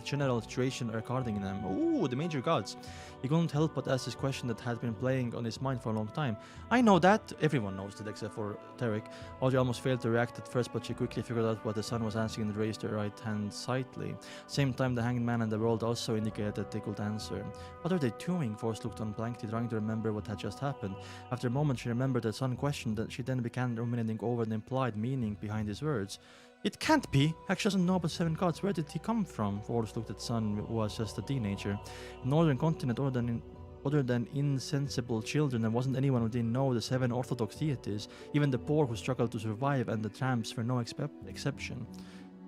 Speaker 1: general situation regarding them." Ooh, the major gods. He couldn't help but ask this question that had been playing on his mind for a long time. "I know that." Everyone knows that except for Derek. Audrey almost failed to react at first, but she quickly figured out what the son was asking and raised her right hand slightly. Same time, the hanged man and the world also indicated that they could answer. What are they doing? Force looked on blankly, trying to remember what had just happened. After a moment, she remembered the son questioned that she then began ruminating over the implied meaning behind his words. "It can't be. Actually doesn't know about 7 gods. Where did he come from?" Force looked at son, who was just a teenager. Northern continent, other than insensible children, there wasn't anyone who didn't know the 7 orthodox deities. Even the poor who struggled to survive, and the tramps were no exception.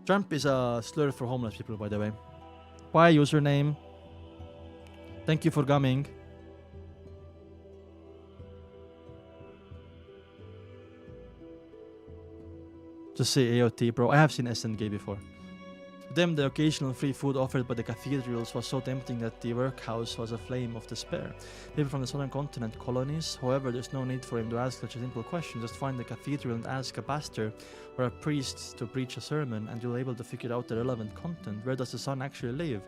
Speaker 1: Tramp is a slur for homeless people, by the way. Bye, username. Thank you for coming. Just say AOT, bro. I have seen SNK before. To them, the occasional free food offered by the cathedrals was so tempting that the workhouse was a flame of despair. People from the southern continent colonies, however, there's no need for him to ask such a simple question. Just find the cathedral and ask a pastor or a priest to preach a sermon, and you'll be able to figure out the relevant content. Where does the sun actually live?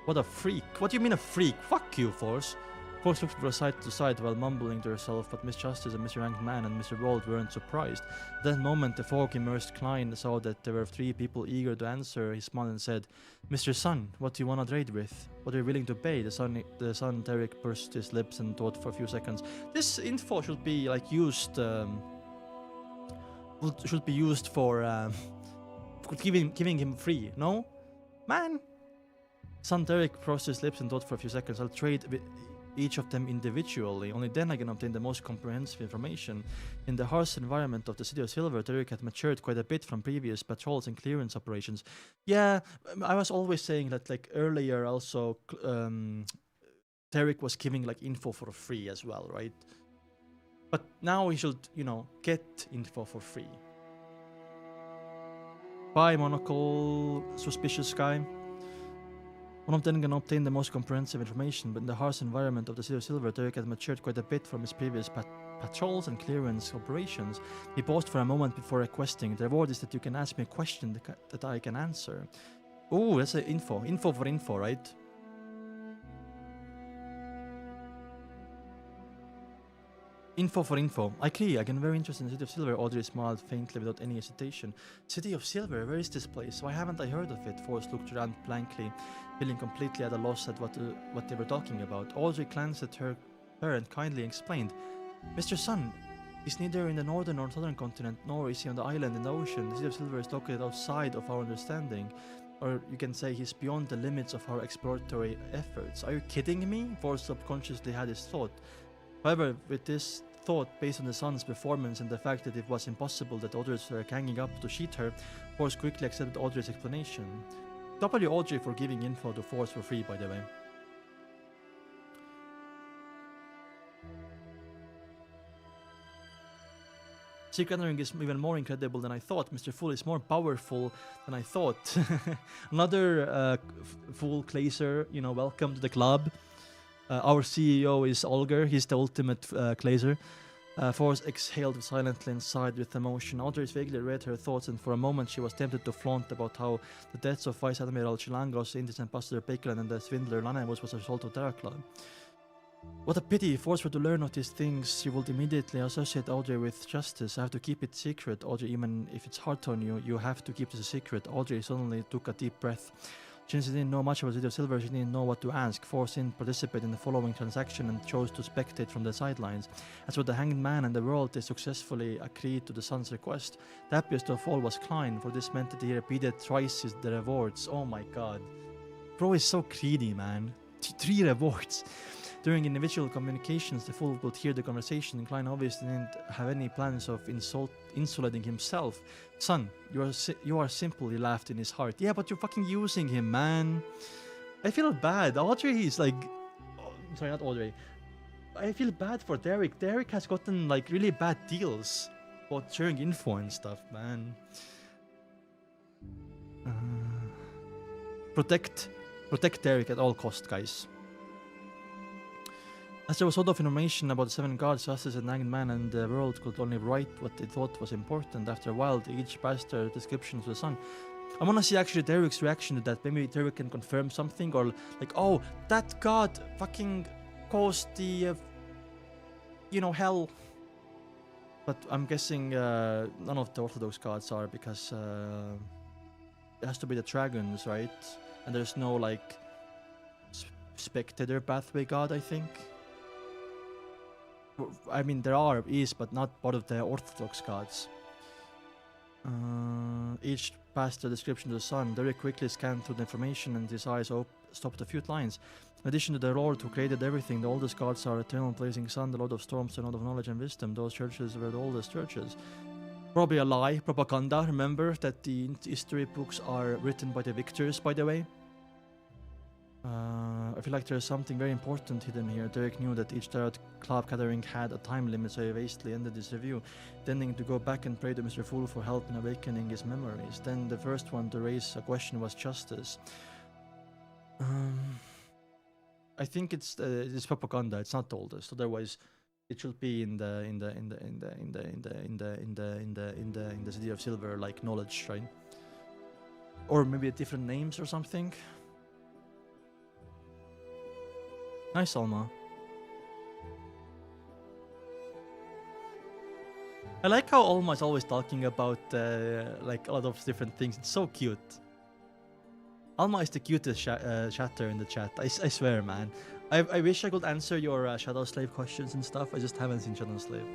Speaker 1: What a freak. What do you mean a freak? Fuck you, Force. Force looked from side to side while mumbling to herself, but Miss Justice and Mr. Hanged Man and Mr. World weren't surprised. At that moment, the fog-immersed Klein saw that there were 3 people eager to answer. He smiled and said, Mr. Sun, what do you want to trade with? What are you willing to pay? The son Derek pursed his lips and thought for a few seconds. This info should be like used, should be used for giving him free, no? Man! Son Derek pursed his lips and thought for a few seconds. I'll trade with each of them individually. Only then I can obtain the most comprehensive information. In the harsh environment of the City of Silver, Derek had matured quite a bit from previous patrols and clearance operations. Yeah, I was always saying that like earlier also Derek was giving like info for free as well, right? But now he should, you know, get info for free. Bye, Monocle, suspicious guy. One of them can obtain the most comprehensive information, but in the harsh environment of the City of Silver, Derek had matured quite a bit from his previous patrols and clearance operations. He paused for a moment before requesting, the reward is that you can ask me a question that I can answer. Oh, that's info. Info for info, right? Info for info. I agree, I get very interested in the City of Silver. Audrey smiled faintly without any hesitation. City of Silver, where is this place? Why haven't I heard of it? Forrest looked around blankly, feeling completely at a loss at what they were talking about. Audrey glanced at her and kindly explained, Mr. Sun, he's neither in the northern or southern continent, nor is he on the island in the ocean. The City of Silver is located outside of our understanding. Or you can say he's beyond the limits of our exploratory efforts. Are you kidding me? Forrest subconsciously had his thought. However, with this thought based on the Sun's performance and the fact that it was impossible that others were ganging up to cheat her, Forrest quickly accepted Audrey's explanation. W Audrey for giving info to Forrest for free, by the way. Secret gathering is even more incredible than I thought. Mr. Fool is more powerful than I thought. Another Fool Glazer, you know, welcome to the club. Our CEO is Olger, he's the ultimate Glazer. Forrest exhaled silently and sighed with emotion. Audrey vaguely read her thoughts, and for a moment she was tempted to flaunt about how the deaths of Vice Admiral Chilangos, Indian Ambassador Bakeland, and the swindler Lanevos was a result of Terra Club. What a pity, if Forrest were to learn of these things, she would immediately associate Audrey with justice. I have to keep it secret, Audrey, even if it's hard on you, you have to keep this a secret. Audrey suddenly took a deep breath. Since she didn't know much about the City of Silver, she didn't know what to ask. Forrest didn't participate in the following transaction and chose to spectate from the sidelines. As for the Hanged Man and the world, they successfully agreed to the Sun's request. The happiest of all was Klein, for this meant that he repeated thrice the rewards. Oh my god. Bro is so greedy, man. 3 rewards. During individual communications, the Fool would hear the conversation, and Klein obviously didn't have any plans of insulating himself. Son, you are simple, he laughed in his heart. Yeah, but you're fucking using him, man. I feel bad. Audrey is like... Oh, sorry, not Audrey. I feel bad for Derek. Derek has gotten like really bad deals about sharing info and stuff, man. Protect Derek at all costs, guys. As there was a lot of information about the 7 gods, justice and hanged man, and the world could only write what they thought was important. After a while, they each passed their descriptions to the Sun. I want to see actually Derek's reaction to that. Maybe Derek can confirm something, or like, oh, that god fucking caused the, you know, hell. But I'm guessing none of the Orthodox gods are, because it has to be the dragons, right? And there's no like spectator pathway god, I think. I mean, there is, but not part of the Orthodox gods. Each passed the description to the Sun. Derek quickly scanned through the information, and his eyes stopped a few lines. In addition to the Lord who created everything, the oldest gods are Eternal Blazing Sun, the Lord of Storms, the Lord of Knowledge and Wisdom. Those churches were the oldest churches. Probably a lie, propaganda. Remember that the history books are written by the victors, by the way. I feel like there's something very important hidden here. Derek knew that each Tarot Club gathering had a time limit, so he hastily ended this review, intending to go back and pray to Mr. Fool for help in awakening his memories. Then the first one to raise a question was justice. I think it's propaganda. It's not the oldest. Otherwise, it should be in the City of Silver, like knowledge, right? Or maybe different names or something. Nice, Alma. I like how Alma is always talking about like a lot of different things. It's so cute. Alma is the cutest chatter in the chat. I swear, man. I wish I could answer your Shadow Slave questions and stuff. I just haven't seen Shadow Slave.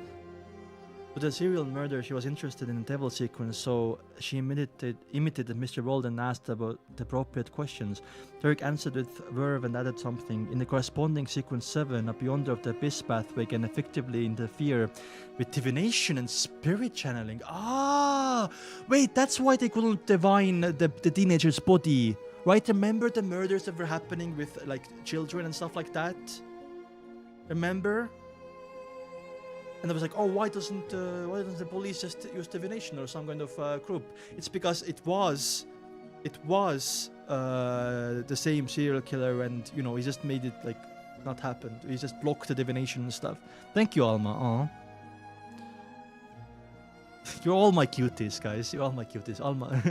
Speaker 1: With the serial murder, she was interested in the devil sequence, so she imitated Mr. Bold and asked about the appropriate questions. Derek answered with verve and added something. In the corresponding sequence 7, a Beyonder of the Abyss pathway can effectively interfere with divination and spirit channeling. Ah! Wait, that's why they couldn't divine the teenager's body. Right? Remember the murders that were happening with like children and stuff like that? Remember? And I was like, oh, why doesn't the police just use divination or some kind of group? It's because it was the same serial killer, and you know he just made it like not happen. He just blocked the divination and stuff. Thank you, Alma. Aw. You're all my cuties, guys. You're all my cuties. Alma.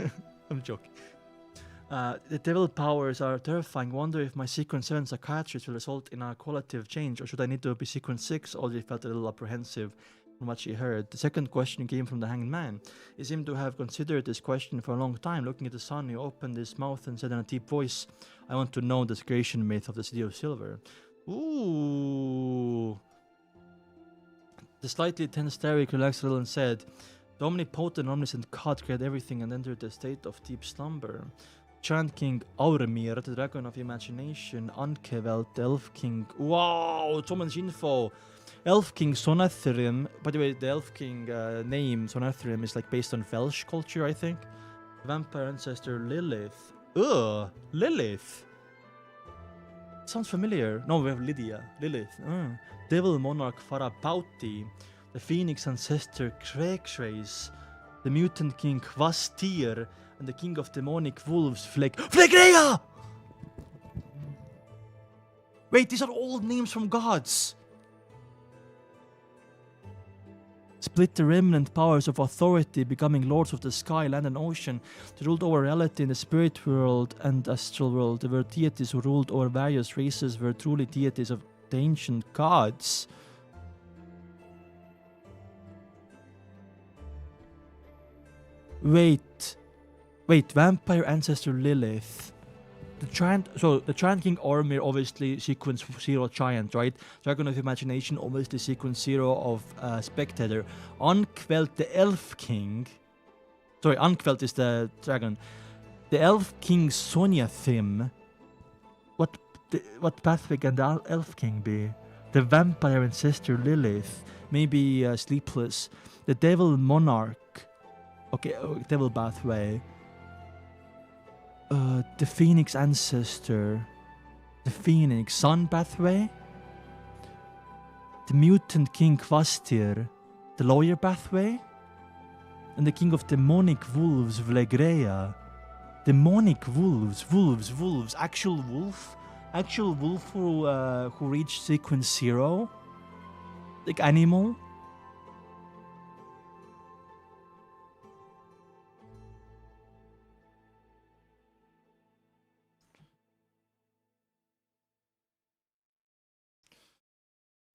Speaker 1: I'm joking. The devil powers are terrifying. Wonder if my sequence 7 psychiatrist will result in a qualitative change, or should I need to be sequence 6? Already felt a little apprehensive from what she heard. The second question came from the hanged man. He seemed to have considered this question for a long time. Looking at the sun, he opened his mouth and said in a deep voice, I want to know the creation myth of the City of Silver. Ooh. The slightly tense Derek relaxed a little and said, the omnipotent, omniscient God created everything and entered a state of deep slumber. Giant King Auremir, the Dragon of Imagination, UNCUT, the Elf King. Wow, so much info. Elf King Sonethrim. By the way, the Elf King name Sonethrim is like based on Welsh culture, I think. Vampire ancestor Lilith. Ugh, Lilith. Sounds familiar. No, we have Lydia. Lilith. Devil Monarch Farabauti. The Phoenix ancestor Craigsrace. The Mutant King Kvastir. And the king of demonic wolves, Phlegrea! Wait, these are all names from gods. Split the remnant powers of authority, becoming lords of the sky, land, and ocean. They ruled over reality in the spirit world and astral world. They were deities who ruled over various races, were truly deities of the ancient gods. Wait, vampire ancestor Lilith. The Giant King Ormir, obviously sequence 0 giant, right? Dragon of Imagination, obviously sequence 0 of Spectator. UNCUT, the Elf King. Sorry, UNCUT is the dragon. The Elf King Sonyathim. What pathway can the Elf King be? The vampire ancestor Lilith. Maybe Sleepless. The Devil Monarch. Okay, Devil Pathway. The Phoenix ancestor. The Phoenix Sun Pathway. The Mutant King Kvastir. The Lawyer Pathway. And the King of Demonic Wolves, Phlegrea. Demonic wolves. Actual wolf who reached sequence 0. Like animal.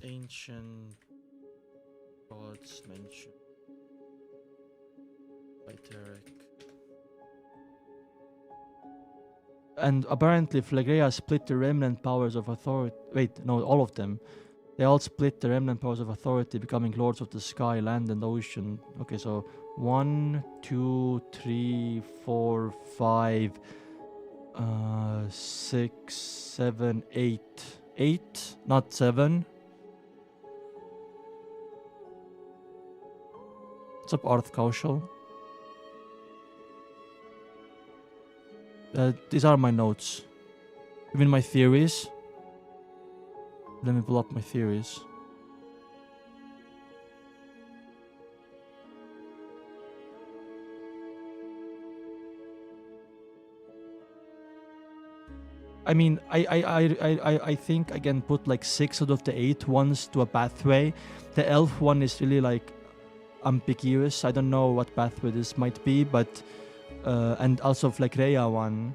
Speaker 1: Ancient gods mentioned by Derek. And apparently Phlegrea split the remnant powers of authority. Wait, no, all of them. They all split the remnant powers of authority, becoming lords of the sky, land, and ocean. Okay, so 1, 2, 3, 4, 5, 6, 7, 8. 8, not 7. What's up, Arth Kaushal? These are my notes. Even my theories. Let me pull up my theories. I mean, I think I can put like 6 out of the 8 ones to a pathway. The elf one is really like ambiguous. I don't know what pathway this might be, but and also Phlegrea one.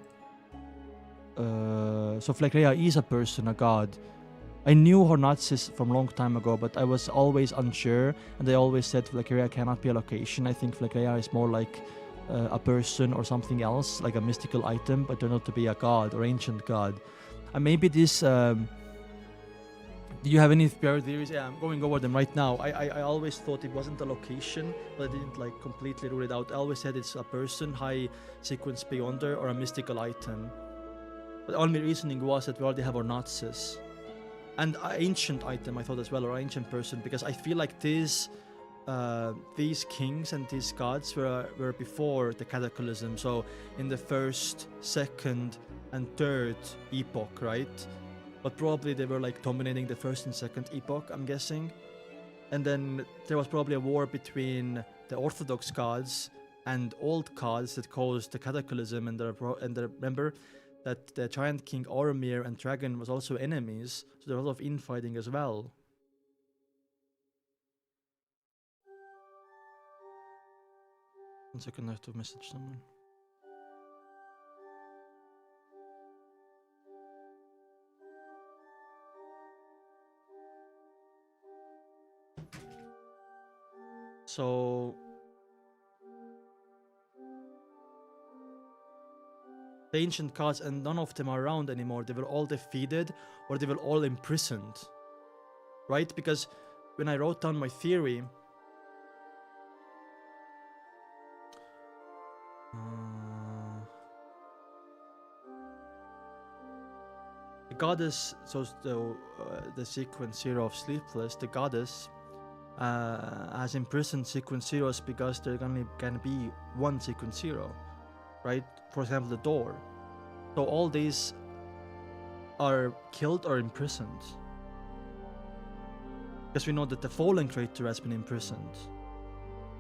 Speaker 1: So Phlegrea is a person, a god. I knew Hornazis from a long time ago, but I was always unsure, and they always said Fleckrea cannot be a location. I think Fleckrea is more like a person or something else, like a mystical item, but turned out to be a god or ancient god. And maybe this... do you have any theories? Yeah, I'm going over them right now. I always thought it wasn't a location, but I didn't like completely rule it out. I always said it's a person, high sequence beyonder, or a mystical item. But all my reasoning was that we already have Hornazis. And an ancient item, I thought as well, or ancient person, because I feel like these kings and these gods were before the cataclysm. So in the first, second, and third epoch, right? But probably they were like dominating the first and second epoch, I'm guessing. And then there was probably a war between the Orthodox gods and old gods that caused the cataclysm. And remember that the giant king Oromir and dragon was also enemies, so there was a lot of infighting as well. One second, I have to message someone. So the ancient gods, and none of them are around anymore. They were all defeated, or they were all imprisoned, right? Because when I wrote down my theory, the goddess, so the sequence 0 of Sleepless, the goddess has imprisoned sequence zeros because there can be one sequence 0, right? For example, the door. So all these are killed or imprisoned. Because we know that the fallen creator has been imprisoned.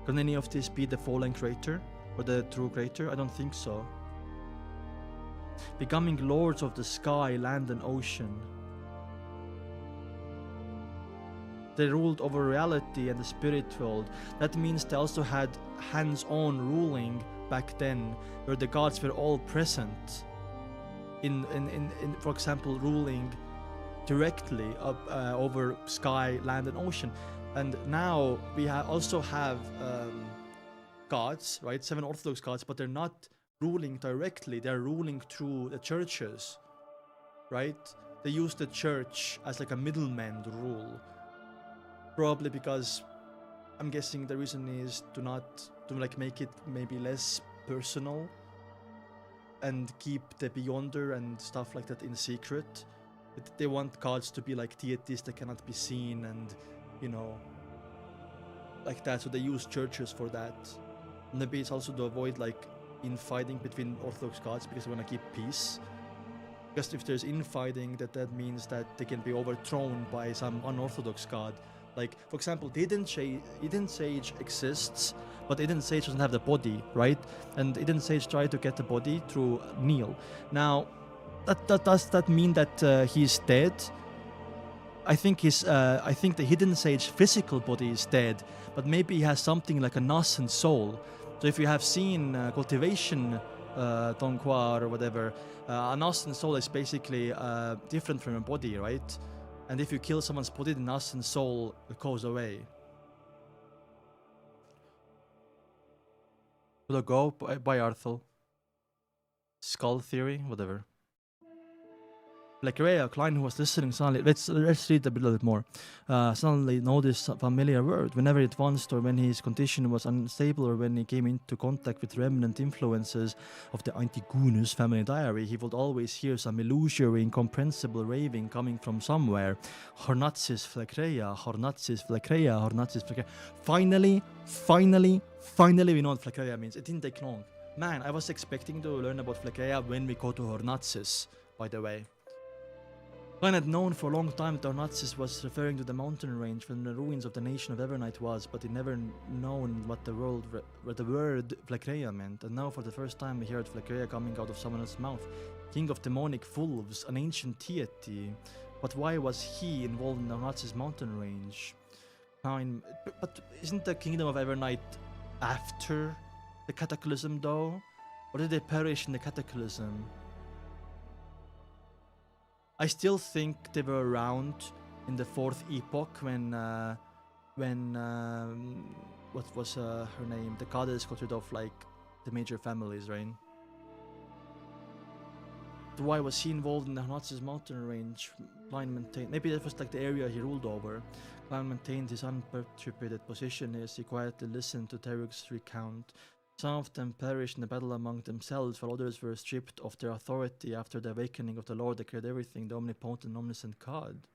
Speaker 1: Can any of these be the fallen creator or the true creator? I don't think so. Becoming lords of the sky, land, and ocean. They ruled over reality and the spirit world. That means they also had hands-on ruling back then, where the gods were all present. In for example, ruling directly over sky, land, and ocean. And now we also have gods, right? 7 Orthodox gods, but they're not ruling directly. They're ruling through the churches, right? They use the church as like a middleman to rule. Probably because I'm guessing the reason is to like make it maybe less personal and keep the beyonder and stuff like that in secret. But they want gods to be like deities that cannot be seen, and you know, like that. So they use churches for that. And maybe it's also to avoid like infighting between Orthodox gods, because they want to keep peace. Because if there's infighting, that means that they can be overthrown by some unorthodox god. Like, for example, Hidden Sage exists, but Hidden Sage doesn't have the body, right? And Hidden Sage tried to get the body through Neil. Now, does that mean that he's dead? I think the Hidden Sage physical body is dead, but maybe he has something like a nascent soul. So if you have seen Cultivation donghua or whatever, a nascent soul is basically different from a body, right? And if you kill someone's body, the nascent soul goes away. Will I go by Arthur? Skull theory, whatever. Like Rhea, Klein, who was listening suddenly, let's read a little bit more. Suddenly noticed a familiar word. Whenever it advanced, or when his condition was unstable, or when he came into contact with remnant influences of the Antigonus family diary, he would always hear some illusory, incomprehensible raving coming from somewhere. Hornazis Fleckrea, Hornazis Fleckrea, Hornazis Fleckrea. Finally, we know what Fleckrea means. It didn't take long. Man, I was expecting to learn about Fleckrea when we go to Hornazis, by the way. Klein had known for a long time that Hornazis was referring to the mountain range from the ruins of the nation of Evernight was, but he never known what the word Fleckrea meant. And now for the first time he heard Fleckrea coming out of someone else's mouth. King of demonic wolves, an ancient deity. But why was he involved in the Hornazis mountain range? But isn't the kingdom of Evernight after the cataclysm though? Or did they perish in the cataclysm? I still think they were around in the fourth epoch when what was her name? The goddess got rid of like the major families, right? Why was he involved in the Nazis mountain range? Klein maintained, maybe that was like the area he ruled over. Klein maintained his unperturbed position as he quietly listened to Tarik's recount. Some of them perished in the battle among themselves, while others were stripped of their authority after the awakening of the Lord that created everything, the omnipotent and omniscient God.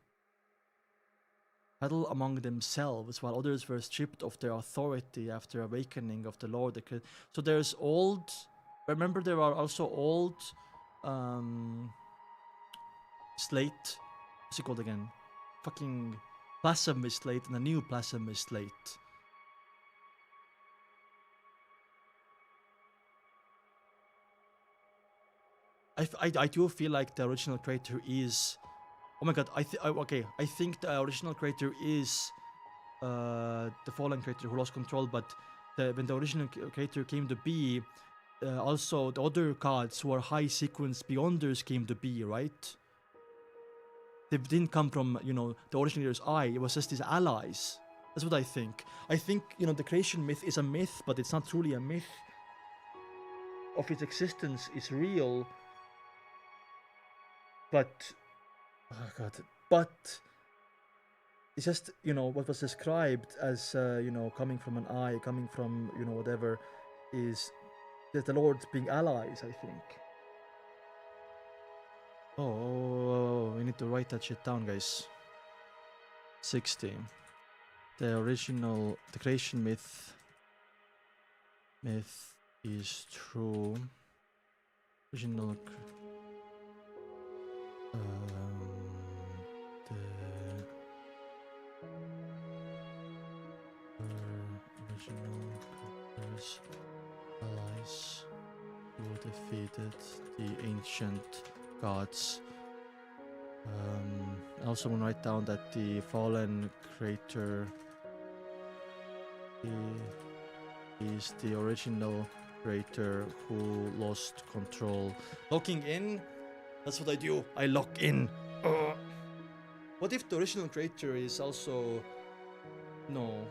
Speaker 1: Battle among themselves, while others were stripped of their authority after awakening of the Lord that created. So there's old. Remember, there are also old slate. What's it called again? Fucking blasphemous slate and a new blasphemous slate. I do feel like the original creator is. Oh my god! I think the original creator is the fallen creator who lost control. But when the original creator came to be, also the other gods who are high sequence beyonders came to be, right? They didn't come from, you know, the original creator's eye. It was just his allies. That's what I think. I think, you know, the creation myth is a myth, but it's not truly a myth. Of its existence is real. But, oh god, but it's just, you know, what was described as, you know, coming from an eye, coming from, you know, whatever, is that the Lord's being allies, I think. Oh, we need to write that shit down, guys. 60. The original, the creation myth is true. Original. The original creators allies who defeated the ancient gods. I also want to write down that the fallen creator is the original creator who lost control. Locking in. That's what I do. I lock in. What if the original creator is also... No.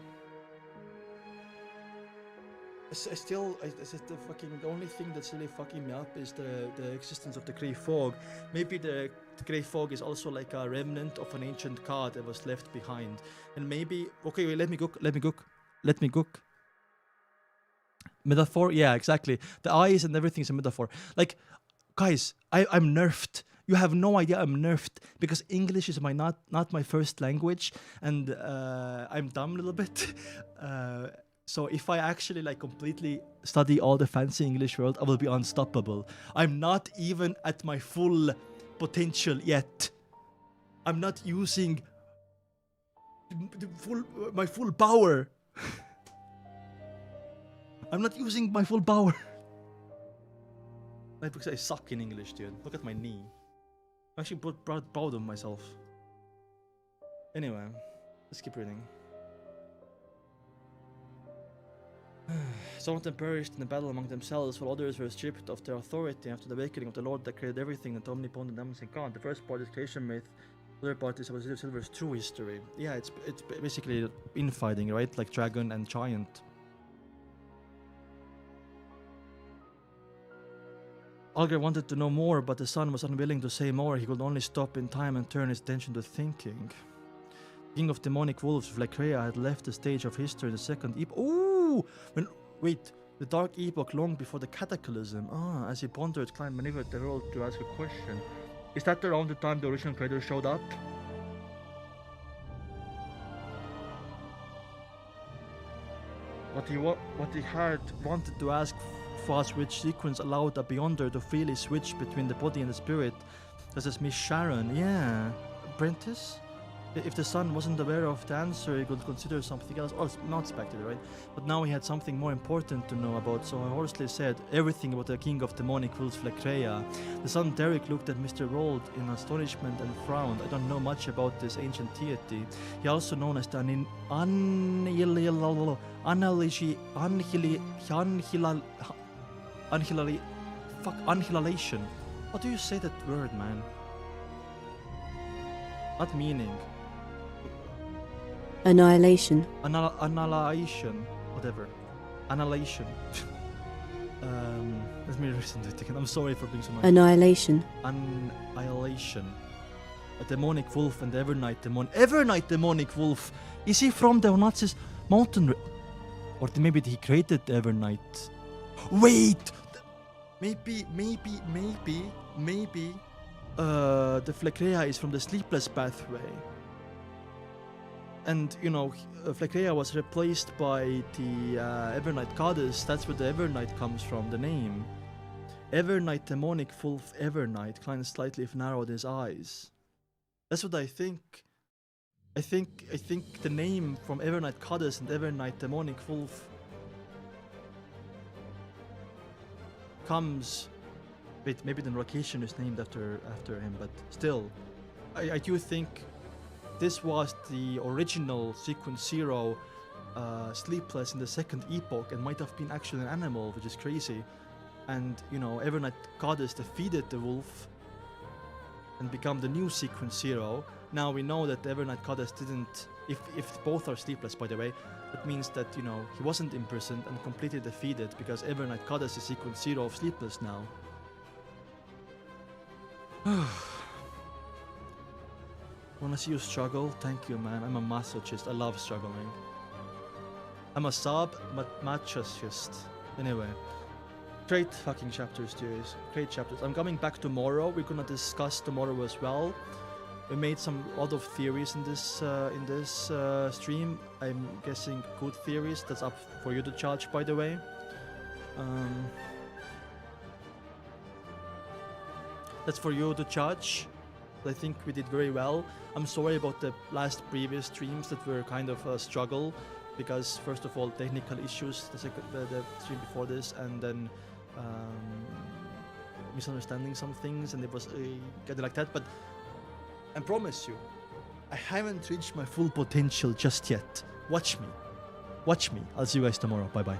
Speaker 1: The only thing that's really fucking me up is the existence of the grey fog. Maybe the grey fog is also like a remnant of an ancient god that was left behind. And maybe... Okay, wait, let me cook. Metaphor? Yeah, exactly. The eyes and everything is a metaphor. Like... Guys, I'm nerfed. You have no idea I'm nerfed because English is not my first language, and I'm dumb a little bit. So if I actually like completely study all the fancy English world, I will be unstoppable. I'm not even at my full potential yet. I'm not using my full power. I'm not using my full power. Like, because I suck in English, dude. Look at my knee. I'm actually proud of myself. Anyway, let's keep reading. Some of them perished in the battle among themselves, while others were stripped of their authority after the awakening of the Lord that created everything, the omnipotent and omniscient God. The first part is creation myth. The other part is Silver's true history. Yeah, it's basically infighting, right? Like dragon and giant. Alger wanted to know more, but the son was unwilling to say more. He could only stop in time and turn his attention to thinking. King of demonic wolves, Vlekrea, had left the stage of history in the second epoch. Ooh! Wait, the dark epoch long before the cataclysm. As he pondered, Klein maneuvered the world to ask a question. Is that around the time the original creator showed up? What he had wanted to ask was which sequence allowed a beyonder to freely switch between the body and the spirit. This is Miss Sharon. Yeah. Apprentice? If the son wasn't aware of the answer, he could consider something else. Or not spectator, right? But now he had something more important to know about, so I hoarsely said everything about the king of demonic wolves, Vlekrea. The son Derek looked at Mr. Rold in astonishment and frowned. I don't know much about this ancient deity. He also known as the Annihilation. How do you say that word, man? Not meaning.
Speaker 3: Annihilation.
Speaker 1: Annihilation. Whatever. Annihilation. Let me listen to it again. I'm sorry for being so much.
Speaker 3: Annihilation.
Speaker 1: Annihilation. A demonic wolf and Evernight demonic wolf. Is he from the Nazis mountain? Or maybe he created Evernight. Wait! Maybe. The Flecrea is from the Sleepless Pathway. And, you know, Flecrea was replaced by the Evernight goddess. That's where the Evernight comes from, the name. Evernight, demonic wolf Evernight, Klein slightly narrowed his eyes. That's what I think. I think the name from Evernight goddess and Evernight, demonic wolf comes... Wait, maybe the location is named after him, but still. I do think this was the original Sequence Zero Sleepless in the second epoch and might have been actually an animal, which is crazy. And, you know, Evernight Goddess defeated the wolf and become the new Sequence Zero. Now we know that the Evernight Goddess didn't... If both are sleepless, by the way, that means that, you know, he wasn't imprisoned and completely defeated because Evernight Goddess is Sequence Zero of Sleepless now. Wanna see you struggle? Thank you, man. I'm a masochist. I love struggling. I'm a masochist. Anyway. Great fucking chapters, dudes. Great chapters. I'm coming back tomorrow. We're gonna discuss tomorrow as well. We made some lot of theories in this stream. I'm guessing good theories. That's up for you to judge, by the way. That's for you to judge. I think we did very well. I'm sorry about the previous streams that were kind of a struggle because first of all technical issues, the stream before this, and then misunderstanding some things, and it was kind of like that. But I promise you, I haven't reached my full potential just yet. Watch me. I'll see you guys tomorrow. Bye bye.